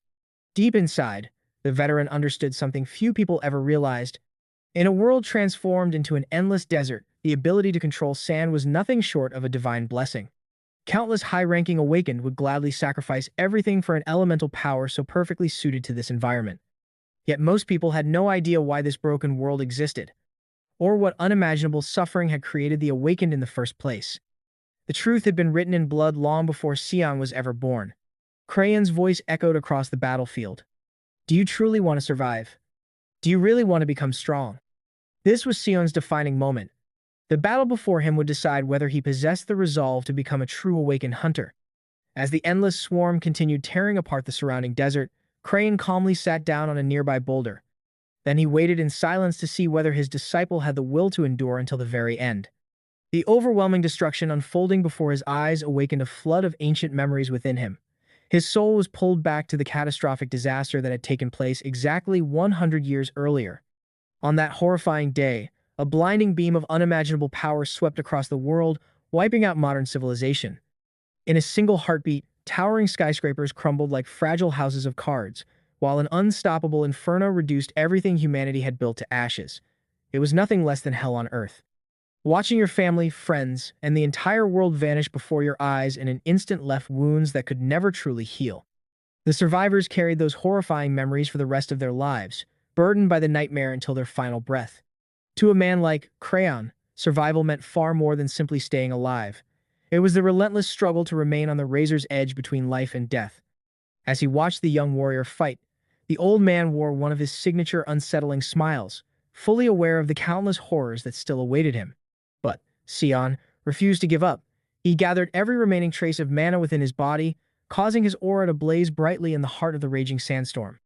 Deep inside, the veteran understood something few people ever realized. In a world transformed into an endless desert, the ability to control sand was nothing short of a divine blessing. Countless high-ranking Awakened would gladly sacrifice everything for an elemental power so perfectly suited to this environment. Yet most people had no idea why this broken world existed, or what unimaginable suffering had created the Awakened in the first place. The truth had been written in blood long before Sion was ever born. Crayon's voice echoed across the battlefield. "Do you truly want to survive? Do you really want to become strong?" This was Sion's defining moment. The battle before him would decide whether he possessed the resolve to become a true Awakened hunter. As the endless swarm continued tearing apart the surrounding desert, Crayon calmly sat down on a nearby boulder. Then he waited in silence to see whether his disciple had the will to endure until the very end. The overwhelming destruction unfolding before his eyes awakened a flood of ancient memories within him. His soul was pulled back to the catastrophic disaster that had taken place exactly 100 years earlier. On that horrifying day, a blinding beam of unimaginable power swept across the world, wiping out modern civilization. In a single heartbeat, towering skyscrapers crumbled like fragile houses of cards, while an unstoppable inferno reduced everything humanity had built to ashes. It was nothing less than hell on earth. Watching your family, friends, and the entire world vanish before your eyes in an instant left wounds that could never truly heal. The survivors carried those horrifying memories for the rest of their lives, burdened by the nightmare until their final breath. To a man like Crayon, survival meant far more than simply staying alive. It was the relentless struggle to remain on the razor's edge between life and death. As he watched the young warrior fight, the old man wore one of his signature unsettling smiles, fully aware of the countless horrors that still awaited him. But Sion refused to give up. He gathered every remaining trace of mana within his body, causing his aura to blaze brightly in the heart of the raging sandstorm.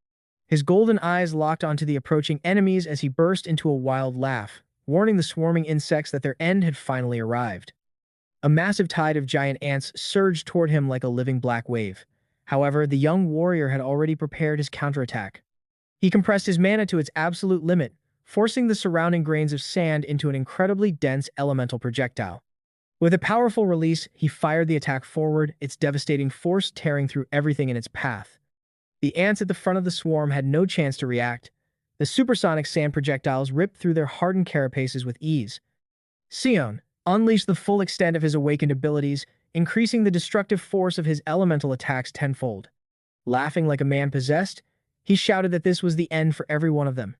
His golden eyes locked onto the approaching enemies as he burst into a wild laugh, warning the swarming insects that their end had finally arrived. A massive tide of giant ants surged toward him like a living black wave. However, the young warrior had already prepared his counterattack. He compressed his mana to its absolute limit, forcing the surrounding grains of sand into an incredibly dense elemental projectile. With a powerful release, he fired the attack forward, its devastating force tearing through everything in its path. The ants at the front of the swarm had no chance to react. The supersonic sand projectiles ripped through their hardened carapaces with ease. Sion unleashed the full extent of his awakened abilities, increasing the destructive force of his elemental attacks tenfold. Laughing like a man possessed, he shouted that this was the end for every one of them.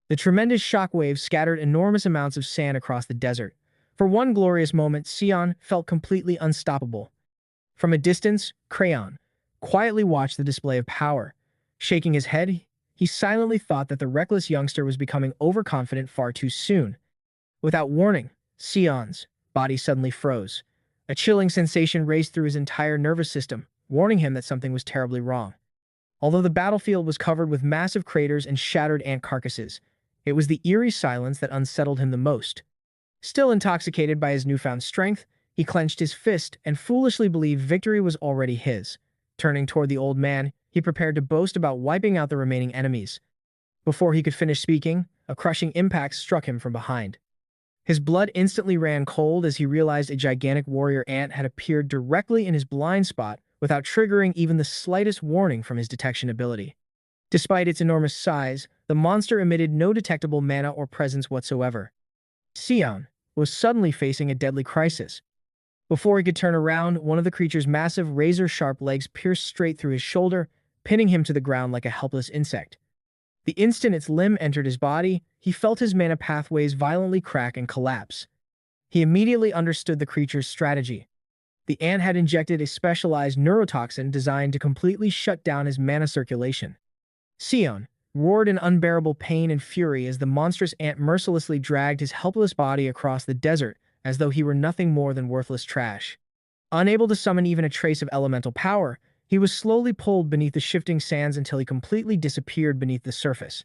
The tremendous shockwaves scattered enormous amounts of sand across the desert. For one glorious moment, Sion felt completely unstoppable. From a distance, Crayon quietly watched the display of power. Shaking his head, he silently thought that the reckless youngster was becoming overconfident far too soon. Without warning, Sion's body suddenly froze. A chilling sensation raced through his entire nervous system, warning him that something was terribly wrong. Although the battlefield was covered with massive craters and shattered ant carcasses, it was the eerie silence that unsettled him the most. Still intoxicated by his newfound strength, he clenched his fist and foolishly believed victory was already his. Turning toward the old man, he prepared to boast about wiping out the remaining enemies. Before he could finish speaking, a crushing impact struck him from behind. His blood instantly ran cold as he realized a gigantic warrior ant had appeared directly in his blind spot without triggering even the slightest warning from his detection ability. Despite its enormous size, the monster emitted no detectable mana or presence whatsoever. Sion was suddenly facing a deadly crisis. Before he could turn around, one of the creature's massive razor-sharp legs pierced straight through his shoulder, pinning him to the ground like a helpless insect. The instant its limb entered his body, he felt his mana pathways violently crack and collapse. He immediately understood the creature's strategy. The ant had injected a specialized neurotoxin designed to completely shut down his mana circulation. Sion roared in unbearable pain and fury as the monstrous ant mercilessly dragged his helpless body across the desert as though he were nothing more than worthless trash. Unable to summon even a trace of elemental power, he was slowly pulled beneath the shifting sands until he completely disappeared beneath the surface.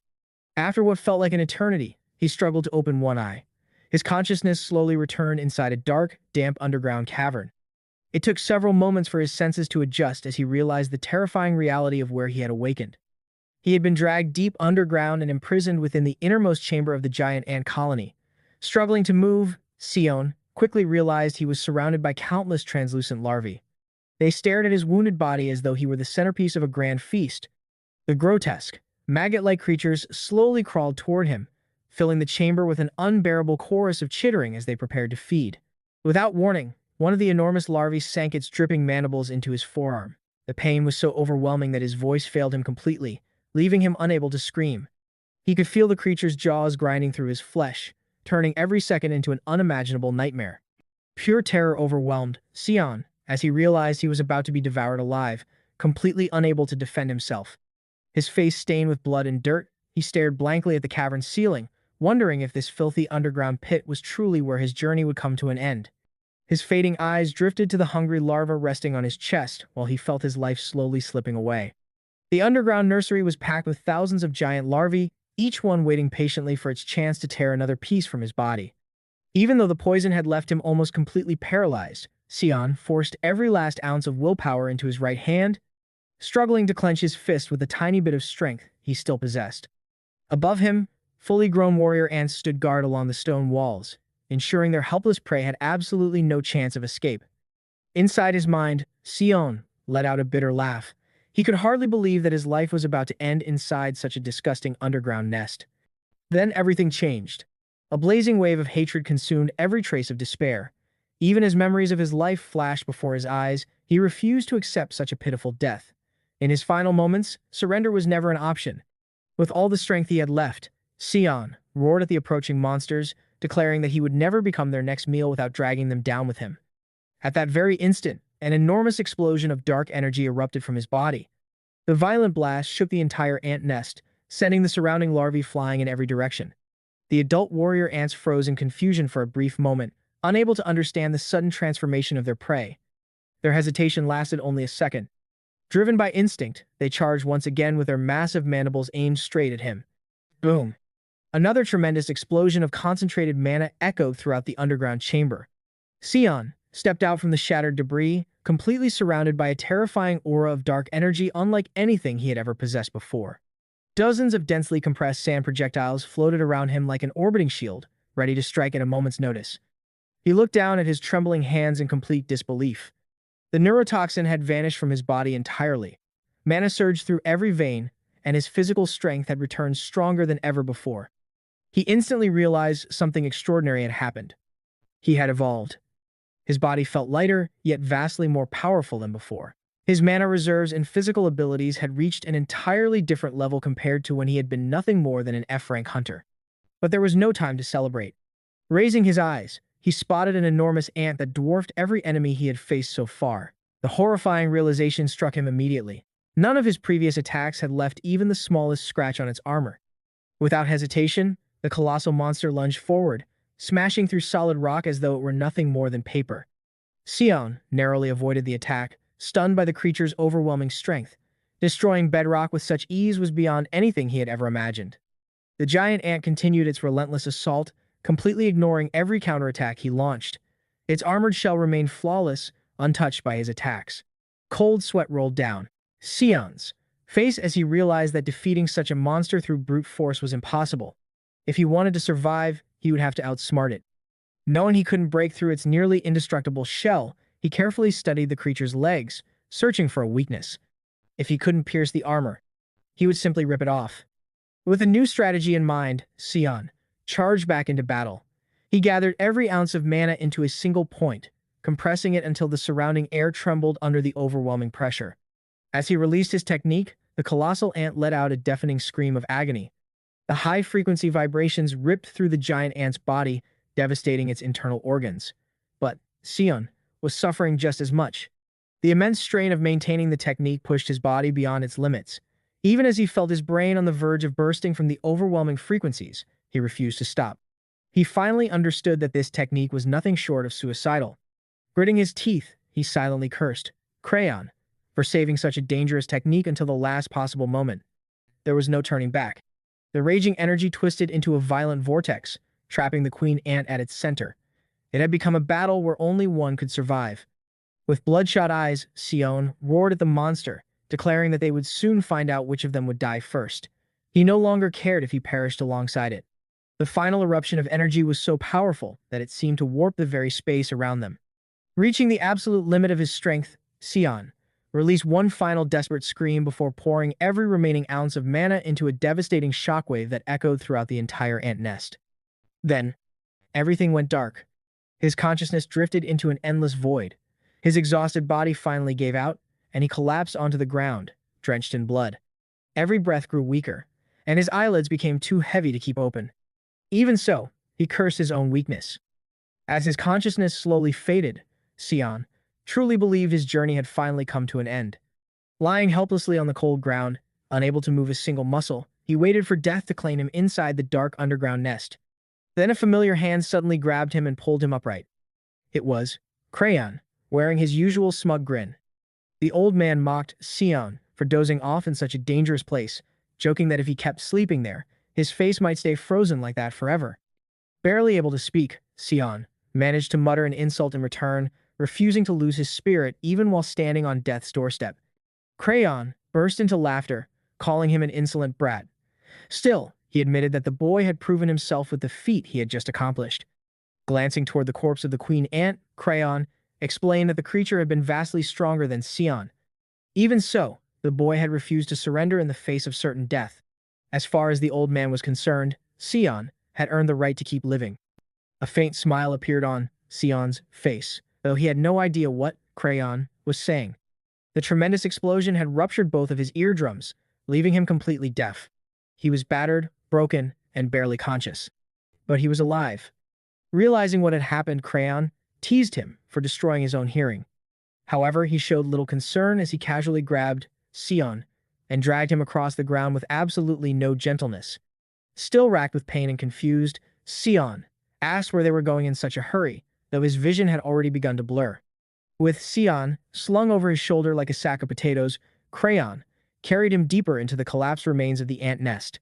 After what felt like an eternity, he struggled to open one eye. His consciousness slowly returned inside a dark, damp underground cavern. It took several moments for his senses to adjust as he realized the terrifying reality of where he had awakened. He had been dragged deep underground and imprisoned within the innermost chamber of the giant ant colony. Struggling to move, Sion quickly realized he was surrounded by countless translucent larvae. They stared at his wounded body as though he were the centerpiece of a grand feast. The grotesque, maggot-like creatures slowly crawled toward him, filling the chamber with an unbearable chorus of chittering as they prepared to feed. Without warning, one of the enormous larvae sank its dripping mandibles into his forearm. The pain was so overwhelming that his voice failed him completely, leaving him unable to scream. He could feel the creature's jaws grinding through his flesh, turning every second into an unimaginable nightmare. Pure terror overwhelmed Sion as he realized he was about to be devoured alive, completely unable to defend himself. His face stained with blood and dirt, he stared blankly at the cavern's ceiling, wondering if this filthy underground pit was truly where his journey would come to an end. His fading eyes drifted to the hungry larva resting on his chest while he felt his life slowly slipping away. The underground nursery was packed with thousands of giant larvae, each one waiting patiently for its chance to tear another piece from his body. Even though the poison had left him almost completely paralyzed, Sion forced every last ounce of willpower into his right hand, struggling to clench his fist with the tiny bit of strength he still possessed. Above him, fully grown warrior ants stood guard along the stone walls, ensuring their helpless prey had absolutely no chance of escape. Inside his mind, Sion let out a bitter laugh. He could hardly believe that his life was about to end inside such a disgusting underground nest. Then everything changed. A blazing wave of hatred consumed every trace of despair. Even as memories of his life flashed before his eyes, he refused to accept such a pitiful death. In his final moments, surrender was never an option. With all the strength he had left, Sion roared at the approaching monsters, declaring that he would never become their next meal without dragging them down with him. At that very instant, an enormous explosion of dark energy erupted from his body. The violent blast shook the entire ant nest, sending the surrounding larvae flying in every direction. The adult warrior ants froze in confusion for a brief moment, unable to understand the sudden transformation of their prey. Their hesitation lasted only a second. Driven by instinct, they charged once again with their massive mandibles aimed straight at him. Boom! Another tremendous explosion of concentrated mana echoed throughout the underground chamber. Sion stepped out from the shattered debris, completely surrounded by a terrifying aura of dark energy unlike anything he had ever possessed before. Dozens of densely compressed sand projectiles floated around him like an orbiting shield, ready to strike at a moment's notice. He looked down at his trembling hands in complete disbelief. The neurotoxin had vanished from his body entirely. Mana surged through every vein, and his physical strength had returned stronger than ever before. He instantly realized something extraordinary had happened. He had evolved. His body felt lighter, yet vastly more powerful than before. His mana reserves and physical abilities had reached an entirely different level compared to when he had been nothing more than an F-rank hunter. But there was no time to celebrate. Raising his eyes, he spotted an enormous ant that dwarfed every enemy he had faced so far. The horrifying realization struck him immediately. None of his previous attacks had left even the smallest scratch on its armor. Without hesitation, the colossal monster lunged forward, smashing through solid rock as though it were nothing more than paper. Sion narrowly avoided the attack, stunned by the creature's overwhelming strength. Destroying bedrock with such ease was beyond anything he had ever imagined. The giant ant continued its relentless assault, completely ignoring every counterattack he launched. Its armored shell remained flawless, untouched by his attacks. Cold sweat rolled down Sion's face as he realized that defeating such a monster through brute force was impossible. If he wanted to survive, he would have to outsmart it. Knowing he couldn't break through its nearly indestructible shell, he carefully studied the creature's legs, searching for a weakness. If he couldn't pierce the armor, he would simply rip it off. With a new strategy in mind, Sion charged back into battle. He gathered every ounce of mana into a single point, compressing it until the surrounding air trembled under the overwhelming pressure. As he released his technique, the colossal ant let out a deafening scream of agony. The high-frequency vibrations ripped through the giant ant's body, devastating its internal organs. But Sion was suffering just as much. The immense strain of maintaining the technique pushed his body beyond its limits. Even as he felt his brain on the verge of bursting from the overwhelming frequencies, he refused to stop. He finally understood that this technique was nothing short of suicidal. Gritting his teeth, he silently cursed Crayon for saving such a dangerous technique until the last possible moment. There was no turning back. The raging energy twisted into a violent vortex, trapping the queen ant at its center. It had become a battle where only one could survive. With bloodshot eyes, Sion roared at the monster, declaring that they would soon find out which of them would die first. He no longer cared if he perished alongside it. The final eruption of energy was so powerful that it seemed to warp the very space around them. Reaching the absolute limit of his strength, Sion released one final desperate scream before pouring every remaining ounce of mana into a devastating shockwave that echoed throughout the entire ant nest. Then, everything went dark. His consciousness drifted into an endless void. His exhausted body finally gave out, and he collapsed onto the ground, drenched in blood. Every breath grew weaker, and his eyelids became too heavy to keep open. Even so, he cursed his own weakness. As his consciousness slowly faded, Sion truly believed his journey had finally come to an end. Lying helplessly on the cold ground, unable to move a single muscle, he waited for death to claim him inside the dark underground nest. Then a familiar hand suddenly grabbed him and pulled him upright. It was Crayon, wearing his usual smug grin. The old man mocked Sion for dozing off in such a dangerous place, joking that if he kept sleeping there, his face might stay frozen like that forever. Barely able to speak, Sion managed to mutter an insult in return, refusing to lose his spirit even while standing on death's doorstep. Crayon burst into laughter, calling him an insolent brat. Still, he admitted that the boy had proven himself with the feat he had just accomplished. Glancing toward the corpse of the queen ant, Crayon explained that the creature had been vastly stronger than Sion. Even so, the boy had refused to surrender in the face of certain death. As far as the old man was concerned, Sion had earned the right to keep living. A faint smile appeared on Sion's face, though he had no idea what Crayon was saying. The tremendous explosion had ruptured both of his eardrums, leaving him completely deaf. He was battered, broken, and barely conscious. But he was alive. Realizing what had happened, Crayon teased him for destroying his own hearing. However, he showed little concern as he casually grabbed Sion and dragged him across the ground with absolutely no gentleness. Still racked with pain and confused, Sion asked where they were going in such a hurry, though his vision had already begun to blur. With Sion slung over his shoulder like a sack of potatoes, Crayon carried him deeper into the collapsed remains of the ant nest.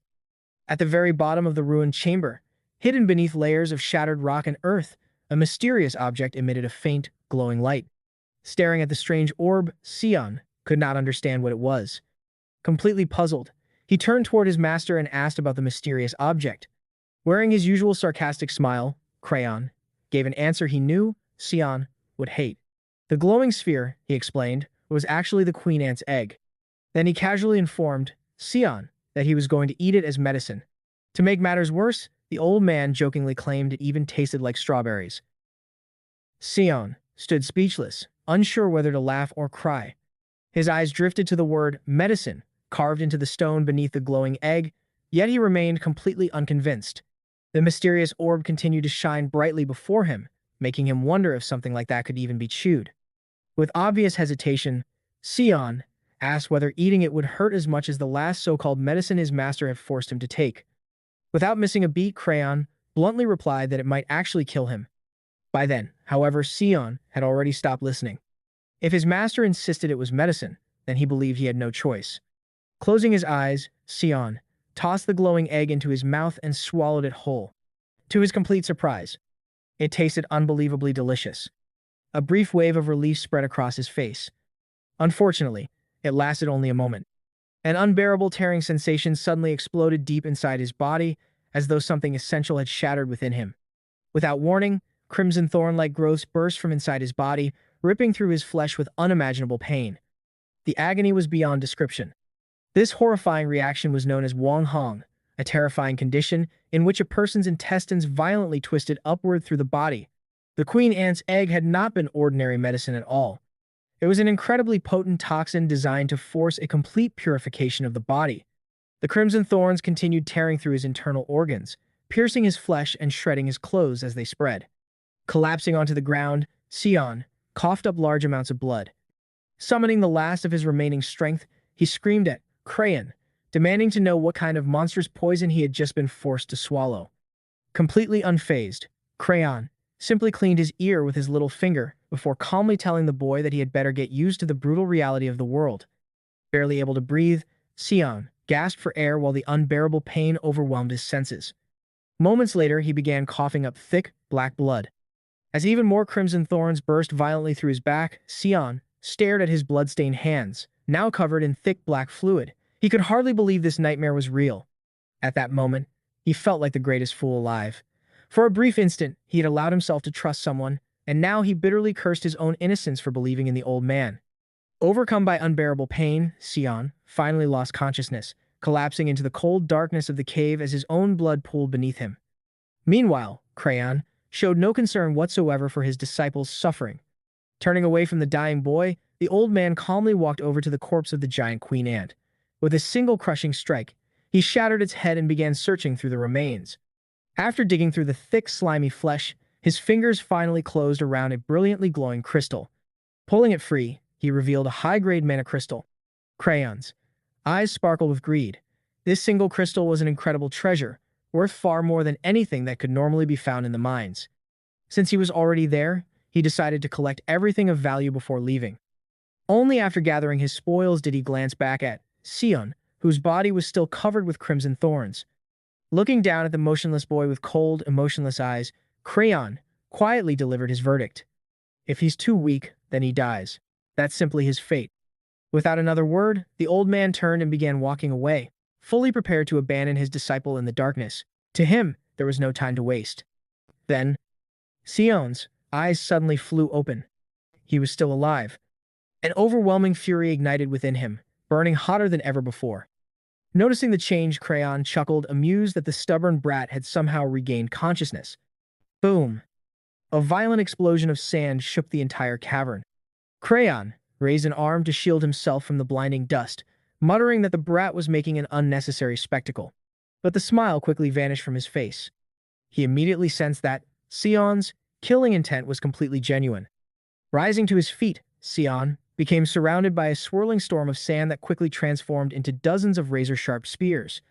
At the very bottom of the ruined chamber, hidden beneath layers of shattered rock and earth, a mysterious object emitted a faint, glowing light. Staring at the strange orb, Sion could not understand what it was. Completely puzzled, he turned toward his master and asked about the mysterious object. Wearing his usual sarcastic smile, Crayon gave an answer he knew Sion would hate. The glowing sphere, he explained, was actually the queen ant's egg. Then he casually informed Sion that he was going to eat it as medicine. To make matters worse, the old man jokingly claimed it even tasted like strawberries. Sion stood speechless, unsure whether to laugh or cry. His eyes drifted to the word medicine, carved into the stone beneath the glowing egg, yet he remained completely unconvinced. The mysterious orb continued to shine brightly before him, making him wonder if something like that could even be chewed. With obvious hesitation, Sion asked whether eating it would hurt as much as the last so-called medicine his master had forced him to take. Without missing a beat, Crayon bluntly replied that it might actually kill him. By then, however, Sion had already stopped listening. If his master insisted it was medicine, then he believed he had no choice. Closing his eyes, Sion tossed the glowing egg into his mouth and swallowed it whole. To his complete surprise, it tasted unbelievably delicious. A brief wave of relief spread across his face. Unfortunately, it lasted only a moment. An unbearable tearing sensation suddenly exploded deep inside his body as though something essential had shattered within him. Without warning, crimson thorn-like growths burst from inside his body, ripping through his flesh with unimaginable pain. The agony was beyond description. This horrifying reaction was known as Wang Hong, a terrifying condition in which a person's intestines violently twisted upward through the body. The queen ant's egg had not been ordinary medicine at all. It was an incredibly potent toxin designed to force a complete purification of the body. The crimson thorns continued tearing through his internal organs, piercing his flesh and shredding his clothes as they spread. Collapsing onto the ground, Sion coughed up large amounts of blood. Summoning the last of his remaining strength, he screamed at Crayon, demanding to know what kind of monstrous poison he had just been forced to swallow. Completely unfazed, Crayon simply cleaned his ear with his little finger before calmly telling the boy that he had better get used to the brutal reality of the world. Barely able to breathe, Sion gasped for air while the unbearable pain overwhelmed his senses. Moments later, he began coughing up thick, black blood. As even more crimson thorns burst violently through his back, Sion stared at his blood-stained hands, now covered in thick black fluid. He could hardly believe this nightmare was real. At that moment, he felt like the greatest fool alive. For a brief instant, he had allowed himself to trust someone, and now he bitterly cursed his own innocence for believing in the old man. Overcome by unbearable pain, Sion finally lost consciousness, collapsing into the cold darkness of the cave as his own blood pooled beneath him. Meanwhile, Crayon showed no concern whatsoever for his disciples' suffering. Turning away from the dying boy, the old man calmly walked over to the corpse of the giant queen ant. With a single crushing strike, he shattered its head and began searching through the remains. After digging through the thick, slimy flesh, his fingers finally closed around a brilliantly glowing crystal. Pulling it free, he revealed a high-grade mana crystal. Crayon's eyes sparkled with greed. This single crystal was an incredible treasure, worth far more than anything that could normally be found in the mines. Since he was already there, he decided to collect everything of value before leaving. Only after gathering his spoils did he glance back at Sion, whose body was still covered with crimson thorns. Looking down at the motionless boy with cold, emotionless eyes, Crayon quietly delivered his verdict. If he's too weak, then he dies. That's simply his fate. Without another word, the old man turned and began walking away, fully prepared to abandon his disciple in the darkness. To him, there was no time to waste. Then, Sion's eyes suddenly flew open. He was still alive. An overwhelming fury ignited within him, burning hotter than ever before. Noticing the change, Crayon chuckled, amused that the stubborn brat had somehow regained consciousness. Boom! A violent explosion of sand shook the entire cavern. Crayon raised an arm to shield himself from the blinding dust, muttering that the brat was making an unnecessary spectacle. But the smile quickly vanished from his face. He immediately sensed that Sion's killing intent was completely genuine. Rising to his feet, Sion became surrounded by a swirling storm of sand that quickly transformed into dozens of razor-sharp spears.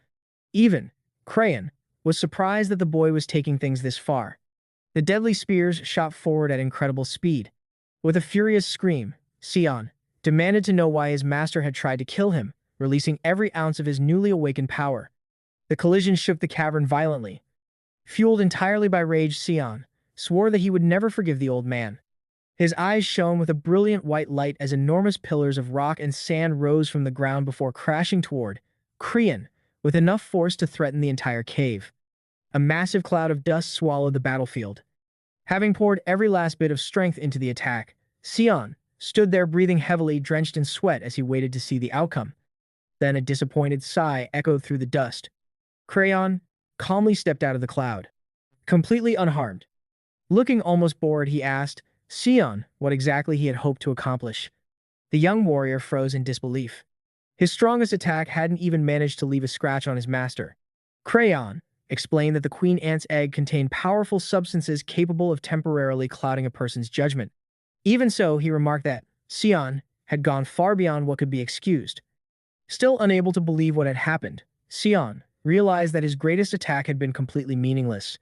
Even Crayon was surprised that the boy was taking things this far. The deadly spears shot forward at incredible speed. With a furious scream, Sion demanded to know why his master had tried to kill him, releasing every ounce of his newly awakened power. The collision shook the cavern violently. Fueled entirely by rage, Sion swore that he would never forgive the old man. His eyes shone with a brilliant white light as enormous pillars of rock and sand rose from the ground before crashing toward Crayon with enough force to threaten the entire cave. A massive cloud of dust swallowed the battlefield. Having poured every last bit of strength into the attack, Sion stood there breathing heavily, drenched in sweat as he waited to see the outcome. Then a disappointed sigh echoed through the dust. Crayon calmly stepped out of the cloud, completely unharmed. Looking almost bored, he asked Sion what exactly he had hoped to accomplish. The young warrior froze in disbelief. His strongest attack hadn't even managed to leave a scratch on his master. Crayon explained that the queen ant's egg contained powerful substances capable of temporarily clouding a person's judgment. Even so, he remarked that Sion had gone far beyond what could be excused. Still unable to believe what had happened, Sion realized that his greatest attack had been completely meaningless.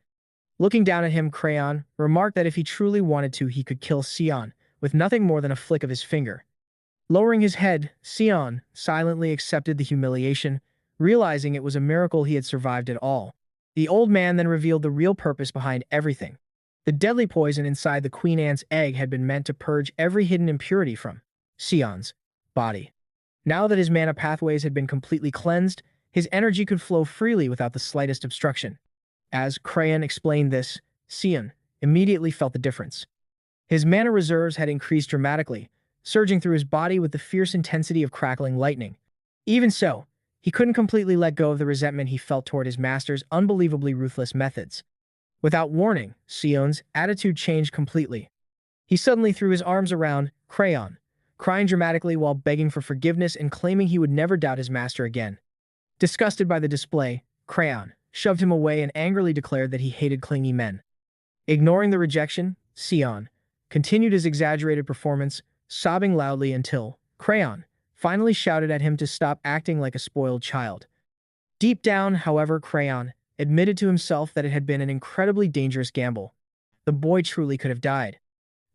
Looking down at him, Crayon remarked that if he truly wanted to, he could kill Sion with nothing more than a flick of his finger. Lowering his head, Sion silently accepted the humiliation, realizing it was a miracle he had survived at all. The old man then revealed the real purpose behind everything. The deadly poison inside the queen ant's egg had been meant to purge every hidden impurity from Sion's body. Now that his mana pathways had been completely cleansed, his energy could flow freely without the slightest obstruction. As Crayon explained this, Sion immediately felt the difference. His mana reserves had increased dramatically, surging through his body with the fierce intensity of crackling lightning. Even so, he couldn't completely let go of the resentment he felt toward his master's unbelievably ruthless methods. Without warning, Sion's attitude changed completely. He suddenly threw his arms around Crayon, crying dramatically while begging for forgiveness and claiming he would never doubt his master again. Disgusted by the display, Crayon shoved him away and angrily declared that he hated clingy men. Ignoring the rejection, Sion continued his exaggerated performance, sobbing loudly until Crayon finally shouted at him to stop acting like a spoiled child. Deep down, however, Crayon admitted to himself that it had been an incredibly dangerous gamble. The boy truly could have died.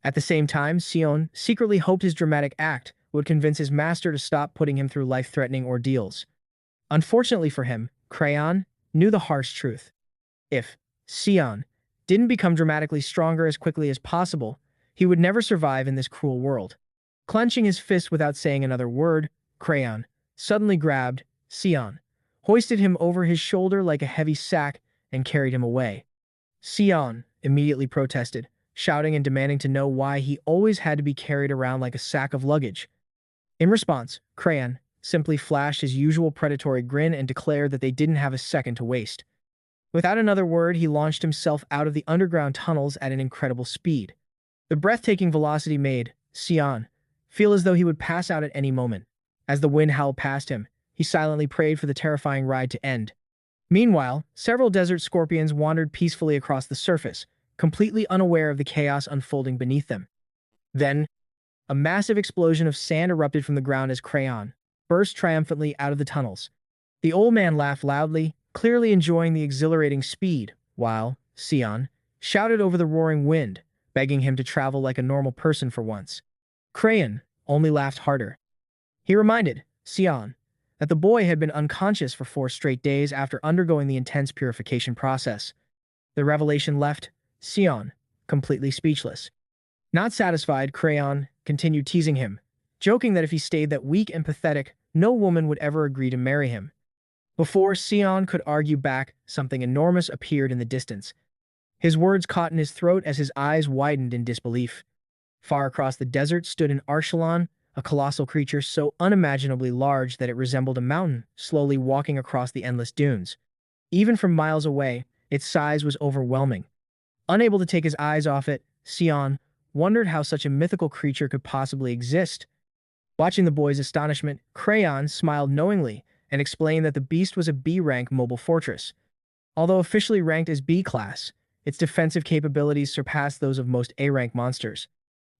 At the same time, Sion secretly hoped his dramatic act would convince his master to stop putting him through life-threatening ordeals. Unfortunately for him, Crayon knew the harsh truth. If Sion didn't become dramatically stronger as quickly as possible, he would never survive in this cruel world. Clenching his fist without saying another word, Crayon suddenly grabbed Sion, hoisted him over his shoulder like a heavy sack, and carried him away. Sion immediately protested, shouting and demanding to know why he always had to be carried around like a sack of luggage. In response, Crayon simply flashed his usual predatory grin and declared that they didn't have a second to waste. Without another word, he launched himself out of the underground tunnels at an incredible speed. The breathtaking velocity made Sion feel as though he would pass out at any moment. As the wind howled past him, he silently prayed for the terrifying ride to end. Meanwhile, several desert scorpions wandered peacefully across the surface, completely unaware of the chaos unfolding beneath them. Then, a massive explosion of sand erupted from the ground as Crayon burst triumphantly out of the tunnels. The old man laughed loudly, clearly enjoying the exhilarating speed, while Sion shouted over the roaring wind, begging him to travel like a normal person for once. Crayon only laughed harder. He reminded Sion that the boy had been unconscious for 4 straight days after undergoing the intense purification process. The revelation left Sion completely speechless. Not satisfied, Crayon continued teasing him, joking that if he stayed that weak and pathetic, no woman would ever agree to marry him. Before Sion could argue back, something enormous appeared in the distance. His words caught in his throat as his eyes widened in disbelief. Far across the desert stood an Archelon, a colossal creature so unimaginably large that it resembled a mountain, slowly walking across the endless dunes. Even from miles away, its size was overwhelming. Unable to take his eyes off it, Sion wondered how such a mythical creature could possibly exist. Watching the boy's astonishment, Crayon smiled knowingly and explained that the beast was a B-rank mobile fortress. Although officially ranked as B-class, its defensive capabilities surpassed those of most A-rank monsters.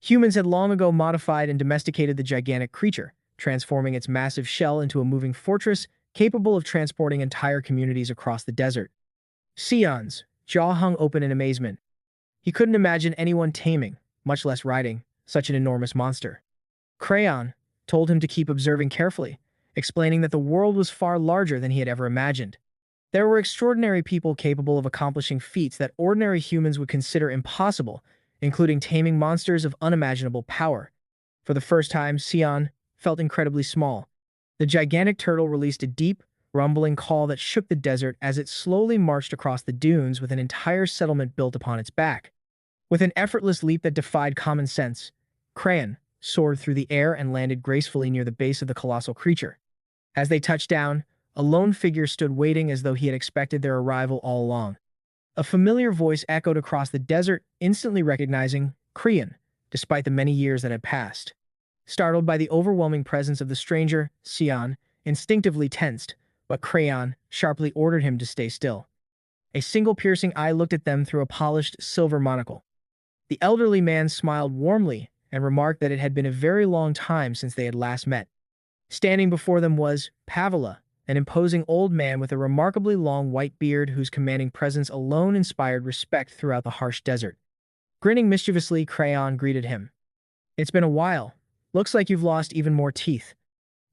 Humans had long ago modified and domesticated the gigantic creature, transforming its massive shell into a moving fortress capable of transporting entire communities across the desert. Sion's jaw hung open in amazement. He couldn't imagine anyone taming, much less riding, such an enormous monster. Crayon told him to keep observing carefully, explaining that the world was far larger than he had ever imagined. There were extraordinary people capable of accomplishing feats that ordinary humans would consider impossible, including taming monsters of unimaginable power. For the first time, Sion felt incredibly small. The gigantic turtle released a deep, rumbling call that shook the desert as it slowly marched across the dunes with an entire settlement built upon its back. With an effortless leap that defied common sense, Crayon soared through the air and landed gracefully near the base of the colossal creature. As they touched down, a lone figure stood waiting as though he had expected their arrival all along. A familiar voice echoed across the desert, instantly recognizing Crayon, despite the many years that had passed. Startled by the overwhelming presence of the stranger, Sion instinctively tensed, but Crayon sharply ordered him to stay still. A single piercing eye looked at them through a polished silver monocle. The elderly man smiled warmly and remarked that it had been a very long time since they had last met. Standing before them was Pavila, an imposing old man with a remarkably long white beard whose commanding presence alone inspired respect throughout the harsh desert. Grinning mischievously, Crayon greeted him. "It's been a while. Looks like you've lost even more teeth."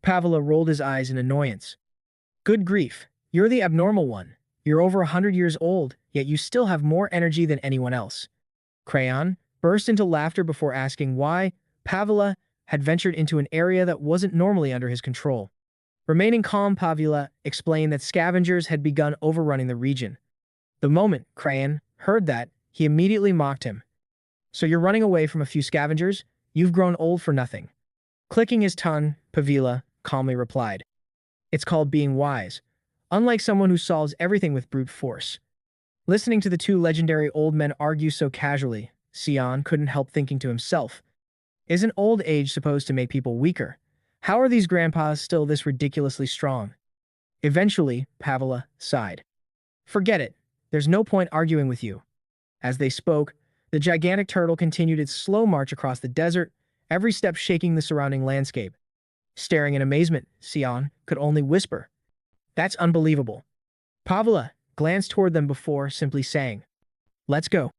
Pavila rolled his eyes in annoyance. "Good grief, you're the abnormal one. You're over 100 years old, yet you still have more energy than anyone else." Crayon burst into laughter before asking why Pavila had ventured into an area that wasn't normally under his control. Remaining calm, Pavila explained that scavengers had begun overrunning the region. The moment Crayon heard that, he immediately mocked him. So you're running away from a few scavengers? You've grown old for nothing. Clicking his tongue, Pavila calmly replied. It's called being wise, unlike someone who solves everything with brute force. Listening to the two legendary old men argue so casually, Sion couldn't help thinking to himself, isn't old age supposed to make people weaker? How are these grandpas still this ridiculously strong? Eventually, Pavila sighed. Forget it. There's no point arguing with you. As they spoke, the gigantic turtle continued its slow march across the desert, every step shaking the surrounding landscape. Staring in amazement, Sion could only whisper, That's unbelievable. Pavila glanced toward them before simply saying, Let's go.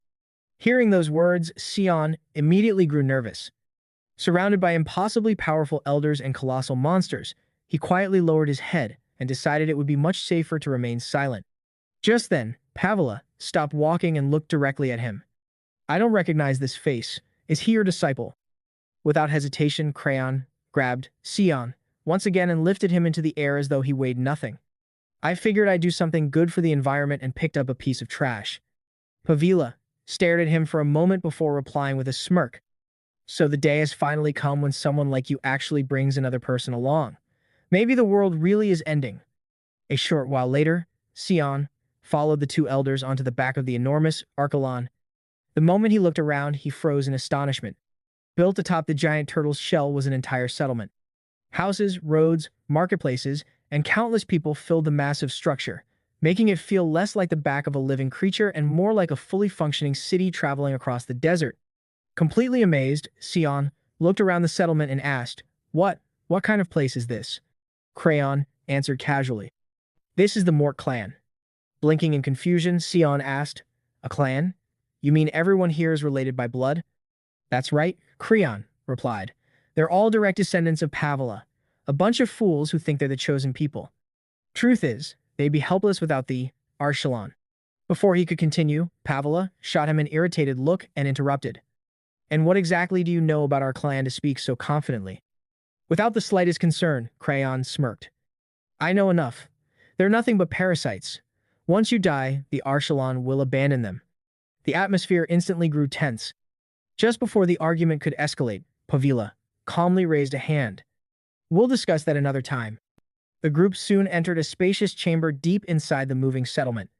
Hearing those words, Sion immediately grew nervous. Surrounded by impossibly powerful elders and colossal monsters, he quietly lowered his head and decided it would be much safer to remain silent. Just then, Pavila stopped walking and looked directly at him. I don't recognize this face. Is he your disciple? Without hesitation, Crayon grabbed Sion once again and lifted him into the air as though he weighed nothing. I figured I'd do something good for the environment and picked up a piece of trash. Pavila stared at him for a moment before replying with a smirk. So the day has finally come when someone like you actually brings another person along. Maybe the world really is ending. A short while later, Sion followed the two elders onto the back of the enormous Archelon. The moment he looked around, he froze in astonishment. Built atop the giant turtle's shell was an entire settlement. Houses, roads, marketplaces, and countless people filled the massive structure, making it feel less like the back of a living creature and more like a fully functioning city traveling across the desert. Completely amazed, Sion looked around the settlement and asked, What kind of place is this? Crayon answered casually. This is the Mort clan. Blinking in confusion, Sion asked, A clan? You mean everyone here is related by blood? That's right, Crayon replied. They're all direct descendants of Pavila, a bunch of fools who think they're the chosen people. Truth is, they'd be helpless without the Archelon. Before he could continue, Pavila shot him an irritated look and interrupted. And what exactly do you know about our clan to speak so confidently? Without the slightest concern, Crayon smirked. I know enough. They're nothing but parasites. Once you die, the Archelon will abandon them. The atmosphere instantly grew tense. Just before the argument could escalate, Pavila calmly raised a hand. We'll discuss that another time. The group soon entered a spacious chamber deep inside the moving settlement.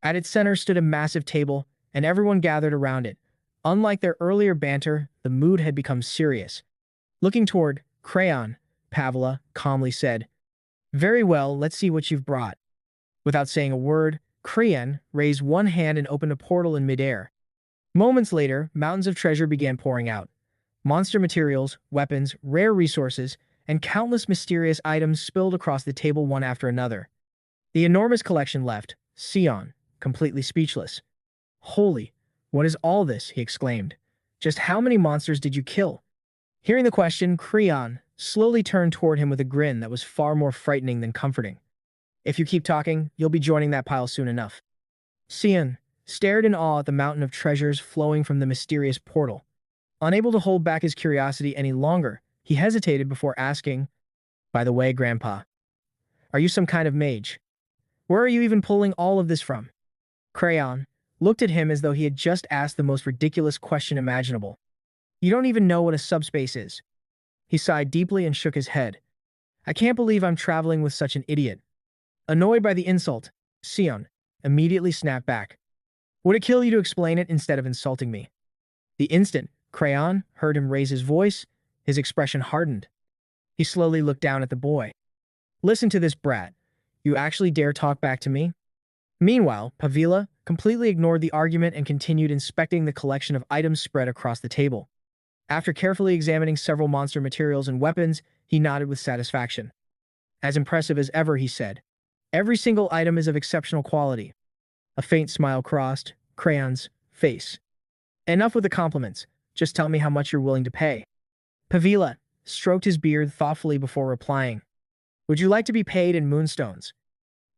At its center stood a massive table, and everyone gathered around it. Unlike their earlier banter, the mood had become serious. Looking toward Crayon, Pavila calmly said, Very well, let's see what you've brought. Without saying a word, Crayon raised one hand and opened a portal in midair. Moments later, mountains of treasure began pouring out. Monster materials, weapons, rare resources, and countless mysterious items spilled across the table one after another. The enormous collection left Sion completely speechless. Holy, what is all this? He exclaimed. Just how many monsters did you kill? Hearing the question, Crayon slowly turned toward him with a grin that was far more frightening than comforting. If you keep talking, you'll be joining that pile soon enough. Sion stared in awe at the mountain of treasures flowing from the mysterious portal. Unable to hold back his curiosity any longer, he hesitated before asking, By the way, Grandpa, are you some kind of mage? Where are you even pulling all of this from? Crayon looked at him as though he had just asked the most ridiculous question imaginable. You don't even know what a subspace is. He sighed deeply and shook his head. I can't believe I'm traveling with such an idiot. Annoyed by the insult, Sion immediately snapped back. Would it kill you to explain it instead of insulting me? The instant Crayon heard him raise his voice, his expression hardened. He slowly looked down at the boy. Listen to this brat. You actually dare talk back to me? Meanwhile, Pavila completely ignored the argument and continued inspecting the collection of items spread across the table. After carefully examining several monster materials and weapons, he nodded with satisfaction. As impressive as ever, he said. Every single item is of exceptional quality. A faint smile crossed Crayon's face. Enough with the compliments. Just tell me how much you're willing to pay. Pavila stroked his beard thoughtfully before replying. Would you like to be paid in moonstones?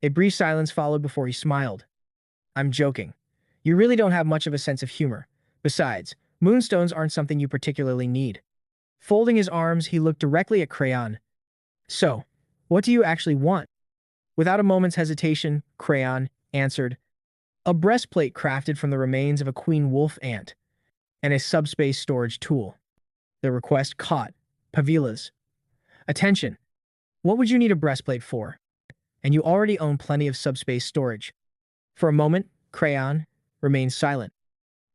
A brief silence followed before he smiled. I'm joking. You really don't have much of a sense of humor. Besides, moonstones aren't something you particularly need. Folding his arms, he looked directly at Crayon. So, what do you actually want? Without a moment's hesitation, Crayon answered, A breastplate crafted from the remains of a queen wolf ant, and a subspace storage tool. The request caught Pavila's attention. What would you need a breastplate for? And you already own plenty of subspace storage. For a moment, Crayon remained silent.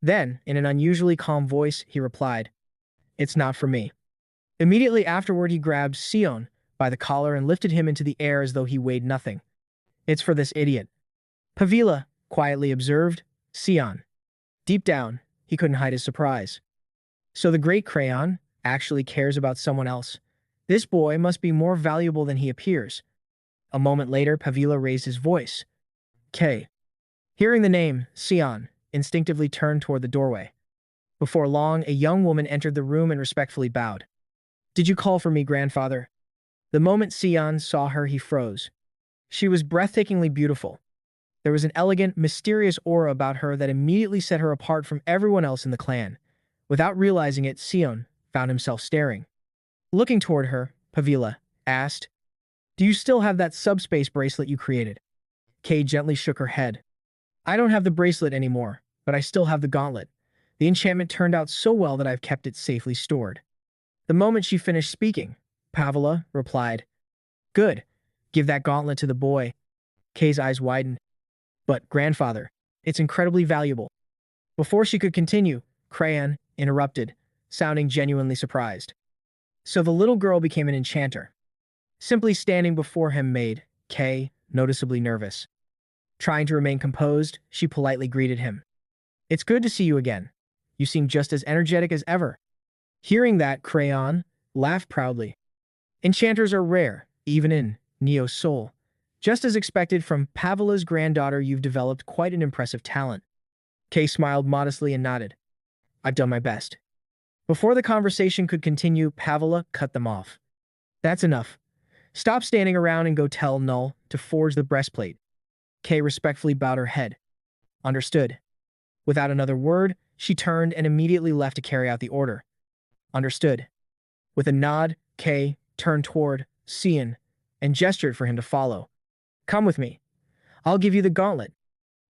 Then, in an unusually calm voice, he replied, "It's not for me." Immediately afterward, he grabbed Sion by the collar and lifted him into the air as though he weighed nothing. "It's for this idiot," Pavila quietly observed. Sion. Deep down, he couldn't hide his surprise. So the great Crayon actually cares about someone else. This boy must be more valuable than he appears. A moment later, Pavila raised his voice. K. Hearing the name, Sion instinctively turned toward the doorway. Before long, a young woman entered the room and respectfully bowed. "Did you call for me, grandfather?" The moment Sion saw her, he froze. She was breathtakingly beautiful. There was an elegant, mysterious aura about her that immediately set her apart from everyone else in the clan. Without realizing it, Sion found himself staring. Looking toward her, Pavila asked, "Do you still have that subspace bracelet you created?" Kay gently shook her head. "I don't have the bracelet anymore, but I still have the gauntlet. The enchantment turned out so well that I've kept it safely stored." The moment she finished speaking, Pavila replied, "Good. Give that gauntlet to the boy." Kay's eyes widened. "But, grandfather, it's incredibly valuable." Before she could continue, Crayon interrupted, sounding genuinely surprised. So the little girl became an enchanter. Simply standing before him made Kay noticeably nervous. Trying to remain composed, she politely greeted him. "It's good to see you again. You seem just as energetic as ever." Hearing that, Crayon laughed proudly. "Enchanters are rare, even in Neo Soul. Just as expected from Pavila's granddaughter, you've developed quite an impressive talent." Kay smiled modestly and nodded. "I've done my best." Before the conversation could continue, Pavila cut them off. "That's enough. Stop standing around and go tell Null to forge the breastplate." Kay respectfully bowed her head. "Understood." Without another word, she turned and immediately left to carry out the order. "Understood." With a nod, Kay turned toward Sion and gestured for him to follow. "Come with me. I'll give you the gauntlet."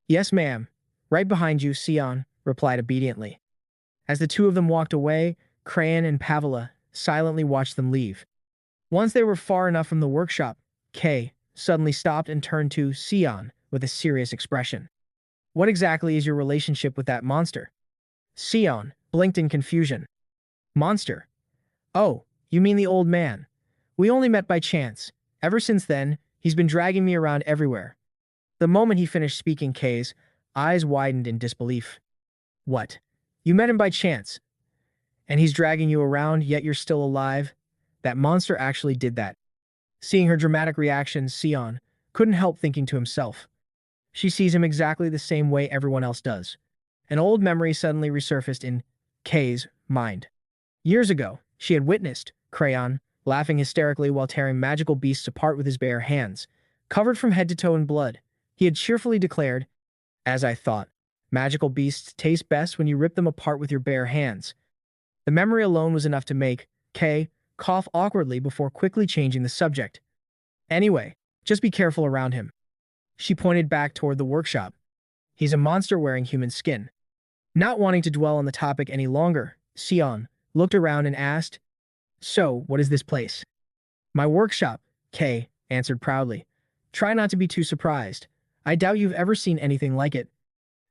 "Yes, ma'am. Right behind you," Sion replied obediently. As the two of them walked away, Crayon and Pavila silently watched them leave. Once they were far enough from the workshop, Kay suddenly stopped and turned to Sion with a serious expression. "What exactly is your relationship with that monster?" Sion blinked in confusion. "Monster? Oh, you mean the old man. We only met by chance. Ever since then, he's been dragging me around everywhere." The moment he finished speaking, Kay's eyes widened in disbelief. "What? You met him by chance? And he's dragging you around, yet you're still alive? That monster actually did that." Seeing her dramatic reaction, Sion couldn't help thinking to himself. She sees him exactly the same way everyone else does. An old memory suddenly resurfaced in Kay's mind. Years ago, she had witnessed Crayon laughing hysterically while tearing magical beasts apart with his bare hands. Covered from head to toe in blood, he had cheerfully declared, "As I thought, magical beasts taste best when you rip them apart with your bare hands." The memory alone was enough to make Kay cough awkwardly before quickly changing the subject. "Anyway, just be careful around him." She pointed back toward the workshop. "He's a monster wearing human skin." Not wanting to dwell on the topic any longer, Sion looked around and asked, "So, what is this place?" "My workshop," Kay answered proudly. "Try not to be too surprised. I doubt you've ever seen anything like it."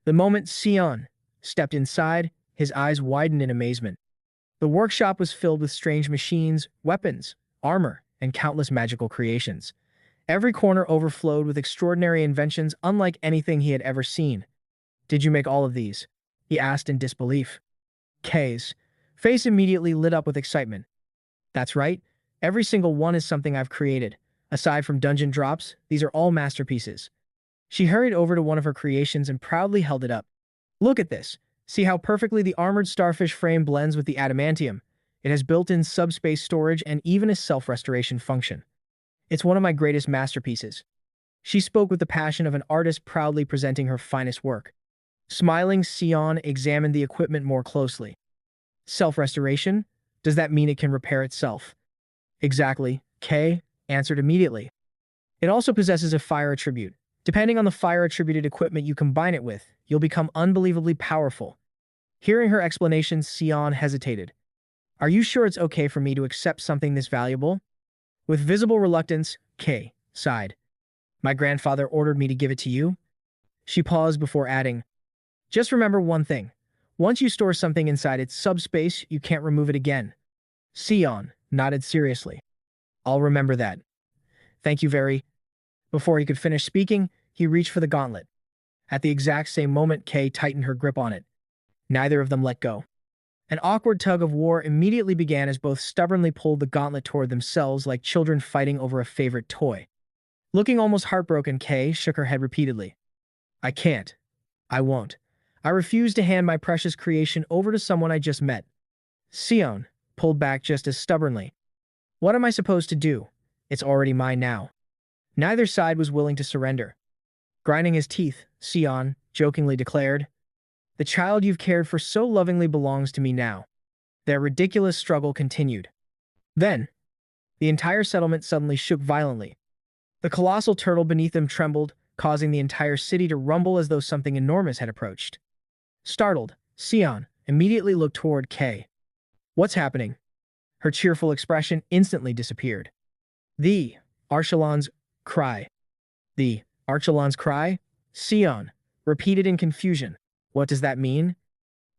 The moment Sion stepped inside, his eyes widened in amazement. The workshop was filled with strange machines, weapons, armor, and countless magical creations. Every corner overflowed with extraordinary inventions unlike anything he had ever seen. "Did you make all of these?" he asked in disbelief. Kay's face immediately lit up with excitement. "That's right. Every single one is something I've created. Aside from dungeon drops, these are all masterpieces." She hurried over to one of her creations and proudly held it up. "Look at this. See how perfectly the armored starfish frame blends with the adamantium. It has built-in subspace storage and even a self-restoration function. It's one of my greatest masterpieces." She spoke with the passion of an artist proudly presenting her finest work. Smiling, Sion examined the equipment more closely. "Self-restoration? Does that mean it can repair itself?" "Exactly," Kay answered immediately. "It also possesses a fire attribute. Depending on the fire-attributed equipment you combine it with, you'll become unbelievably powerful. Hearing her explanation, Sion hesitated. Are you sure it's okay for me to accept something this valuable? With visible reluctance, Kay sighed. My grandfather ordered me to give it to you. She paused before adding, just remember one thing. Once you store something inside its subspace, you can't remove it again. Sion nodded seriously. I'll remember that. Thank you very. Before he could finish speaking, he reached for the gauntlet. At the exact same moment, Kay tightened her grip on it. Neither of them let go. An awkward tug of war immediately began as both stubbornly pulled the gauntlet toward themselves like children fighting over a favorite toy. Looking almost heartbroken, Kay shook her head repeatedly. I can't. I won't. I refuse to hand my precious creation over to someone I just met. Sion pulled back just as stubbornly. What am I supposed to do? It's already mine now. Neither side was willing to surrender. Grinding his teeth, Sion jokingly declared, the child you've cared for so lovingly belongs to me now. Their ridiculous struggle continued. Then, the entire settlement suddenly shook violently. The colossal turtle beneath them trembled, causing the entire city to rumble as though something enormous had approached. Startled, Sion immediately looked toward Kay. What's happening? Her cheerful expression instantly disappeared. The Archelon's cry. The Archelon's cry? Sion repeated in confusion. What does that mean?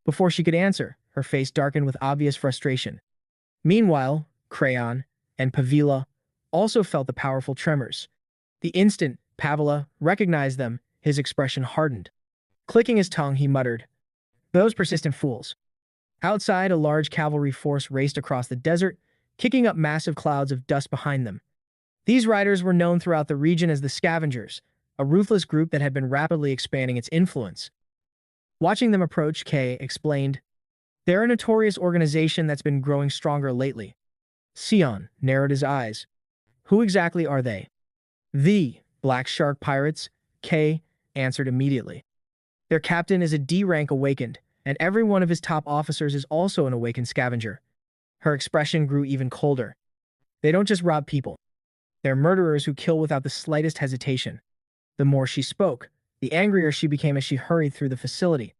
Before she could answer, her face darkened with obvious frustration. Meanwhile, Crayon and Pavila also felt the powerful tremors. The instant Pavila recognized them, his expression hardened. Clicking his tongue, he muttered, those persistent fools. Outside, a large cavalry force raced across the desert, kicking up massive clouds of dust behind them. These riders were known throughout the region as the Scavengers, a ruthless group that had been rapidly expanding its influence. Watching them approach, Kay explained, they're a notorious organization that's been growing stronger lately. Sion narrowed his eyes. Who exactly are they? The Black Shark Pirates, Kay answered immediately. Their captain is a D-rank awakened, and every one of his top officers is also an awakened scavenger. Her expression grew even colder. They don't just rob people. They're murderers who kill without the slightest hesitation. The more she spoke, the angrier she became as she hurried through the facility.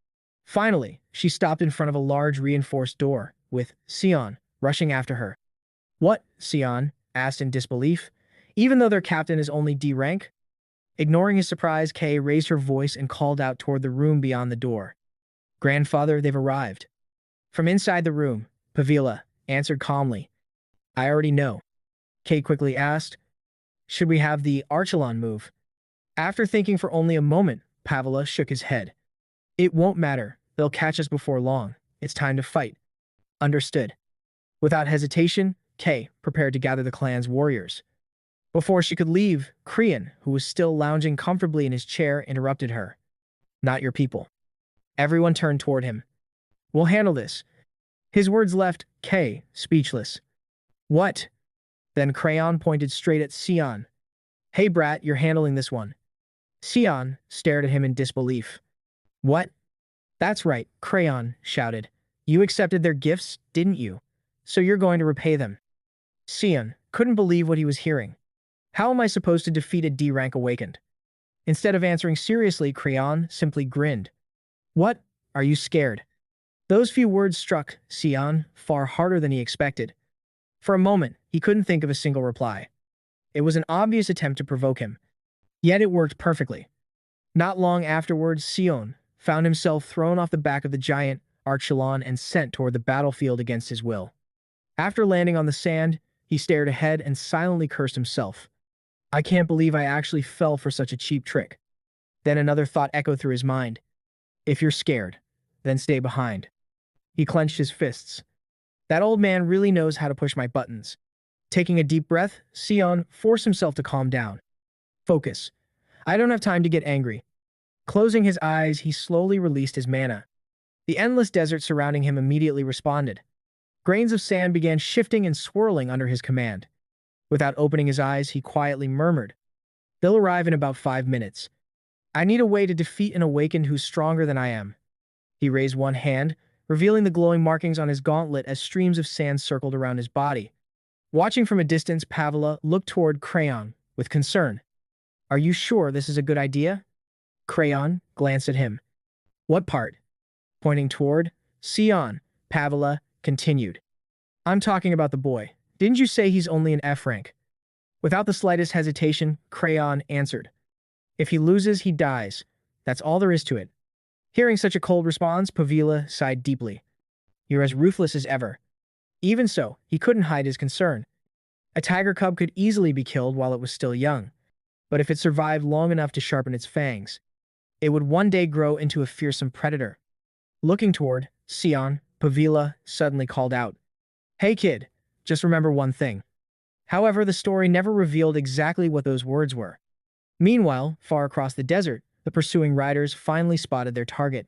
Finally, she stopped in front of a large reinforced door, with Sion rushing after her. What? Sion asked in disbelief, even though their captain is only D-rank? Ignoring his surprise, Kay raised her voice and called out toward the room beyond the door. Grandfather, they've arrived. From inside the room, Pavila answered calmly. I already know. Kay quickly asked, should we have the Archelon move? After thinking for only a moment, Pavila shook his head. It won't matter. They'll catch us before long. It's time to fight. Understood. Without hesitation, Kay prepared to gather the clan's warriors. Before she could leave, Krian, who was still lounging comfortably in his chair, interrupted her. Not your people. Everyone turned toward him. We'll handle this. His words left Kay speechless. What? Then Crayon pointed straight at Sion. Hey brat, you're handling this one. Sion stared at him in disbelief. What? That's right, Crayon shouted. You accepted their gifts, didn't you? So you're going to repay them. Sion couldn't believe what he was hearing. How am I supposed to defeat a D-rank awakened? Instead of answering seriously, Crayon simply grinned. What? Are you scared? Those few words struck Sion far harder than he expected. For a moment, he couldn't think of a single reply. It was an obvious attempt to provoke him. Yet it worked perfectly. Not long afterwards, Sion found himself thrown off the back of the giant Archelon and sent toward the battlefield against his will. After landing on the sand, he stared ahead and silently cursed himself. I can't believe I actually fell for such a cheap trick. Then another thought echoed through his mind. If you're scared, then stay behind. He clenched his fists. That old man really knows how to push my buttons. Taking a deep breath, Sion forced himself to calm down. Focus. I don't have time to get angry. Closing his eyes, he slowly released his mana. The endless desert surrounding him immediately responded. Grains of sand began shifting and swirling under his command. Without opening his eyes, he quietly murmured, they'll arrive in about 5 minutes. I need a way to defeat an awakened who's stronger than I am. He raised one hand, revealing the glowing markings on his gauntlet as streams of sand circled around his body. Watching from a distance, Pavila looked toward Crayon with concern. Are you sure this is a good idea? Crayon glanced at him. What part? Pointing toward Sion, Pavila continued. I'm talking about the boy. Didn't you say he's only an F rank? Without the slightest hesitation, Crayon answered. If he loses, he dies. That's all there is to it. Hearing such a cold response, Pavila sighed deeply. You're as ruthless as ever. Even so, he couldn't hide his concern. A tiger cub could easily be killed while it was still young, but if it survived long enough to sharpen its fangs, it would one day grow into a fearsome predator. Looking toward Sion, Pavila suddenly called out, Hey kid, just remember one thing. However, the story never revealed exactly what those words were. Meanwhile, far across the desert, the pursuing riders finally spotted their target.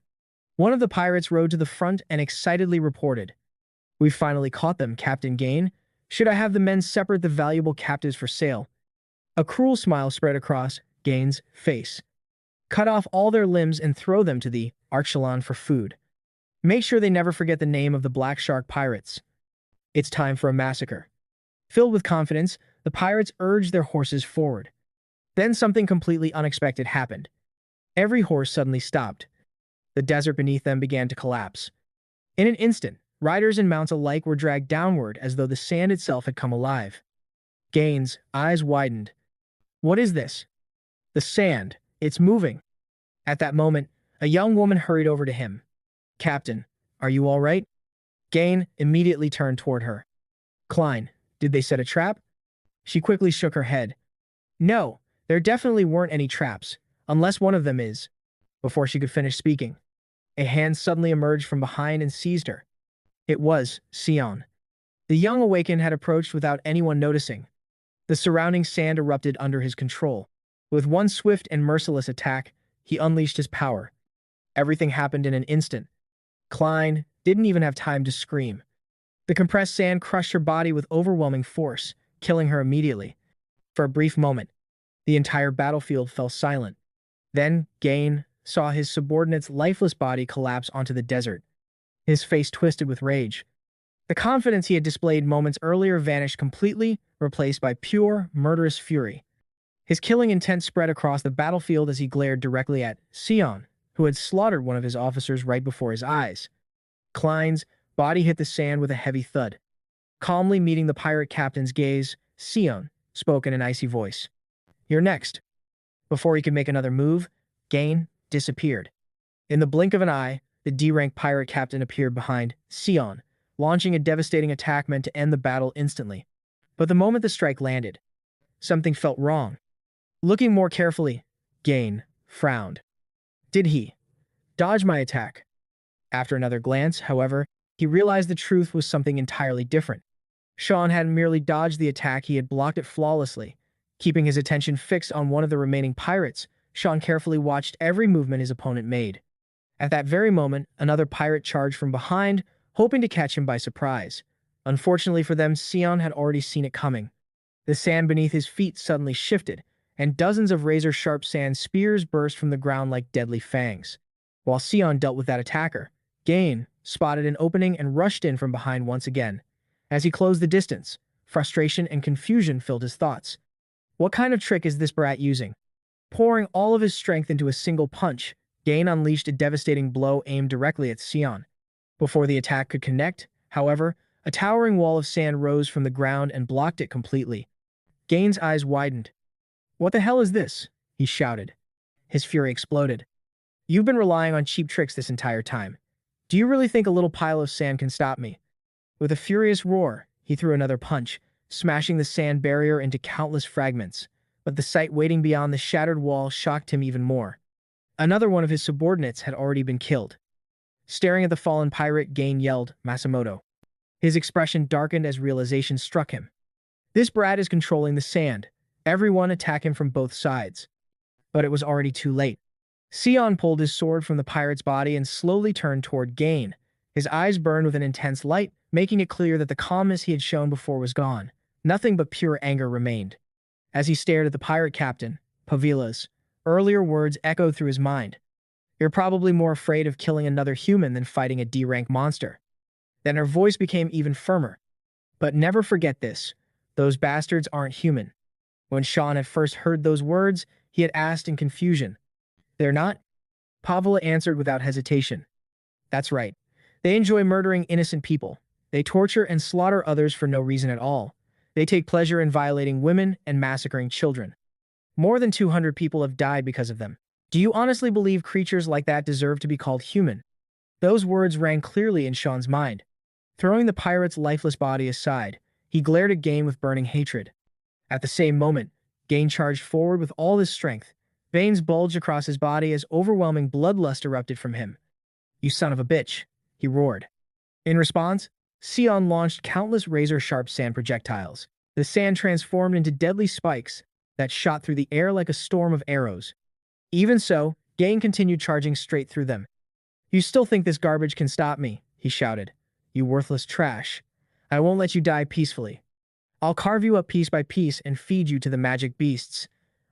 One of the pirates rode to the front and excitedly reported, We've finally caught them, Captain Gain. Should I have the men separate the valuable captives for sale? A cruel smile spread across Gain's face. Cut off all their limbs and throw them to the Archelon for food. Make sure they never forget the name of the Black Shark Pirates. It's time for a massacre. Filled with confidence, the pirates urged their horses forward. Then something completely unexpected happened. Every horse suddenly stopped. The desert beneath them began to collapse. In an instant, riders and mounts alike were dragged downward as though the sand itself had come alive. Gain's eyes widened. What is this? The sand. It's moving. At that moment, a young woman hurried over to him. Captain, are you all right? Gain immediately turned toward her. Klein, did they set a trap? She quickly shook her head. No, there definitely weren't any traps, unless one of them is. Before she could finish speaking, a hand suddenly emerged from behind and seized her. It was Sion. The young Awakened had approached without anyone noticing. The surrounding sand erupted under his control. With one swift and merciless attack, he unleashed his power. Everything happened in an instant. Klein didn't even have time to scream. The compressed sand crushed her body with overwhelming force, killing her immediately. For a brief moment, the entire battlefield fell silent. Then, Gain saw his subordinate's lifeless body collapse onto the desert. His face twisted with rage. The confidence he had displayed moments earlier vanished completely, replaced by pure, murderous fury. His killing intent spread across the battlefield as he glared directly at Sion, who had slaughtered one of his officers right before his eyes. Klein's body hit the sand with a heavy thud. Calmly meeting the pirate captain's gaze, Sion spoke in an icy voice. You're next. Before he could make another move, Gain disappeared. In the blink of an eye, the D-rank pirate captain appeared behind Sion, launching a devastating attack meant to end the battle instantly. But the moment the strike landed, something felt wrong. Looking more carefully, Gain frowned. Did he dodge my attack? After another glance, however, he realized the truth was something entirely different. Sean hadn't merely dodged the attack, he had blocked it flawlessly. Keeping his attention fixed on one of the remaining pirates, Sean carefully watched every movement his opponent made. At that very moment, another pirate charged from behind, hoping to catch him by surprise. Unfortunately for them, Sion had already seen it coming. The sand beneath his feet suddenly shifted, and dozens of razor-sharp sand spears burst from the ground like deadly fangs. While Sion dealt with that attacker, Gain spotted an opening and rushed in from behind once again. As he closed the distance, frustration and confusion filled his thoughts. What kind of trick is this brat using? Pouring all of his strength into a single punch, Gain unleashed a devastating blow aimed directly at Sion. Before the attack could connect, however, a towering wall of sand rose from the ground and blocked it completely. Gain's eyes widened. What the hell is this? He shouted. His fury exploded. You've been relying on cheap tricks this entire time. Do you really think a little pile of sand can stop me? With a furious roar, he threw another punch, smashing the sand barrier into countless fragments. But the sight waiting beyond the shattered wall shocked him even more. Another one of his subordinates had already been killed. Staring at the fallen pirate, Gain yelled, Masamoto. His expression darkened as realization struck him. This brat is controlling the sand. Everyone attack him from both sides. But it was already too late. Sion pulled his sword from the pirate's body and slowly turned toward Gain. His eyes burned with an intense light, making it clear that the calmness he had shown before was gone. Nothing but pure anger remained. As he stared at the pirate captain, Pavila's earlier words echoed through his mind. You're probably more afraid of killing another human than fighting a D-rank monster. Then her voice became even firmer. But never forget this. Those bastards aren't human. When Sean had first heard those words, he had asked in confusion. They're not? Pavla answered without hesitation. That's right. They enjoy murdering innocent people. They torture and slaughter others for no reason at all. They take pleasure in violating women and massacring children. More than 200 people have died because of them. Do you honestly believe creatures like that deserve to be called human? Those words rang clearly in Sean's mind. Throwing the pirate's lifeless body aside, he glared at Gain with burning hatred. At the same moment, Gain charged forward with all his strength. Veins bulged across his body as overwhelming bloodlust erupted from him. You son of a bitch, he roared. In response, Sion launched countless razor-sharp sand projectiles. The sand transformed into deadly spikes that shot through the air like a storm of arrows. Even so, Gain continued charging straight through them. You still think this garbage can stop me, he shouted. You worthless trash. I won't let you die peacefully. I'll carve you up piece by piece and feed you to the magic beasts.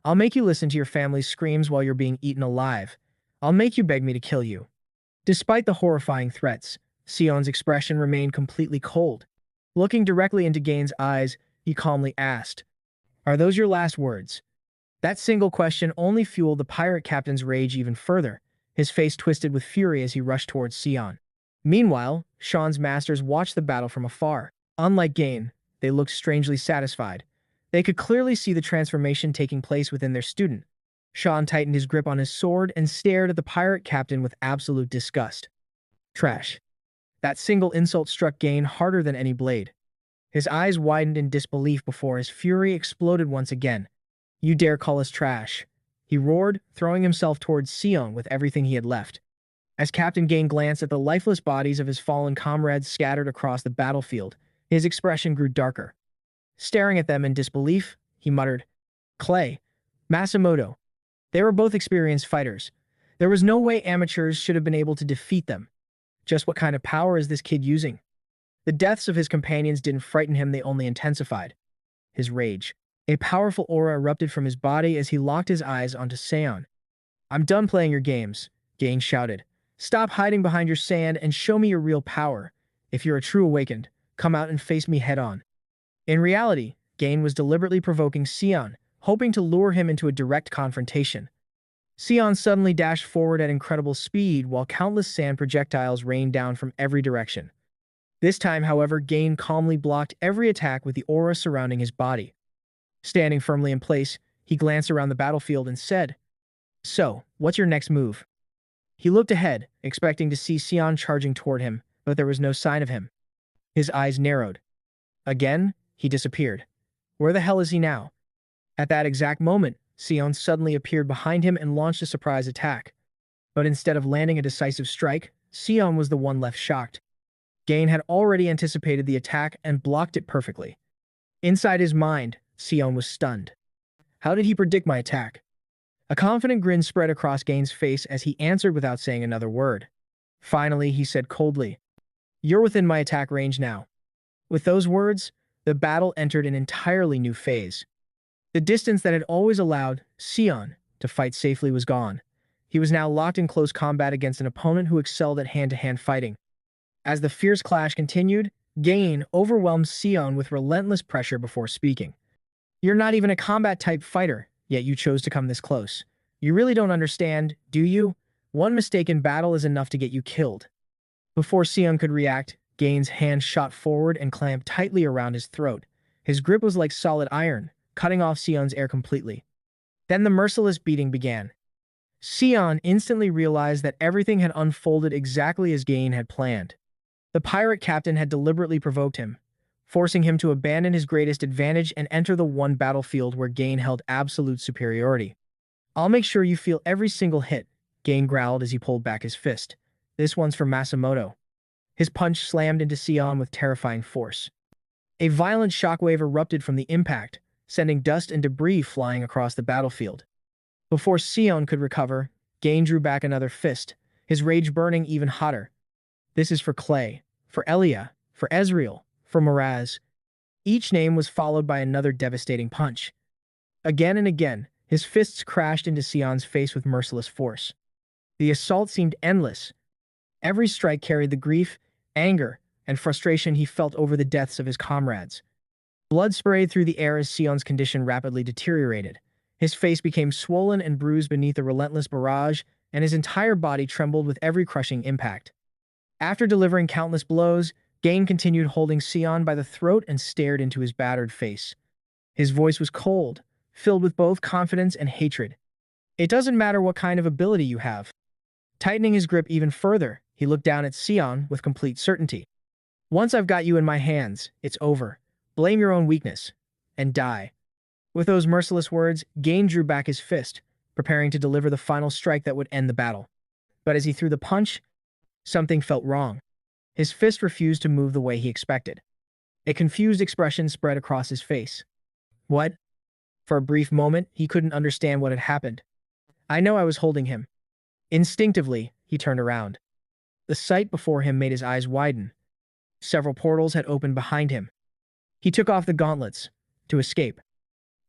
I'll make you listen to your family's screams while you're being eaten alive. I'll make you beg me to kill you. Despite the horrifying threats, Sion's expression remained completely cold. Looking directly into Gain's eyes, he calmly asked, Are those your last words? That single question only fueled the pirate captain's rage even further. His face twisted with fury as he rushed towards Sion. Meanwhile, Sean's masters watched the battle from afar. Unlike Gain, they looked strangely satisfied. They could clearly see the transformation taking place within their student. Sean tightened his grip on his sword and stared at the pirate captain with absolute disgust. Trash. That single insult struck Gain harder than any blade. His eyes widened in disbelief before his fury exploded once again. You dare call us trash? He roared, throwing himself towards Sion with everything he had left. As Captain Gain glanced at the lifeless bodies of his fallen comrades scattered across the battlefield, his expression grew darker. Staring at them in disbelief, he muttered, Clay, Masamoto. They were both experienced fighters. There was no way amateurs should have been able to defeat them. Just what kind of power is this kid using? The deaths of his companions didn't frighten him, they only intensified his rage. A powerful aura erupted from his body as he locked his eyes onto Sion. I'm done playing your games, Gain shouted. Stop hiding behind your sand and show me your real power. If you're a true awakened, come out and face me head-on. In reality, Gain was deliberately provoking Sion, hoping to lure him into a direct confrontation. Sion suddenly dashed forward at incredible speed while countless sand projectiles rained down from every direction. This time, however, Gain calmly blocked every attack with the aura surrounding his body. Standing firmly in place, he glanced around the battlefield and said, So, what's your next move? He looked ahead, expecting to see Sion charging toward him, but there was no sign of him. His eyes narrowed. Again, he disappeared. Where the hell is he now? At that exact moment, Sion suddenly appeared behind him and launched a surprise attack. But instead of landing a decisive strike, Sion was the one left shocked. Gain had already anticipated the attack and blocked it perfectly. Inside his mind, Sion was stunned. How did he predict my attack? A confident grin spread across Gain's face as he answered without saying another word. Finally, he said coldly, You're within my attack range now. With those words, the battle entered an entirely new phase. The distance that had always allowed Sion to fight safely was gone. He was now locked in close combat against an opponent who excelled at hand-to-hand fighting. As the fierce clash continued, Gain overwhelmed Sion with relentless pressure before speaking. You're not even a combat-type fighter, yet you chose to come this close. You really don't understand, do you? One mistake in battle is enough to get you killed. Before Sion could react, Gain's hand shot forward and clamped tightly around his throat. His grip was like solid iron, cutting off Sion's air completely. Then the merciless beating began. Sion instantly realized that everything had unfolded exactly as Gain had planned. The pirate captain had deliberately provoked him, forcing him to abandon his greatest advantage and enter the one battlefield where Gain held absolute superiority. I'll make sure you feel every single hit, Gain growled as he pulled back his fist. This one's for Masamoto. His punch slammed into Sion with terrifying force. A violent shockwave erupted from the impact, sending dust and debris flying across the battlefield. Before Sion could recover, Gain drew back another fist, his rage burning even hotter. This is for Clay, for Elia, for Ezreal, for Miraz. Each name was followed by another devastating punch. Again and again, his fists crashed into Sion's face with merciless force. The assault seemed endless. Every strike carried the grief, anger, and frustration he felt over the deaths of his comrades. Blood sprayed through the air as Sion's condition rapidly deteriorated. His face became swollen and bruised beneath the relentless barrage, and his entire body trembled with every crushing impact. After delivering countless blows, Gain continued holding Sion by the throat and stared into his battered face. His voice was cold, filled with both confidence and hatred. It doesn't matter what kind of ability you have. Tightening his grip even further, he looked down at Sion with complete certainty. Once I've got you in my hands, it's over. Blame your own weakness. And die. With those merciless words, Gain drew back his fist, preparing to deliver the final strike that would end the battle. But as he threw the punch, something felt wrong. His fist refused to move the way he expected. A confused expression spread across his face. What? For a brief moment, he couldn't understand what had happened. I know I was holding him. Instinctively, he turned around. The sight before him made his eyes widen. Several portals had opened behind him. He took off the gauntlets to escape.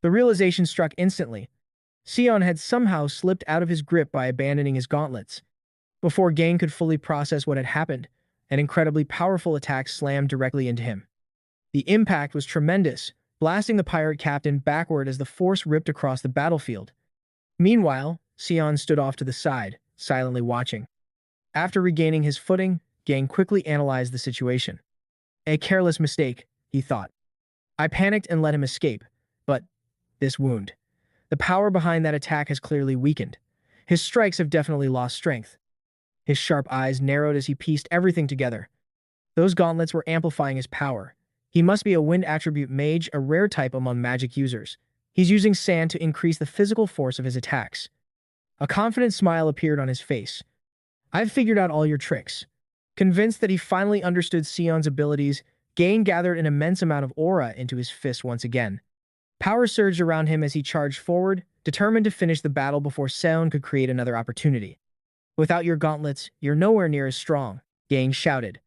The realization struck instantly. Sion had somehow slipped out of his grip by abandoning his gauntlets. Before Gain could fully process what had happened, an incredibly powerful attack slammed directly into him. The impact was tremendous, blasting the pirate captain backward as the force ripped across the battlefield. Meanwhile, Sion stood off to the side, silently watching. After regaining his footing, Gain quickly analyzed the situation. A careless mistake, he thought. I panicked and let him escape, but this wound. The power behind that attack has clearly weakened. His strikes have definitely lost strength. His sharp eyes narrowed as he pieced everything together. Those gauntlets were amplifying his power. He must be a wind attribute mage, a rare type among magic users. He's using sand to increase the physical force of his attacks. A confident smile appeared on his face. I've figured out all your tricks. Convinced that he finally understood Sion's abilities, Gain gathered an immense amount of aura into his fist once again. Power surged around him as he charged forward, determined to finish the battle before Sion could create another opportunity. Without your gauntlets, you're nowhere near as strong, Gain shouted.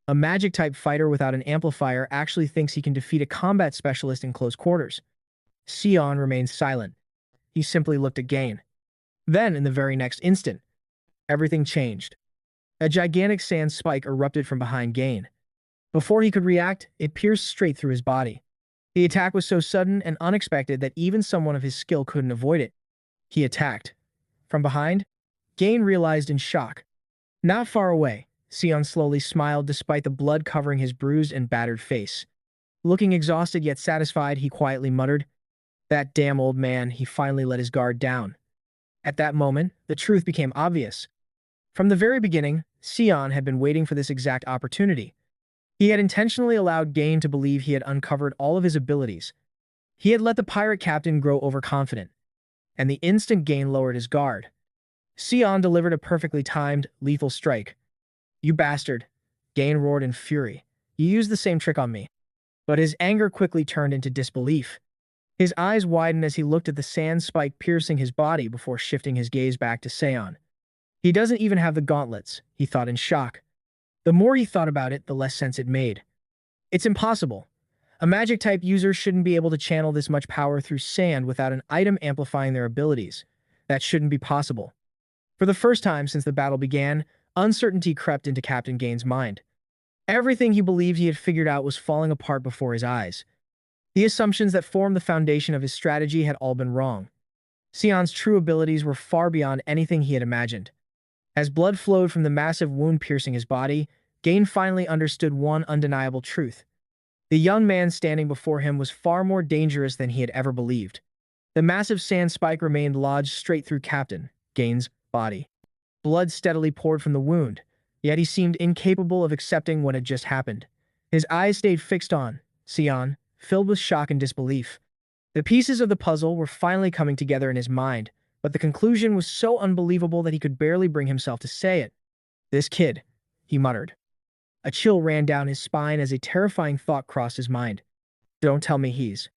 A magic-type fighter without an amplifier actually thinks he can defeat a combat specialist in close quarters. Sion remained silent. He simply looked at Gain. Then, in the very next instant, everything changed. A gigantic sand spike erupted from behind Gain. Before he could react, it pierced straight through his body. The attack was so sudden and unexpected that even someone of his skill couldn't avoid it. He attacked. From behind, Gain realized in shock. Not far away, Sion slowly smiled despite the blood covering his bruised and battered face. Looking exhausted yet satisfied, he quietly muttered, "That damn old man," he finally let his guard down. At that moment, the truth became obvious. From the very beginning, Sion had been waiting for this exact opportunity. He had intentionally allowed Gain to believe he had uncovered all of his abilities. He had let the pirate captain grow overconfident. And the instant Gain lowered his guard, Sion delivered a perfectly timed, lethal strike. "You bastard," Gain roared in fury. "You used the same trick on me." But his anger quickly turned into disbelief. His eyes widened as he looked at the sand spike piercing his body before shifting his gaze back to Sion. He doesn't even have the gauntlets, he thought in shock. The more he thought about it, the less sense it made. It's impossible. A magic-type user shouldn't be able to channel this much power through sand without an item amplifying their abilities. That shouldn't be possible. For the first time since the battle began, uncertainty crept into Captain Gain's mind. Everything he believed he had figured out was falling apart before his eyes. The assumptions that formed the foundation of his strategy had all been wrong. Sion's true abilities were far beyond anything he had imagined. As blood flowed from the massive wound piercing his body, Gain finally understood one undeniable truth. The young man standing before him was far more dangerous than he had ever believed. The massive sand spike remained lodged straight through Captain Gain's body. Blood steadily poured from the wound, yet he seemed incapable of accepting what had just happened. His eyes stayed fixed on Sion, filled with shock and disbelief. The pieces of the puzzle were finally coming together in his mind, but the conclusion was so unbelievable that he could barely bring himself to say it. "This kid," he muttered. A chill ran down his spine as a terrifying thought crossed his mind. "Don't tell me he's—"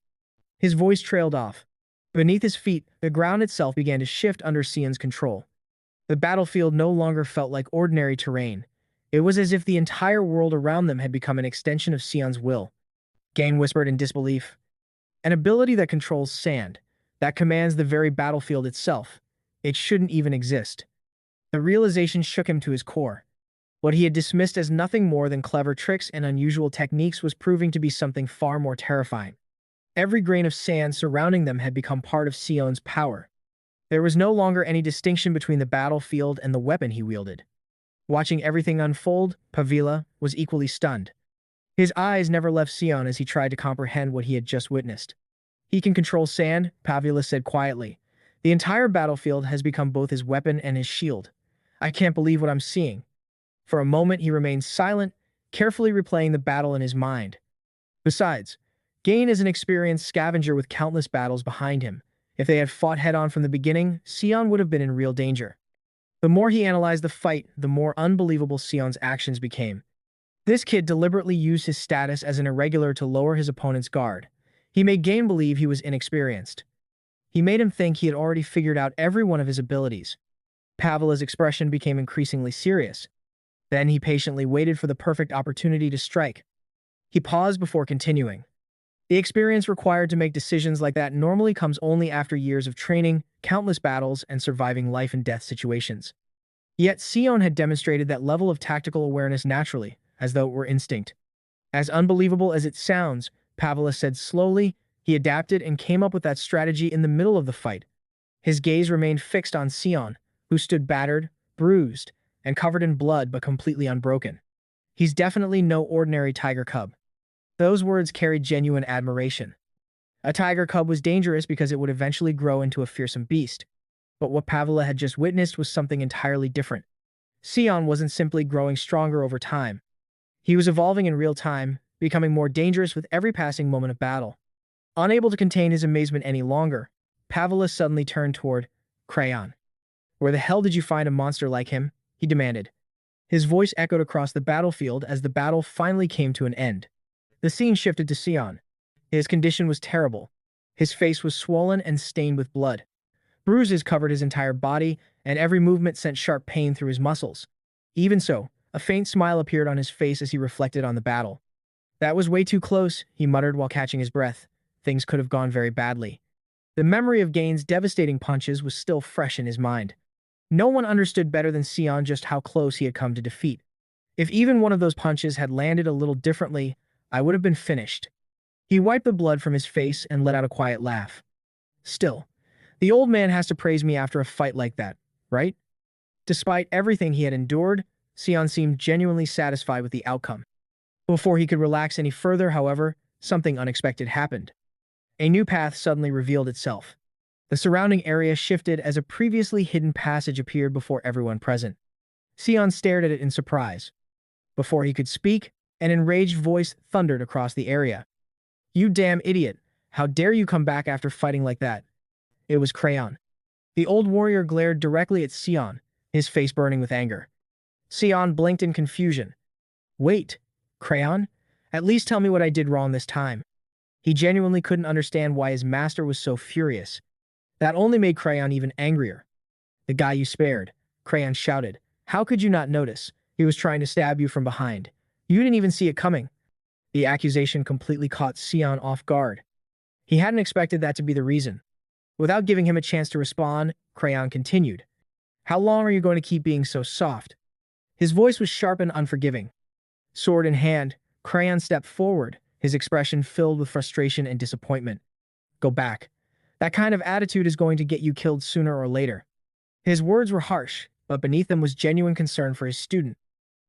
His voice trailed off. Beneath his feet, the ground itself began to shift under Sion's control. The battlefield no longer felt like ordinary terrain. It was as if the entire world around them had become an extension of Sion's will. Gain whispered in disbelief. "An ability that controls sand, that commands the very battlefield itself. It shouldn't even exist." The realization shook him to his core. What he had dismissed as nothing more than clever tricks and unusual techniques was proving to be something far more terrifying. Every grain of sand surrounding them had become part of Sion's power. There was no longer any distinction between the battlefield and the weapon he wielded. Watching everything unfold, Pavila was equally stunned. His eyes never left Sion as he tried to comprehend what he had just witnessed. He can control sand, Pavila said quietly. The entire battlefield has become both his weapon and his shield. I can't believe what I'm seeing. For a moment he remained silent, carefully replaying the battle in his mind. Besides, Gain is an experienced scavenger with countless battles behind him. If they had fought head-on from the beginning, Sion would have been in real danger. The more he analyzed the fight, the more unbelievable Sion's actions became. This kid deliberately used his status as an irregular to lower his opponent's guard. He made Gain believe he was inexperienced. He made him think he had already figured out every one of his abilities. Pavila's expression became increasingly serious. Then he patiently waited for the perfect opportunity to strike. He paused before continuing. The experience required to make decisions like that normally comes only after years of training, countless battles, and surviving life-and-death situations. Yet Sion had demonstrated that level of tactical awareness naturally, as though it were instinct. As unbelievable as it sounds, Pavila said slowly, he adapted and came up with that strategy in the middle of the fight. His gaze remained fixed on Sion, who stood battered, bruised, and covered in blood but completely unbroken. He's definitely no ordinary tiger cub. Those words carried genuine admiration. A tiger cub was dangerous because it would eventually grow into a fearsome beast. But what Pavila had just witnessed was something entirely different. Sion wasn't simply growing stronger over time. He was evolving in real time, becoming more dangerous with every passing moment of battle. Unable to contain his amazement any longer, Pavila suddenly turned toward Crayon. "Where the hell did you find a monster like him?" he demanded. His voice echoed across the battlefield as the battle finally came to an end. The scene shifted to Sion. His condition was terrible. His face was swollen and stained with blood. Bruises covered his entire body, and every movement sent sharp pain through his muscles. Even so, a faint smile appeared on his face as he reflected on the battle. "That was way too close," he muttered while catching his breath. Things could have gone very badly. The memory of Gain's devastating punches was still fresh in his mind. No one understood better than Sion just how close he had come to defeat. If even one of those punches had landed a little differently, I would have been finished. He wiped the blood from his face and let out a quiet laugh. Still, the old man has to praise me after a fight like that, right? Despite everything he had endured, Sion seemed genuinely satisfied with the outcome. Before he could relax any further, however, something unexpected happened. A new path suddenly revealed itself. The surrounding area shifted as a previously hidden passage appeared before everyone present. Sion stared at it in surprise. Before he could speak, an enraged voice thundered across the area. "You damn idiot! How dare you come back after fighting like that?" It was Crayon. The old warrior glared directly at Sion, his face burning with anger. Sion blinked in confusion. "Wait, Crayon? At least tell me what I did wrong this time." He genuinely couldn't understand why his master was so furious. That only made Crayon even angrier. "The guy you spared," Crayon shouted. "How could you not notice? He was trying to stab you from behind. You didn't even see it coming." The accusation completely caught Sion off guard. He hadn't expected that to be the reason. Without giving him a chance to respond, Crayon continued. "How long are you going to keep being so soft?" His voice was sharp and unforgiving. Sword in hand, Crayon stepped forward, his expression filled with frustration and disappointment. "Go back. That kind of attitude is going to get you killed sooner or later." His words were harsh, but beneath them was genuine concern for his student.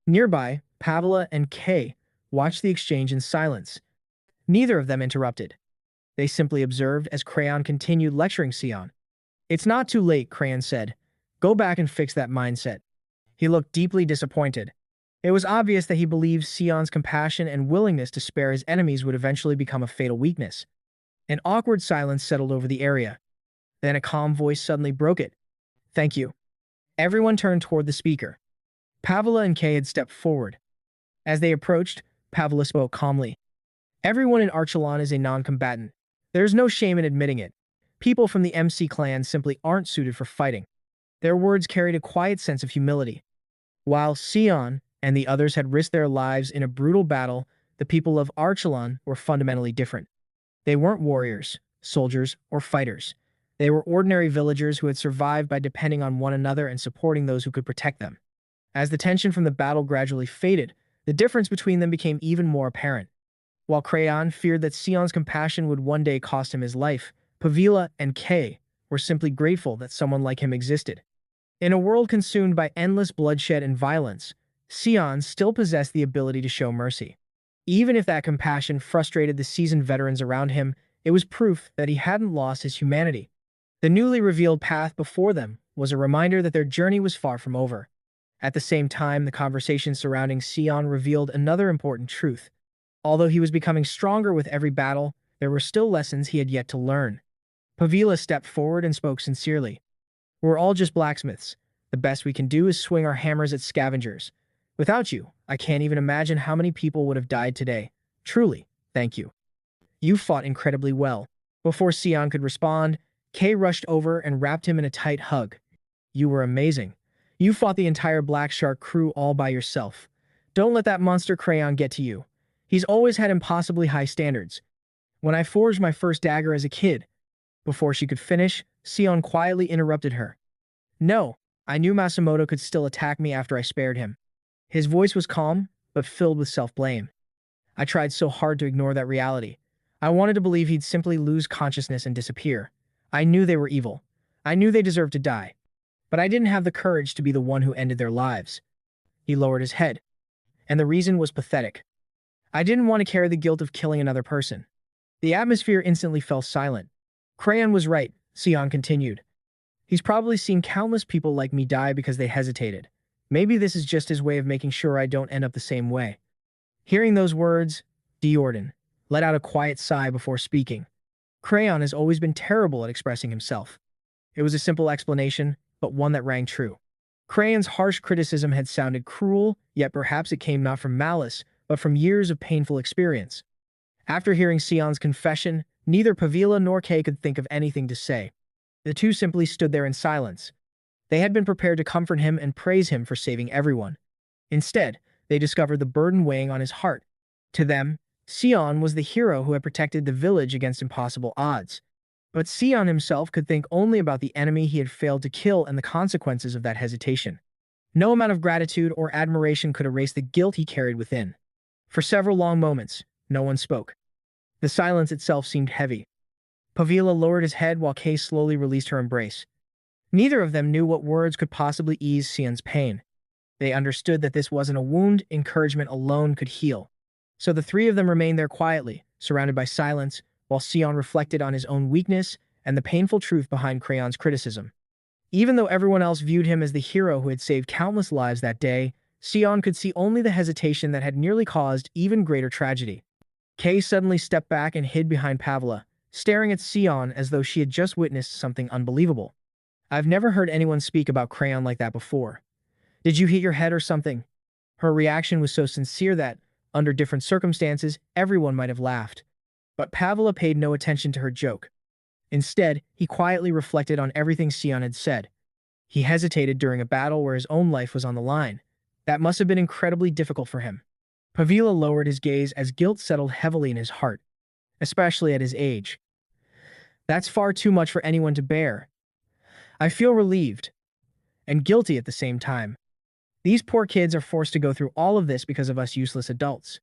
Nearby, Pavila and Kay watched the exchange in silence. Neither of them interrupted. They simply observed as Crayon continued lecturing Sion. "It's not too late," Crayon said. "Go back and fix that mindset." He looked deeply disappointed. It was obvious that he believed Sion's compassion and willingness to spare his enemies would eventually become a fatal weakness. An awkward silence settled over the area. Then a calm voice suddenly broke it. "Thank you." Everyone turned toward the speaker. Pavila and Kay had stepped forward. As they approached, Pavila spoke calmly. "Everyone in Archelon is a non-combatant. There's no shame in admitting it. People from the MC clan simply aren't suited for fighting." Their words carried a quiet sense of humility. While Sion and the others had risked their lives in a brutal battle, the people of Archelon were fundamentally different. They weren't warriors, soldiers, or fighters. They were ordinary villagers who had survived by depending on one another and supporting those who could protect them. As the tension from the battle gradually faded, the difference between them became even more apparent. While Crayon feared that Sion's compassion would one day cost him his life, Pavila and Kay were simply grateful that someone like him existed. In a world consumed by endless bloodshed and violence, Sion still possessed the ability to show mercy. Even if that compassion frustrated the seasoned veterans around him, it was proof that he hadn't lost his humanity. The newly revealed path before them was a reminder that their journey was far from over. At the same time, the conversation surrounding Sion revealed another important truth. Although he was becoming stronger with every battle, there were still lessons he had yet to learn. Pavila stepped forward and spoke sincerely. We're all just blacksmiths. The best we can do is swing our hammers at scavengers. Without you, I can't even imagine how many people would have died today. Truly, thank you. You fought incredibly well. Before Sion could respond, Kay rushed over and wrapped him in a tight hug. You were amazing. You fought the entire Black Shark crew all by yourself. Don't let that monster Crayon get to you. He's always had impossibly high standards. When I forged my first dagger as a kid, before she could finish, Sion quietly interrupted her. No, I knew Masamoto could still attack me after I spared him. His voice was calm, but filled with self-blame. I tried so hard to ignore that reality. I wanted to believe he'd simply lose consciousness and disappear. I knew they were evil. I knew they deserved to die. But I didn't have the courage to be the one who ended their lives. He lowered his head. And the reason was pathetic. I didn't want to carry the guilt of killing another person. The atmosphere instantly fell silent. Crayon was right, Sion continued. He's probably seen countless people like me die because they hesitated. Maybe this is just his way of making sure I don't end up the same way. Hearing those words, Diorden let out a quiet sigh before speaking. Crayon has always been terrible at expressing himself. It was a simple explanation, but one that rang true. Crayon's harsh criticism had sounded cruel, yet perhaps it came not from malice, but from years of painful experience. After hearing Sion's confession, neither Pavila nor Kay could think of anything to say. The two simply stood there in silence. They had been prepared to comfort him and praise him for saving everyone. Instead, they discovered the burden weighing on his heart. To them, Sion was the hero who had protected the village against impossible odds. But Sion himself could think only about the enemy he had failed to kill and the consequences of that hesitation. No amount of gratitude or admiration could erase the guilt he carried within. For several long moments, no one spoke. The silence itself seemed heavy. Pavila lowered his head while Kay slowly released her embrace. Neither of them knew what words could possibly ease Sion's pain. They understood that this wasn't a wound encouragement alone could heal. So the three of them remained there quietly, surrounded by silence, while Sion reflected on his own weakness and the painful truth behind Crayon's criticism. Even though everyone else viewed him as the hero who had saved countless lives that day, Sion could see only the hesitation that had nearly caused even greater tragedy. Kay suddenly stepped back and hid behind Pavla, staring at Sion as though she had just witnessed something unbelievable. I've never heard anyone speak about Crayon like that before. Did you hit your head or something? Her reaction was so sincere that, under different circumstances, everyone might have laughed. But Pavla paid no attention to her joke. Instead, he quietly reflected on everything Sion had said. He hesitated during a battle where his own life was on the line. That must have been incredibly difficult for him. Pavila lowered his gaze as guilt settled heavily in his heart, especially at his age. That's far too much for anyone to bear. I feel relieved and guilty at the same time. These poor kids are forced to go through all of this because of us useless adults.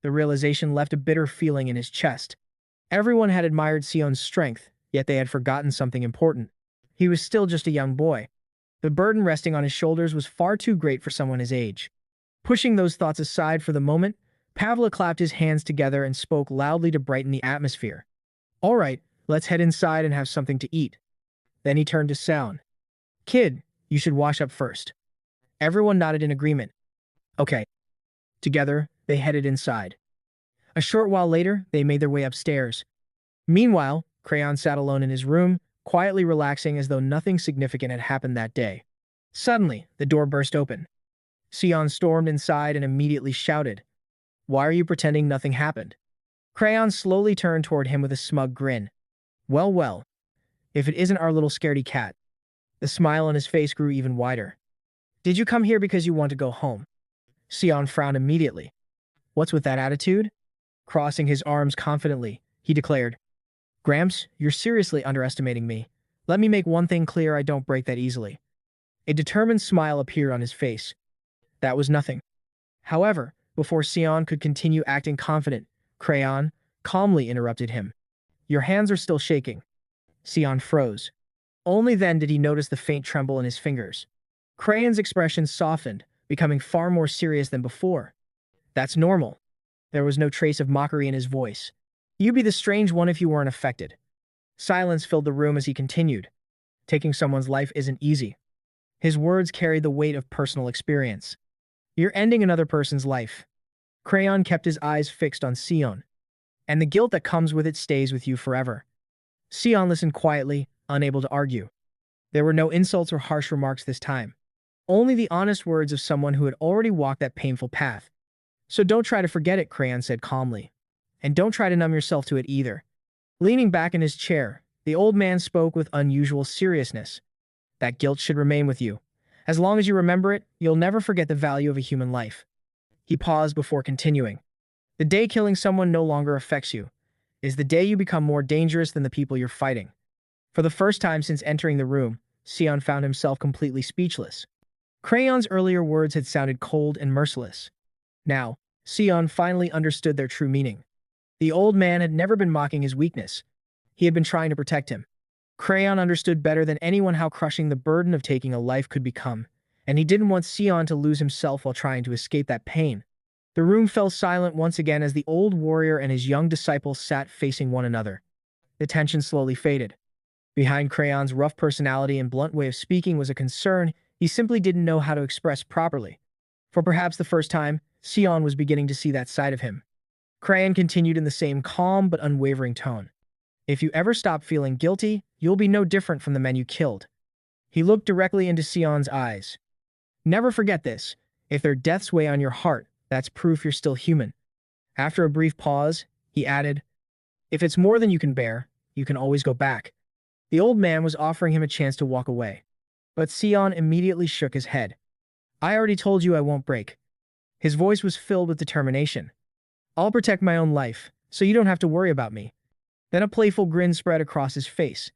The realization left a bitter feeling in his chest. Everyone had admired Sion's strength, yet they had forgotten something important. He was still just a young boy. The burden resting on his shoulders was far too great for someone his age. Pushing those thoughts aside for the moment, Pavla clapped his hands together and spoke loudly to brighten the atmosphere. All right, let's head inside and have something to eat. Then he turned to Sound. Kid, you should wash up first. Everyone nodded in agreement. Okay. Together, they headed inside. A short while later, they made their way upstairs. Meanwhile, Crayon sat alone in his room, quietly relaxing as though nothing significant had happened that day. Suddenly, the door burst open. Sion stormed inside and immediately shouted, Why are you pretending nothing happened? Crayon slowly turned toward him with a smug grin. Well, well, if it isn't our little scaredy cat. The smile on his face grew even wider. Did you come here because you want to go home? Sion frowned immediately. What's with that attitude? Crossing his arms confidently, he declared, Gramps, you're seriously underestimating me. Let me make one thing clear, I don't break that easily. A determined smile appeared on his face. That was nothing. However, before Sion could continue acting confident, Crayon calmly interrupted him. Your hands are still shaking. Sion froze. Only then did he notice the faint tremble in his fingers. Crayon's expression softened, becoming far more serious than before. That's normal. There was no trace of mockery in his voice. You'd be the strange one if you weren't affected. Silence filled the room as he continued. Taking someone's life isn't easy. His words carried the weight of personal experience. You're ending another person's life. Crayon kept his eyes fixed on Sion, and the guilt that comes with it stays with you forever. Sion listened quietly, unable to argue. There were no insults or harsh remarks this time. Only the honest words of someone who had already walked that painful path. So don't try to forget it, Crayon said calmly. And don't try to numb yourself to it either. Leaning back in his chair, the old man spoke with unusual seriousness. That guilt should remain with you. As long as you remember it, you'll never forget the value of a human life. He paused before continuing. The day killing someone no longer affects you is the day you become more dangerous than the people you're fighting. For the first time since entering the room, Sion found himself completely speechless. Crayon's earlier words had sounded cold and merciless. Now, Sion finally understood their true meaning. The old man had never been mocking his weakness. He had been trying to protect him. Crayon understood better than anyone how crushing the burden of taking a life could become, and he didn't want Sion to lose himself while trying to escape that pain. The room fell silent once again as the old warrior and his young disciple sat facing one another. The tension slowly faded. Behind Crayon's rough personality and blunt way of speaking was a concern he simply didn't know how to express properly. For perhaps the first time, Sion was beginning to see that side of him. Crayon continued in the same calm but unwavering tone. If you ever stop feeling guilty, you'll be no different from the men you killed. He looked directly into Sion's eyes. Never forget this. If their deaths weigh on your heart, that's proof you're still human. After a brief pause, he added, if it's more than you can bear, you can always go back. The old man was offering him a chance to walk away. But Sion immediately shook his head. I already told you I won't break. His voice was filled with determination. I'll protect my own life, so you don't have to worry about me. Then a playful grin spread across his face.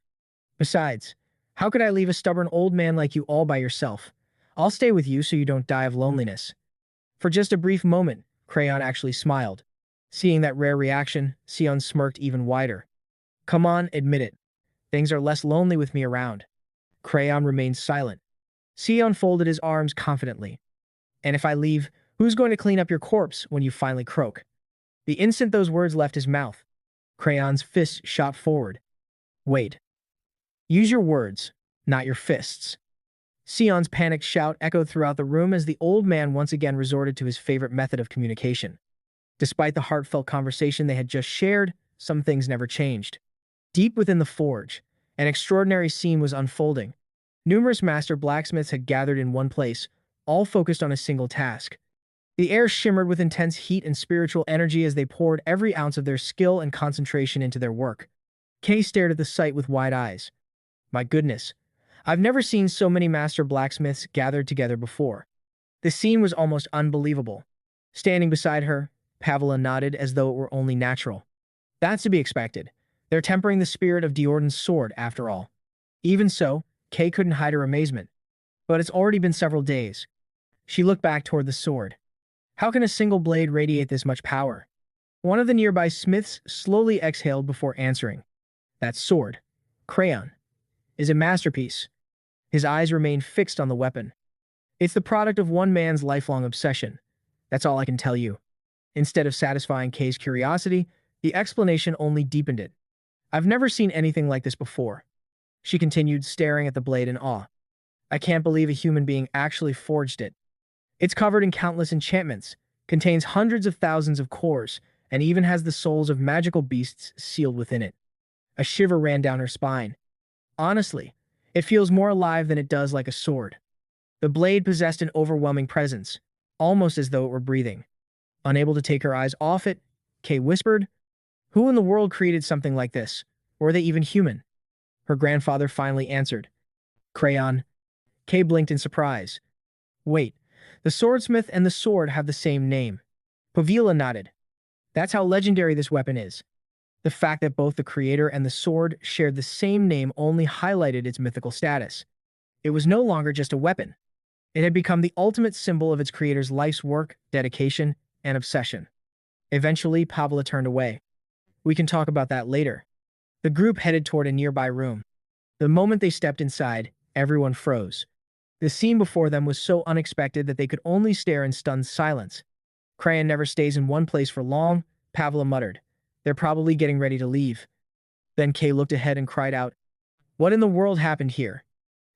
Besides, how could I leave a stubborn old man like you all by yourself? I'll stay with you so you don't die of loneliness. For just a brief moment, Crayon actually smiled. Seeing that rare reaction, Sion smirked even wider. Come on, admit it. Things are less lonely with me around. Crayon remained silent. Sion folded his arms confidently. And if I leave, who's going to clean up your corpse when you finally croak? The instant those words left his mouth, Crayon's fist shot forward. Wait. Use your words, not your fists. Sion's panicked shout echoed throughout the room as the old man once again resorted to his favorite method of communication. Despite the heartfelt conversation they had just shared, some things never changed. Deep within the forge, an extraordinary scene was unfolding. Numerous master blacksmiths had gathered in one place, all focused on a single task. The air shimmered with intense heat and spiritual energy as they poured every ounce of their skill and concentration into their work. Kay stared at the sight with wide eyes. My goodness, I've never seen so many master blacksmiths gathered together before. The scene was almost unbelievable. Standing beside her, Pavla nodded as though it were only natural. That's to be expected. They're tempering the spirit of Diordan's sword, after all. Even so, Kay couldn't hide her amazement. But it's already been several days. She looked back toward the sword. How can a single blade radiate this much power? One of the nearby smiths slowly exhaled before answering. That sword, Crayon, is a masterpiece. His eyes remained fixed on the weapon. It's the product of one man's lifelong obsession. That's all I can tell you. Instead of satisfying Kay's curiosity, the explanation only deepened it. I've never seen anything like this before. She continued, staring at the blade in awe. I can't believe a human being actually forged it. It's covered in countless enchantments, contains hundreds of thousands of cores, and even has the souls of magical beasts sealed within it. A shiver ran down her spine. Honestly, it feels more alive than it does like a sword. The blade possessed an overwhelming presence, almost as though it were breathing. Unable to take her eyes off it, Kay whispered, who in the world created something like this? Were they even human? Her grandfather finally answered. Crayon. Kay blinked in surprise. Wait, the swordsmith and the sword have the same name. Pavila nodded. That's how legendary this weapon is. The fact that both the creator and the sword shared the same name only highlighted its mythical status. It was no longer just a weapon. It had become the ultimate symbol of its creator's life's work, dedication, and obsession. Eventually, Pavla turned away. We can talk about that later. The group headed toward a nearby room. The moment they stepped inside, everyone froze. The scene before them was so unexpected that they could only stare in stunned silence. Crayon never stays in one place for long, Pavla muttered. They're probably getting ready to leave. Then Kay looked ahead and cried out, "What in the world happened here?"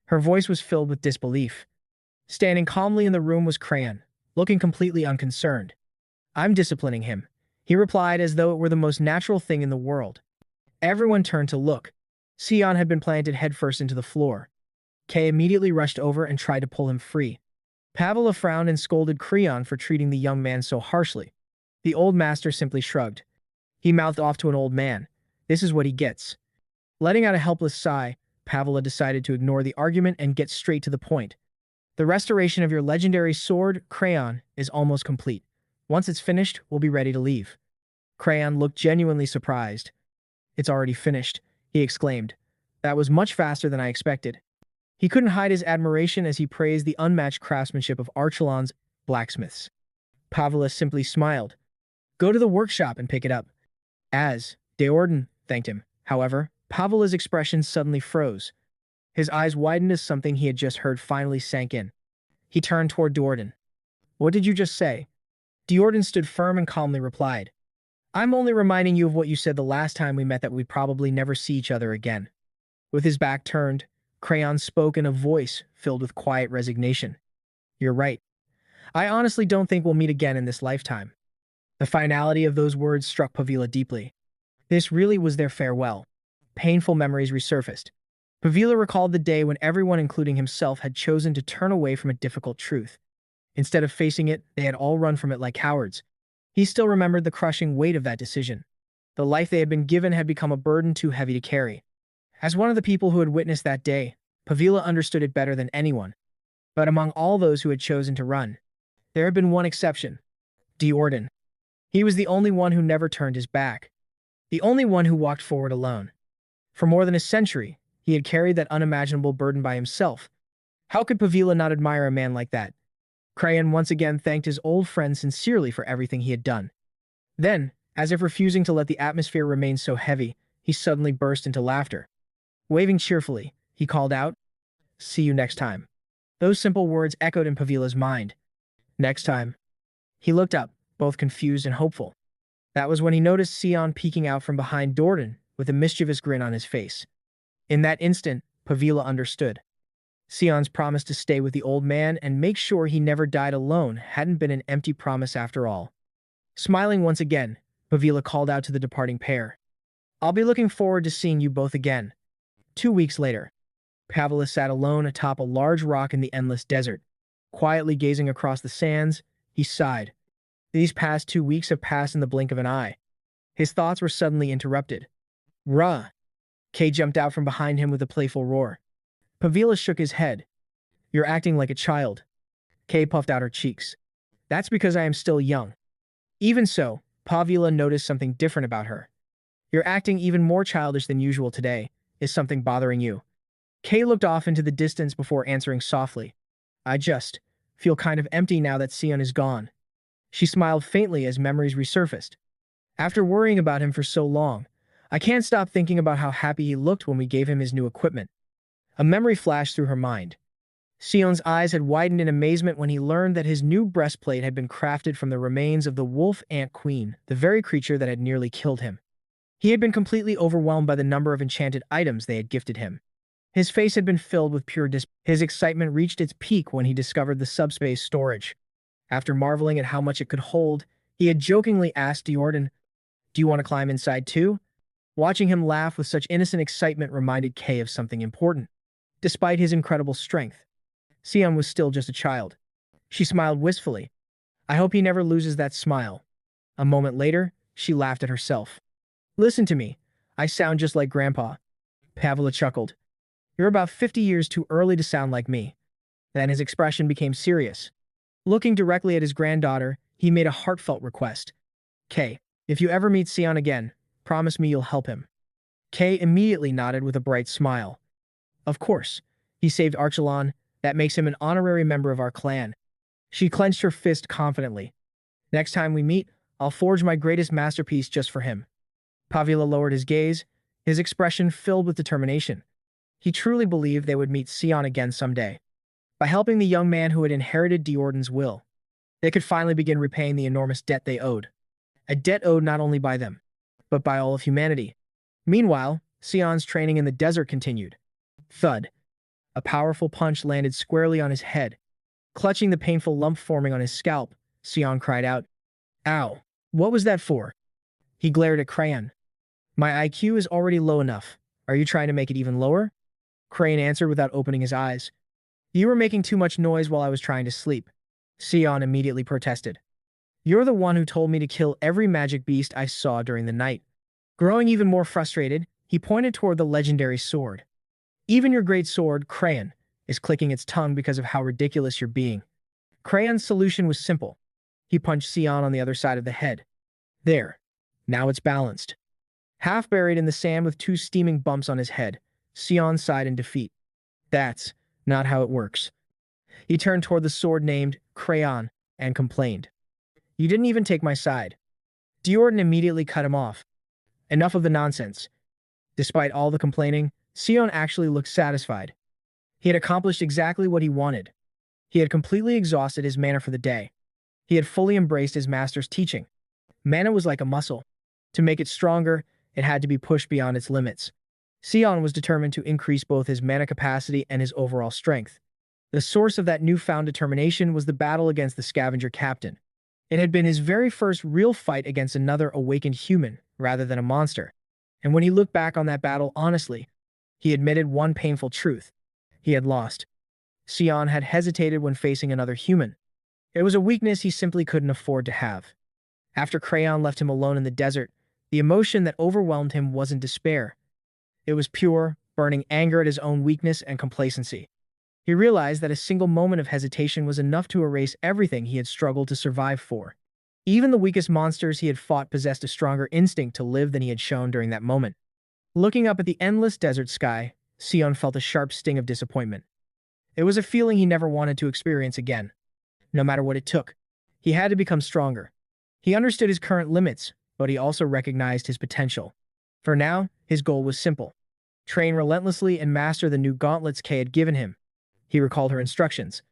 Her voice was filled with disbelief. Standing calmly in the room was Crayon, looking completely unconcerned. "I'm disciplining him," he replied as though it were the most natural thing in the world. Everyone turned to look. Sion had been planted headfirst into the floor. Kay immediately rushed over and tried to pull him free. Pavla frowned and scolded Creon for treating the young man so harshly. The old master simply shrugged. He mouthed off to an old man, "This is what he gets." Letting out a helpless sigh, Pavla decided to ignore the argument and get straight to the point. "The restoration of your legendary sword, Crayon, is almost complete. Once it's finished, we'll be ready to leave." Crayon looked genuinely surprised. "It's already finished," he exclaimed. "That was much faster than I expected." He couldn't hide his admiration as he praised the unmatched craftsmanship of Archelon's blacksmiths. Pavla simply smiled. "Go to the workshop and pick it up." As Deorden thanked him, however, Pavla's expression suddenly froze. His eyes widened as something he had just heard finally sank in. He turned toward Deorden. "What did you just say?" Deorden stood firm and calmly replied, "I'm only reminding you of what you said the last time we met, that we'd probably never see each other again." With his back turned, Crayon spoke in a voice filled with quiet resignation. "You're right. I honestly don't think we'll meet again in this lifetime." The finality of those words struck Pavila deeply. This really was their farewell. Painful memories resurfaced. Pavila recalled the day when everyone, including himself, had chosen to turn away from a difficult truth. Instead of facing it, they had all run from it like cowards. He still remembered the crushing weight of that decision. The life they had been given had become a burden too heavy to carry. As one of the people who had witnessed that day, Pavila understood it better than anyone. But among all those who had chosen to run, there had been one exception: Deorden. He was the only one who never turned his back. The only one who walked forward alone. For more than a century, he had carried that unimaginable burden by himself. How could Pavila not admire a man like that? Crayon once again thanked his old friend sincerely for everything he had done. Then, as if refusing to let the atmosphere remain so heavy, he suddenly burst into laughter. Waving cheerfully, he called out, "See you next time." Those simple words echoed in Pavila's mind. Next time. He looked up, both confused and hopeful. That was when he noticed Sion peeking out from behind Deorden with a mischievous grin on his face. In that instant, Pavila understood. Sion's promise to stay with the old man and make sure he never died alone hadn't been an empty promise after all. Smiling once again, Pavila called out to the departing pair, "I'll be looking forward to seeing you both again." 2 weeks later, Pavila sat alone atop a large rock in the endless desert. Quietly gazing across the sands, he sighed. These past 2 weeks have passed in the blink of an eye. His thoughts were suddenly interrupted. "Ruh!" Kay jumped out from behind him with a playful roar. Pavila shook his head. "You're acting like a child." Kay puffed out her cheeks. "That's because I am still young." Even so, Pavila noticed something different about her. "You're acting even more childish than usual today. Is something bothering you?" Kay looked off into the distance before answering softly, "I just feel kind of empty now that Sion is gone." She smiled faintly as memories resurfaced. "After worrying about him for so long, I can't stop thinking about how happy he looked when we gave him his new equipment." A memory flashed through her mind. Sion's eyes had widened in amazement when he learned that his new breastplate had been crafted from the remains of the wolf ant queen, the very creature that had nearly killed him. He had been completely overwhelmed by the number of enchanted items they had gifted him. His face had been filled with pure His excitement reached its peak when he discovered the subspace storage. After marveling at how much it could hold, he had jokingly asked Deorden, "Do you want to climb inside too?" Watching him laugh with such innocent excitement reminded Kay of something important. Despite his incredible strength, Sion was still just a child. She smiled wistfully. "I hope he never loses that smile." A moment later, she laughed at herself. "Listen to me. I sound just like Grandpa." Pavila chuckled. "You're about 50 years too early to sound like me." Then his expression became serious. Looking directly at his granddaughter, he made a heartfelt request. "Kay, if you ever meet Sion again, promise me you'll help him." Kay immediately nodded with a bright smile. "Of course. He saved Archelon. That makes him an honorary member of our clan." She clenched her fist confidently. "Next time we meet, I'll forge my greatest masterpiece just for him. Pavila lowered his gaze, his expression filled with determination. He truly believed they would meet Sion again someday. By helping the young man who had inherited Diordan's will, they could finally begin repaying the enormous debt they owed. A debt owed not only by them, but by all of humanity. Meanwhile, Sion's training in the desert continued. Thud. A powerful punch landed squarely on his head. Clutching the painful lump forming on his scalp, Sion cried out, "Ow! What was that for?" He glared at Crayon. "My IQ is already low enough. Are you trying to make it even lower?" Crayon answered without opening his eyes. "You were making too much noise while I was trying to sleep." Sion immediately protested. "You're the one who told me to kill every magic beast I saw during the night." Growing even more frustrated, he pointed toward the legendary sword. "Even your great sword, Crayon, is clicking its tongue because of how ridiculous you're being." Crayon's solution was simple. He punched Sion on the other side of the head. There. Now it's balanced. Half buried in the sand with two steaming bumps on his head, Sion sighed in defeat. "That's not how it works." He turned toward the sword named Crayon and complained. "You didn't even take my side." Diordan immediately cut him off. "Enough of the nonsense." Despite all the complaining, Sion actually looked satisfied. He had accomplished exactly what he wanted. He had completely exhausted his mana for the day. He had fully embraced his master's teaching. Mana was like a muscle. To make it stronger, it had to be pushed beyond its limits. Sion was determined to increase both his mana capacity and his overall strength. The source of that newfound determination was the battle against the scavenger captain. It had been his very first real fight against another awakened human, rather than a monster. And when he looked back on that battle honestly, he admitted one painful truth. He had lost. Sion had hesitated when facing another human. It was a weakness he simply couldn't afford to have. After Crayon left him alone in the desert, the emotion that overwhelmed him wasn't despair. It was pure, burning anger at his own weakness and complacency. He realized that a single moment of hesitation was enough to erase everything he had struggled to survive for. Even the weakest monsters he had fought possessed a stronger instinct to live than he had shown during that moment. Looking up at the endless desert sky, Sion felt a sharp sting of disappointment. It was a feeling he never wanted to experience again. No matter what it took, he had to become stronger. He understood his current limits, but he also recognized his potential. For now, his goal was simple. Train relentlessly and master the new gauntlets Kay had given him. He recalled her instructions.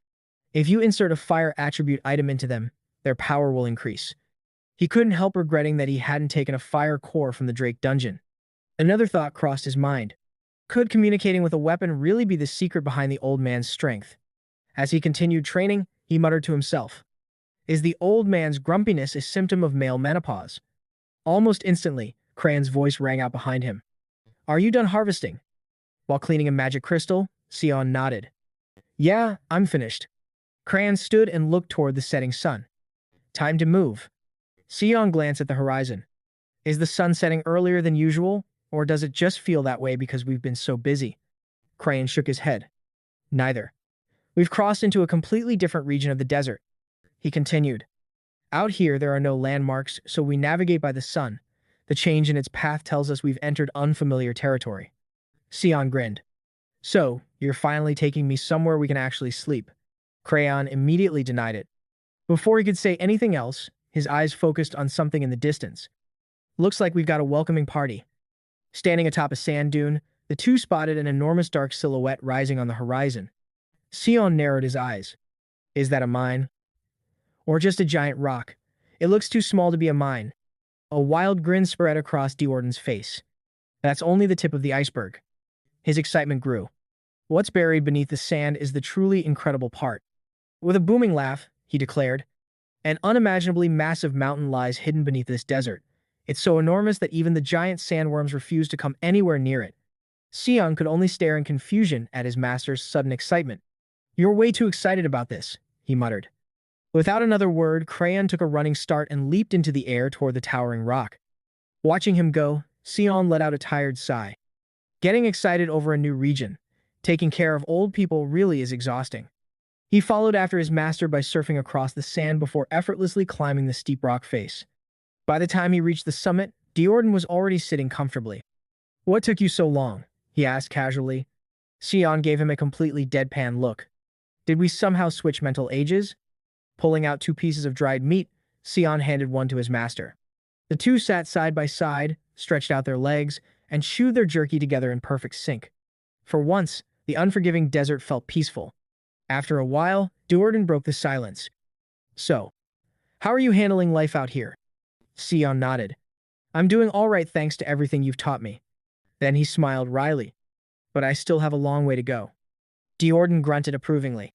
If you insert a fire attribute item into them, their power will increase. He couldn't help regretting that he hadn't taken a fire core from the Drake dungeon. Another thought crossed his mind. Could communicating with a weapon really be the secret behind the old man's strength? As he continued training, he muttered to himself. Is the old man's grumpiness a symptom of male menopause? Almost instantly, Crayon's voice rang out behind him. Are you done harvesting? While cleaning a magic crystal, Sion nodded. Yeah, I'm finished. Crayon stood and looked toward the setting sun. Time to move. Sion glanced at the horizon. Is the sun setting earlier than usual, or does it just feel that way because we've been so busy? Crayon shook his head. Neither. We've crossed into a completely different region of the desert. He continued. Out here there are no landmarks, so we navigate by the sun. The change in its path tells us we've entered unfamiliar territory. Sion grinned. So, you're finally taking me somewhere we can actually sleep. Crayon immediately denied it. Before he could say anything else, his eyes focused on something in the distance. Looks like we've got a welcoming party. Standing atop a sand dune, the two spotted an enormous dark silhouette rising on the horizon. Sion narrowed his eyes. Is that a mine? Or just a giant rock? It looks too small to be a mine. A wild grin spread across Diordan's face. That's only the tip of the iceberg. His excitement grew. What's buried beneath the sand is the truly incredible part. With a booming laugh, he declared, an unimaginably massive mountain lies hidden beneath this desert. It's so enormous that even the giant sandworms refuse to come anywhere near it. Sion could only stare in confusion at his master's sudden excitement. You're way too excited about this, he muttered. Without another word, Crayon took a running start and leaped into the air toward the towering rock. Watching him go, Sion let out a tired sigh. Getting excited over a new region, taking care of old people really is exhausting. He followed after his master by surfing across the sand before effortlessly climbing the steep rock face. By the time he reached the summit, Diordan was already sitting comfortably. What took you so long? He asked casually. Sion gave him a completely deadpan look. Did we somehow switch mental ages? Pulling out 2 pieces of dried meat, Sion handed one to his master. The two sat side by side, stretched out their legs, and chewed their jerky together in perfect sync. For once, the unforgiving desert felt peaceful. After a while, Duarden broke the silence. So, how are you handling life out here? Sion nodded. I'm doing all right thanks to everything you've taught me. Then he smiled wryly. But I still have a long way to go. Duarden grunted approvingly.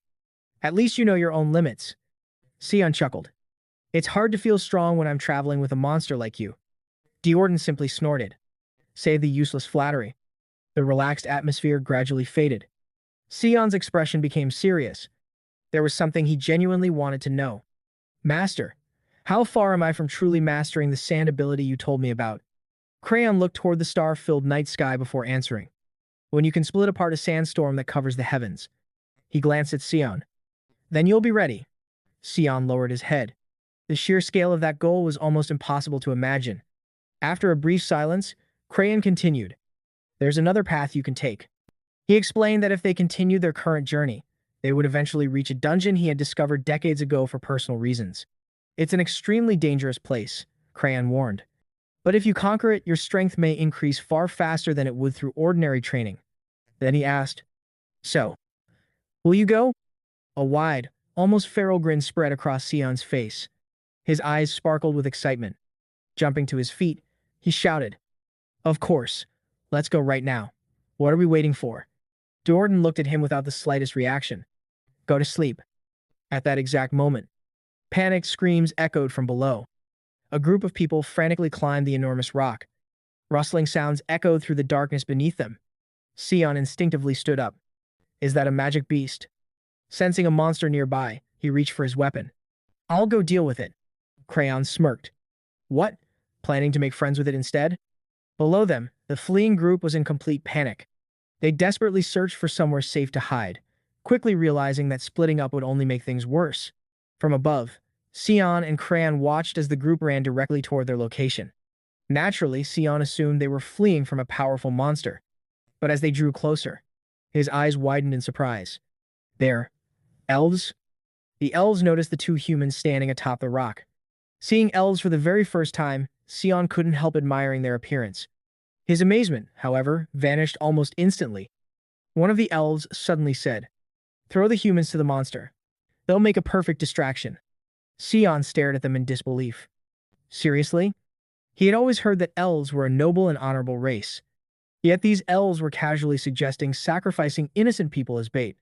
At least you know your own limits. Sion chuckled. It's hard to feel strong when I'm traveling with a monster like you. Duarden simply snorted. Save the useless flattery. The relaxed atmosphere gradually faded. Sion's expression became serious. There was something he genuinely wanted to know. Master, how far am I from truly mastering the sand ability you told me about? Crayon looked toward the star-filled night sky before answering. When you can split apart a sandstorm that covers the heavens. He glanced at Sion. Then you'll be ready. Sion lowered his head. The sheer scale of that goal was almost impossible to imagine. After a brief silence, Crayon continued. There's another path you can take. He explained that if they continued their current journey, they would eventually reach a dungeon he had discovered decades ago for personal reasons. It's an extremely dangerous place, Crayon warned. But if you conquer it, your strength may increase far faster than it would through ordinary training. Then he asked, So, will you go? A wide, almost feral grin spread across Sion's face. His eyes sparkled with excitement. Jumping to his feet, he shouted, Of course. Let's go right now. What are we waiting for? Duarden looked at him without the slightest reaction. Go to sleep. At that exact moment, panicked screams echoed from below. A group of people frantically climbed the enormous rock. Rustling sounds echoed through the darkness beneath them. Sion instinctively stood up. Is that a magic beast? Sensing a monster nearby, he reached for his weapon. I'll go deal with it. Crayon smirked. What? Planning to make friends with it instead? Below them, the fleeing group was in complete panic. They desperately searched for somewhere safe to hide, quickly realizing that splitting up would only make things worse. From above, Sion and Crayon watched as the group ran directly toward their location. Naturally, Sion assumed they were fleeing from a powerful monster. But as they drew closer, his eyes widened in surprise. There, elves? The elves noticed the two humans standing atop the rock. Seeing elves for the very first time, Sion couldn't help admiring their appearance. His amazement, however, vanished almost instantly. One of the elves suddenly said, Throw the humans to the monster. They'll make a perfect distraction. Sion stared at them in disbelief. Seriously? He had always heard that elves were a noble and honorable race. Yet these elves were casually suggesting sacrificing innocent people as bait.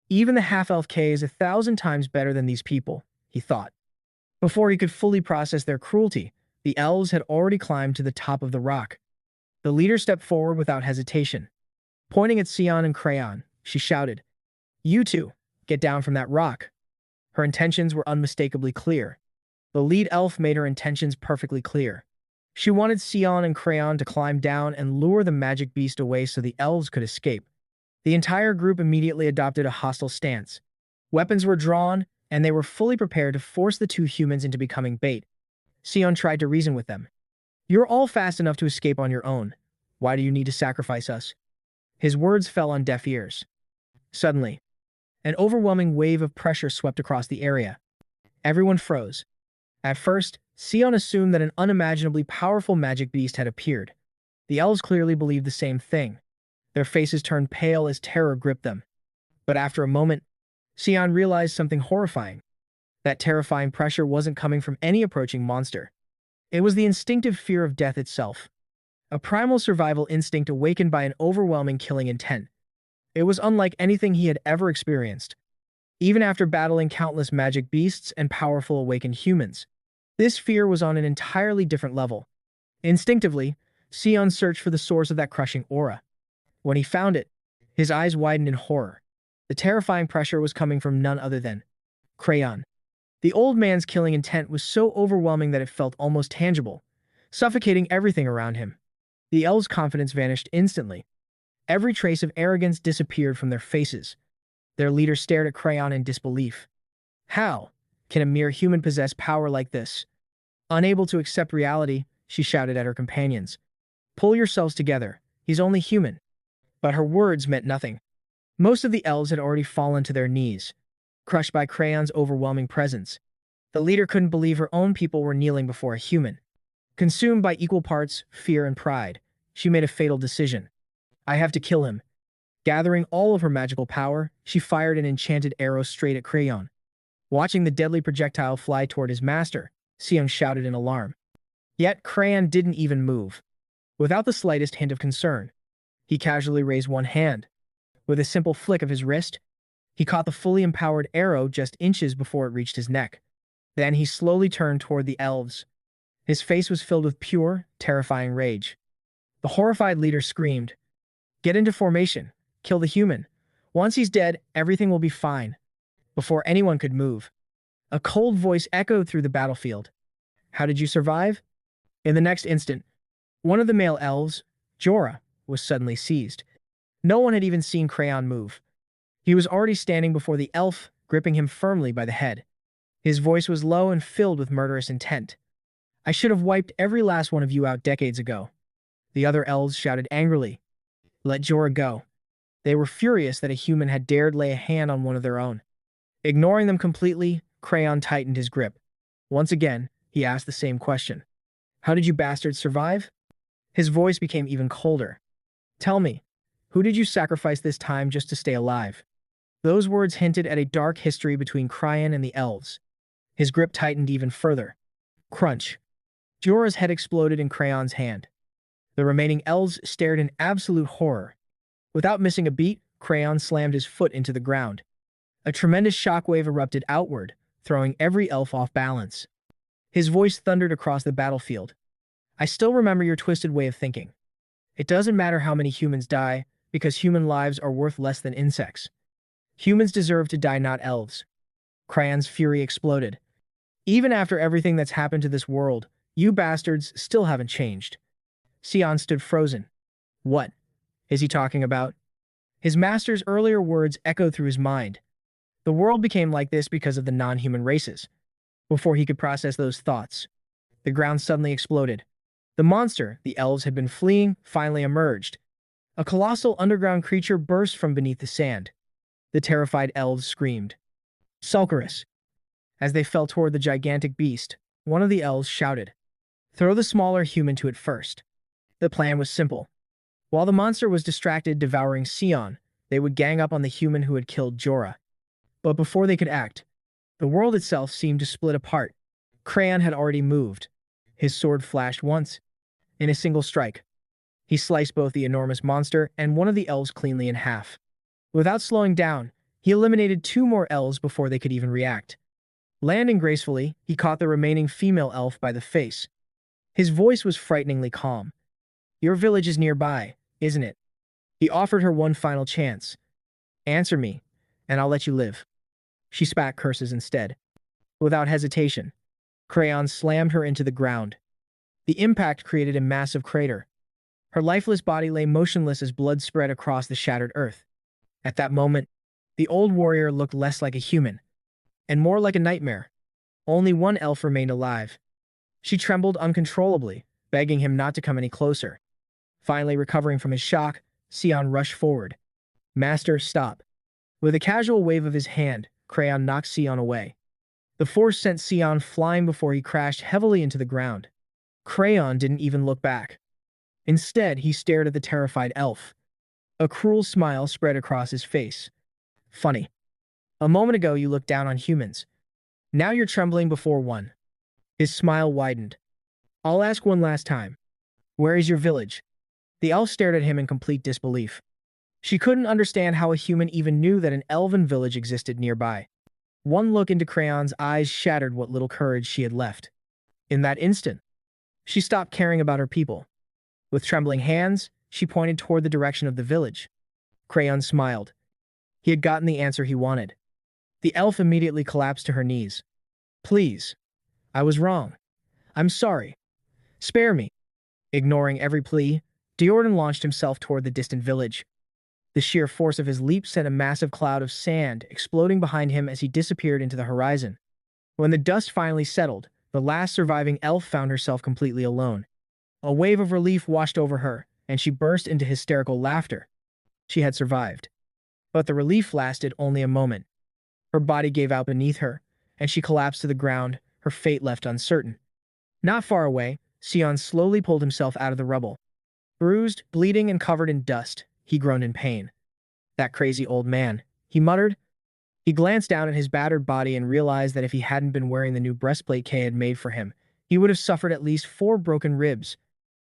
Even the half-elf K is 1,000 times better than these people, he thought. Before he could fully process their cruelty, the elves had already climbed to the top of the rock. The leader stepped forward without hesitation. Pointing at Sion and Crayon, she shouted, You two, get down from that rock. Her intentions were unmistakably clear. The lead elf made her intentions perfectly clear. She wanted Sion and Crayon to climb down and lure the magic beast away so the elves could escape. The entire group immediately adopted a hostile stance. Weapons were drawn, and they were fully prepared to force the two humans into becoming bait. Sion tried to reason with them. You're all fast enough to escape on your own. Why do you need to sacrifice us? His words fell on deaf ears. Suddenly, an overwhelming wave of pressure swept across the area. Everyone froze. At first, Sion assumed that an unimaginably powerful magic beast had appeared. The elves clearly believed the same thing. Their faces turned pale as terror gripped them. But after a moment, Sion realized something horrifying. That terrifying pressure wasn't coming from any approaching monster. It was the instinctive fear of death itself. A primal survival instinct awakened by an overwhelming killing intent. It was unlike anything he had ever experienced. Even after battling countless magic beasts and powerful awakened humans, this fear was on an entirely different level. Instinctively, Sion searched for the source of that crushing aura. When he found it, his eyes widened in horror. The terrifying pressure was coming from none other than Crayon. The old man's killing intent was so overwhelming that it felt almost tangible, suffocating everything around him. The elves' confidence vanished instantly. Every trace of arrogance disappeared from their faces. Their leader stared at Crayon in disbelief. How can a mere human possess power like this? Unable to accept reality, she shouted at her companions. Pull yourselves together. He's only human. But her words meant nothing. Most of the elves had already fallen to their knees, crushed by Crayon's overwhelming presence. The leader couldn't believe her own people were kneeling before a human. Consumed by equal parts fear and pride, she made a fatal decision. I have to kill him. Gathering all of her magical power, she fired an enchanted arrow straight at Crayon. Watching the deadly projectile fly toward his master, Sion shouted in alarm. Yet Crayon didn't even move. Without the slightest hint of concern, he casually raised one hand. With a simple flick of his wrist, he caught the fully empowered arrow just inches before it reached his neck. Then he slowly turned toward the elves. His face was filled with pure, terrifying rage. The horrified leader screamed, "Get into formation. Kill the human. Once he's dead, everything will be fine." Before anyone could move, a cold voice echoed through the battlefield. "How did you survive?" In the next instant, one of the male elves, Jorah, was suddenly seized. No one had even seen Crayon move. He was already standing before the elf, gripping him firmly by the head. His voice was low and filled with murderous intent. "I should have wiped every last one of you out decades ago." The other elves shouted angrily, "Let Jorah go." They were furious that a human had dared lay a hand on one of their own. Ignoring them completely, Crayon tightened his grip. Once again, he asked the same question. "How did you bastards survive?" His voice became even colder. "Tell me, who did you sacrifice this time just to stay alive?" Those words hinted at a dark history between Crayon and the elves. His grip tightened even further. Crunch. Jorah's head exploded in Crayon's hand. The remaining elves stared in absolute horror. Without missing a beat, Crayon slammed his foot into the ground. A tremendous shockwave erupted outward, throwing every elf off balance. His voice thundered across the battlefield. "I still remember your twisted way of thinking. It doesn't matter how many humans die, because human lives are worth less than insects. Humans deserve to die, not elves." Crayon's fury exploded. "Even after everything that's happened to this world, you bastards still haven't changed." Sion stood frozen. What is he talking about? His master's earlier words echoed through his mind. The world became like this because of the non-human races. Before he could process those thoughts, the ground suddenly exploded. The monster the elves had been fleeing finally emerged. A colossal underground creature burst from beneath the sand. The terrified elves screamed, "Sulkerus!" As they fell toward the gigantic beast, one of the elves shouted, "Throw the smaller human to it first." The plan was simple. While the monster was distracted devouring Sion, they would gang up on the human who had killed Jorah. But before they could act, the world itself seemed to split apart. Crayon had already moved. His sword flashed once. In a single strike, he sliced both the enormous monster and one of the elves cleanly in half. Without slowing down, he eliminated two more elves before they could even react. Landing gracefully, he caught the remaining female elf by the face. His voice was frighteningly calm. "Your village is nearby, isn't it?" He offered her one final chance. "Answer me, and I'll let you live." She spat curses instead. Without hesitation, Crayon slammed her into the ground. The impact created a massive crater. Her lifeless body lay motionless as blood spread across the shattered earth. At that moment, the old warrior looked less like a human, and more like a nightmare. Only one elf remained alive. She trembled uncontrollably, begging him not to come any closer. Finally recovering from his shock, Sion rushed forward. "Master, stop." With a casual wave of his hand, Crayon knocked Sion away. The force sent Sion flying before he crashed heavily into the ground. Crayon didn't even look back. Instead, he stared at the terrified elf. A cruel smile spread across his face. "Funny. A moment ago you looked down on humans. Now you're trembling before one." His smile widened. "I'll ask one last time. Where is your village?" The elf stared at him in complete disbelief. She couldn't understand how a human even knew that an elven village existed nearby. One look into Crayon's eyes shattered what little courage she had left. In that instant, she stopped caring about her people. With trembling hands, she pointed toward the direction of the village. Crayon smiled. He had gotten the answer he wanted. The elf immediately collapsed to her knees. "Please. I was wrong. I'm sorry. Spare me." Ignoring every plea, Diordan launched himself toward the distant village. The sheer force of his leap sent a massive cloud of sand exploding behind him as he disappeared into the horizon. When the dust finally settled, the last surviving elf found herself completely alone. A wave of relief washed over her, and she burst into hysterical laughter. She had survived. But the relief lasted only a moment. Her body gave out beneath her, and she collapsed to the ground, her fate left uncertain. Not far away, Sion slowly pulled himself out of the rubble. Bruised, bleeding, and covered in dust, he groaned in pain. That crazy old man, he muttered. He glanced down at his battered body and realized that if he hadn't been wearing the new breastplate Kay had made for him, he would have suffered at least 4 broken ribs.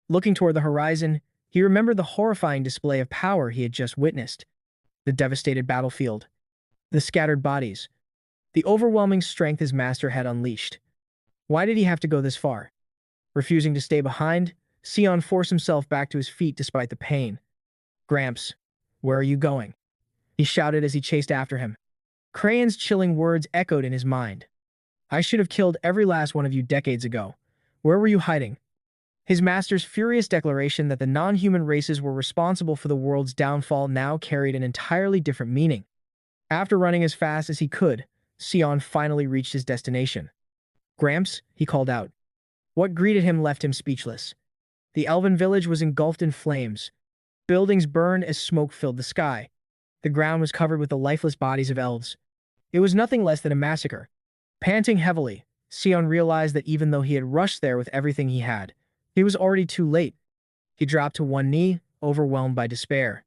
Looking toward the horizon, he remembered the horrifying display of power he had just witnessed. The devastated battlefield, the scattered bodies, the overwhelming strength his master had unleashed. Why did he have to go this far? Refusing to stay behind, Sion forced himself back to his feet despite the pain. Gramps, where are you going? He shouted as he chased after him. Crayon's chilling words echoed in his mind. I should have killed every last one of you decades ago. Where were you hiding? His master's furious declaration that the non-human races were responsible for the world's downfall now carried an entirely different meaning. After running as fast as he could, Sion finally reached his destination. Gramps, he called out. What greeted him left him speechless. The elven village was engulfed in flames. Buildings burned as smoke filled the sky. The ground was covered with the lifeless bodies of elves. It was nothing less than a massacre. Panting heavily, Sion realized that even though he had rushed there with everything he had, he was already too late. He dropped to one knee, overwhelmed by despair.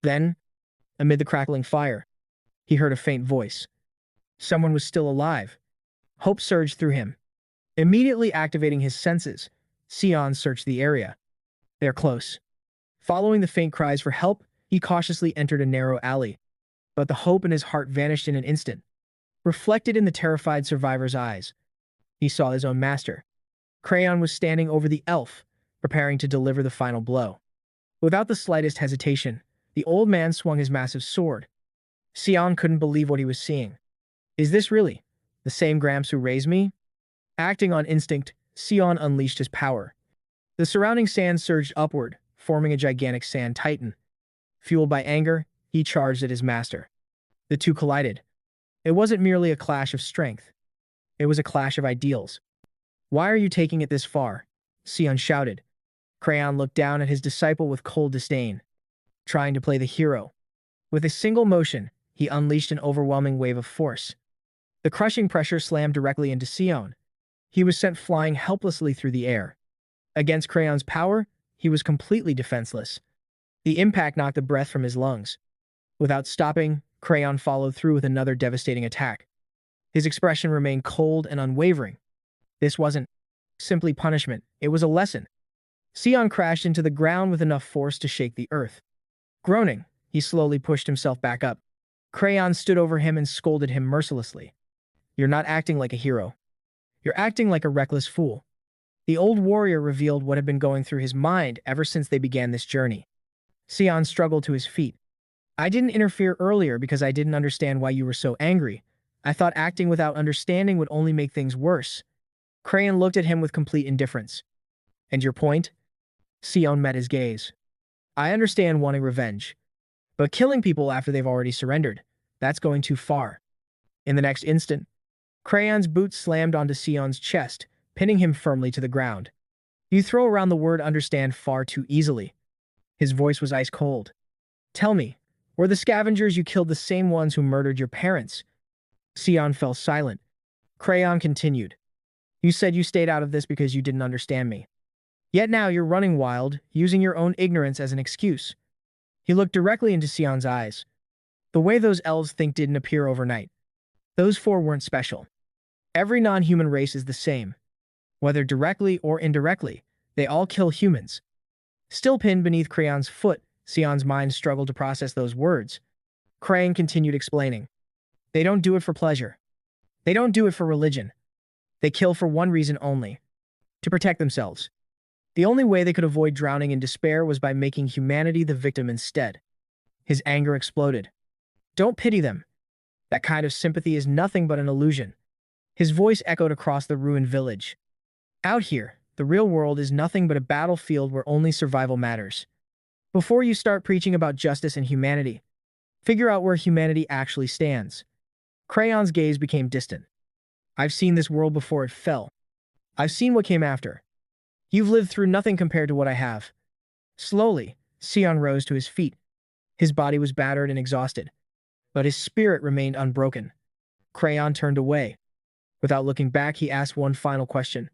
Then, amid the crackling fire, he heard a faint voice. Someone was still alive. Hope surged through him. Immediately activating his senses, Sion searched the area. They're close. Following the faint cries for help, he cautiously entered a narrow alley. But the hope in his heart vanished in an instant. Reflected in the terrified survivor's eyes, he saw his own master. Crayon was standing over the elf, preparing to deliver the final blow. Without the slightest hesitation, the old man swung his massive sword. Sion couldn't believe what he was seeing. Is this really the same Gramps who raised me? Acting on instinct, Sion unleashed his power. The surrounding sand surged upward, forming a gigantic sand titan. Fueled by anger, he charged at his master. The two collided. It wasn't merely a clash of strength. It was a clash of ideals. Why are you taking it this far? Sion shouted. Crayon looked down at his disciple with cold disdain. Trying to play the hero. With a single motion, he unleashed an overwhelming wave of force. The crushing pressure slammed directly into Sion. He was sent flying helplessly through the air. Against Crayon's power, he was completely defenseless. The impact knocked the breath from his lungs. Without stopping, Crayon followed through with another devastating attack. His expression remained cold and unwavering. This wasn't simply punishment, it was a lesson. Sion crashed into the ground with enough force to shake the earth. Groaning, he slowly pushed himself back up. Crayon stood over him and scolded him mercilessly. You're not acting like a hero. You're acting like a reckless fool. The old warrior revealed what had been going through his mind ever since they began this journey. Sion struggled to his feet. I didn't interfere earlier because I didn't understand why you were so angry. I thought acting without understanding would only make things worse. Crayon looked at him with complete indifference. And your point? Sion met his gaze. I understand wanting revenge. But killing people after they've already surrendered, that's going too far. In the next instant, Crayon's boot slammed onto Sion's chest, pinning him firmly to the ground. You throw around the word understand far too easily. His voice was ice cold. Tell me, were the scavengers you killed the same ones who murdered your parents? Sion fell silent. Crayon continued. You said you stayed out of this because you didn't understand me. Yet now you're running wild, using your own ignorance as an excuse. He looked directly into Sion's eyes. The way those elves think didn't appear overnight. Those 4 weren't special. Every non-human race is the same. Whether directly or indirectly, they all kill humans. Still pinned beneath Crayon's foot, Sion's mind struggled to process those words. Crayon continued explaining. They don't do it for pleasure. They don't do it for religion. They kill for one reason only. To protect themselves. The only way they could avoid drowning in despair was by making humanity the victim instead. His anger exploded. Don't pity them. That kind of sympathy is nothing but an illusion. His voice echoed across the ruined village. Out here, the real world is nothing but a battlefield where only survival matters. Before you start preaching about justice and humanity, figure out where humanity actually stands. Crayon's gaze became distant. I've seen this world before it fell. I've seen what came after. You've lived through nothing compared to what I have. Slowly, Sion rose to his feet. His body was battered and exhausted, but his spirit remained unbroken. Crayon turned away. Without looking back, he asked one final question.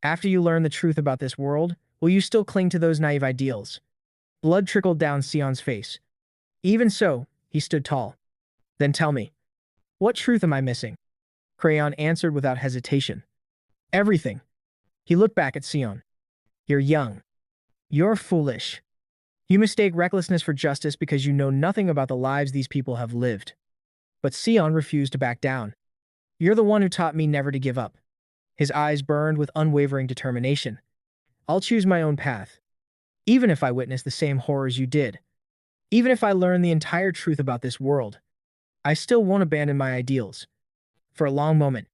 After you learn the truth about this world, will you still cling to those naive ideals? Blood trickled down Sion's face. Even so, he stood tall. Then tell me, what truth am I missing? Crayon answered without hesitation. Everything. He looked back at Sion. You're young. You're foolish. You mistake recklessness for justice because you know nothing about the lives these people have lived. But Sion refused to back down. You're the one who taught me never to give up. His eyes burned with unwavering determination. I'll choose my own path. Even if I witness the same horrors you did. Even if I learn the entire truth about this world. I still won't abandon my ideals. For a long moment,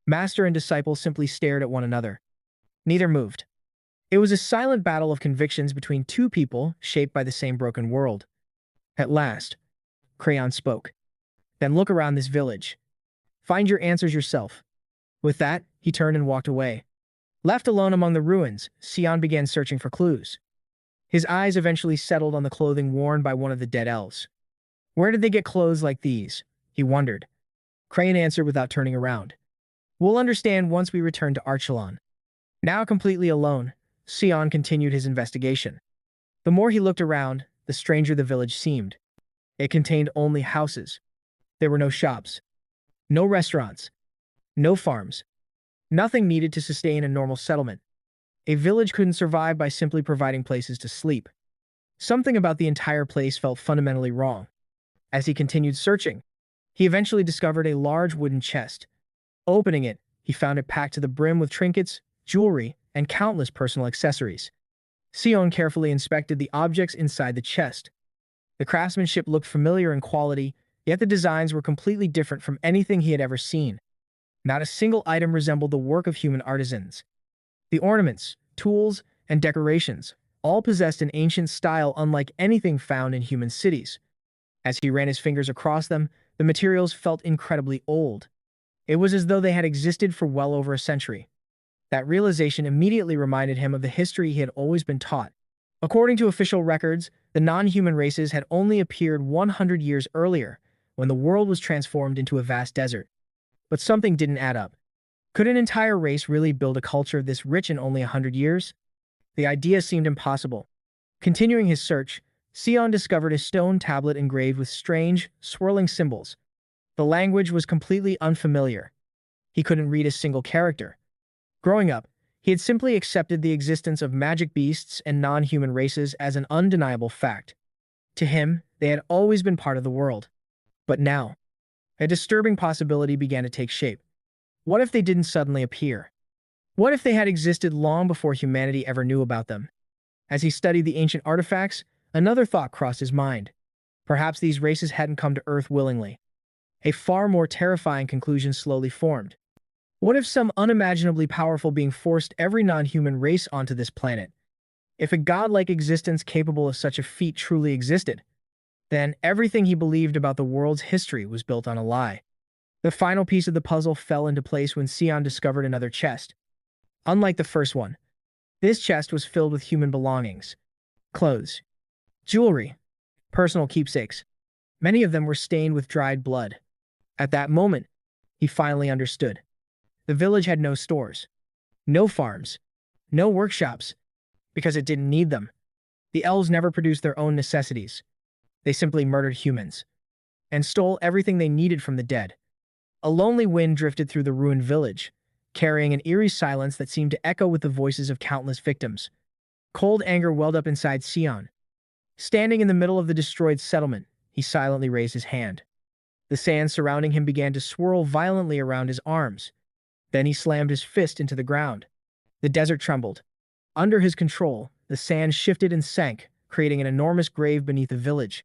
master and disciple simply stared at one another. Neither moved. It was a silent battle of convictions between two people shaped by the same broken world. At last, Crayon spoke. Then look around this village. Find your answers yourself. With that, he turned and walked away. Left alone among the ruins, Sion began searching for clues. His eyes eventually settled on the clothing worn by one of the dead elves. Where did they get clothes like these? He wondered. Crayon answered without turning around. We'll understand once we return to Archelon. Now completely alone, Sion continued his investigation. The more he looked around, the stranger the village seemed. It contained only houses. There were no shops, no restaurants, no farms. Nothing needed to sustain a normal settlement. A village couldn't survive by simply providing places to sleep. Something about the entire place felt fundamentally wrong. As he continued searching, he eventually discovered a large wooden chest. Opening it, he found it packed to the brim with trinkets, jewelry, and countless personal accessories. Sion carefully inspected the objects inside the chest. The craftsmanship looked familiar in quality, yet the designs were completely different from anything he had ever seen. Not a single item resembled the work of human artisans. The ornaments, tools, and decorations all possessed an ancient style unlike anything found in human cities. As he ran his fingers across them, the materials felt incredibly old. It was as though they had existed for well over a century. That realization immediately reminded him of the history he had always been taught. According to official records, the non-human races had only appeared 100 years earlier, when the world was transformed into a vast desert. But something didn't add up. Could an entire race really build a culture this rich in only 100 years? The idea seemed impossible. Continuing his search, Sion discovered a stone tablet engraved with strange, swirling symbols. The language was completely unfamiliar. He couldn't read a single character. Growing up, he had simply accepted the existence of magic beasts and non-human races as an undeniable fact. To him, they had always been part of the world. But now, a disturbing possibility began to take shape. What if they didn't suddenly appear? What if they had existed long before humanity ever knew about them? As he studied the ancient artifacts, another thought crossed his mind. Perhaps these races hadn't come to Earth willingly. A far more terrifying conclusion slowly formed. What if some unimaginably powerful being forced every non-human race onto this planet? If a godlike existence capable of such a feat truly existed, then everything he believed about the world's history was built on a lie. The final piece of the puzzle fell into place when Sion discovered another chest. Unlike the first one, this chest was filled with human belongings. Clothes, jewelry, personal keepsakes. Many of them were stained with dried blood. At that moment, he finally understood. The village had no stores, no farms, no workshops, because it didn't need them. The elves never produced their own necessities. They simply murdered humans and stole everything they needed from the dead. A lonely wind drifted through the ruined village, carrying an eerie silence that seemed to echo with the voices of countless victims. Cold anger welled up inside Sion. Standing in the middle of the destroyed settlement, he silently raised his hand. The sand surrounding him began to swirl violently around his arms. Then he slammed his fist into the ground. The desert trembled. Under his control, the sand shifted and sank, creating an enormous grave beneath the village.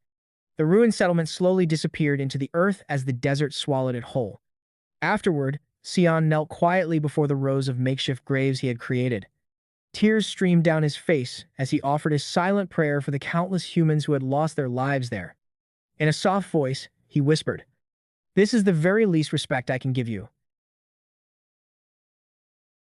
The ruined settlement slowly disappeared into the earth as the desert swallowed it whole. Afterward, Sion knelt quietly before the rows of makeshift graves he had created. Tears streamed down his face as he offered his silent prayer for the countless humans who had lost their lives there. In a soft voice, he whispered, "This is the very least respect I can give you.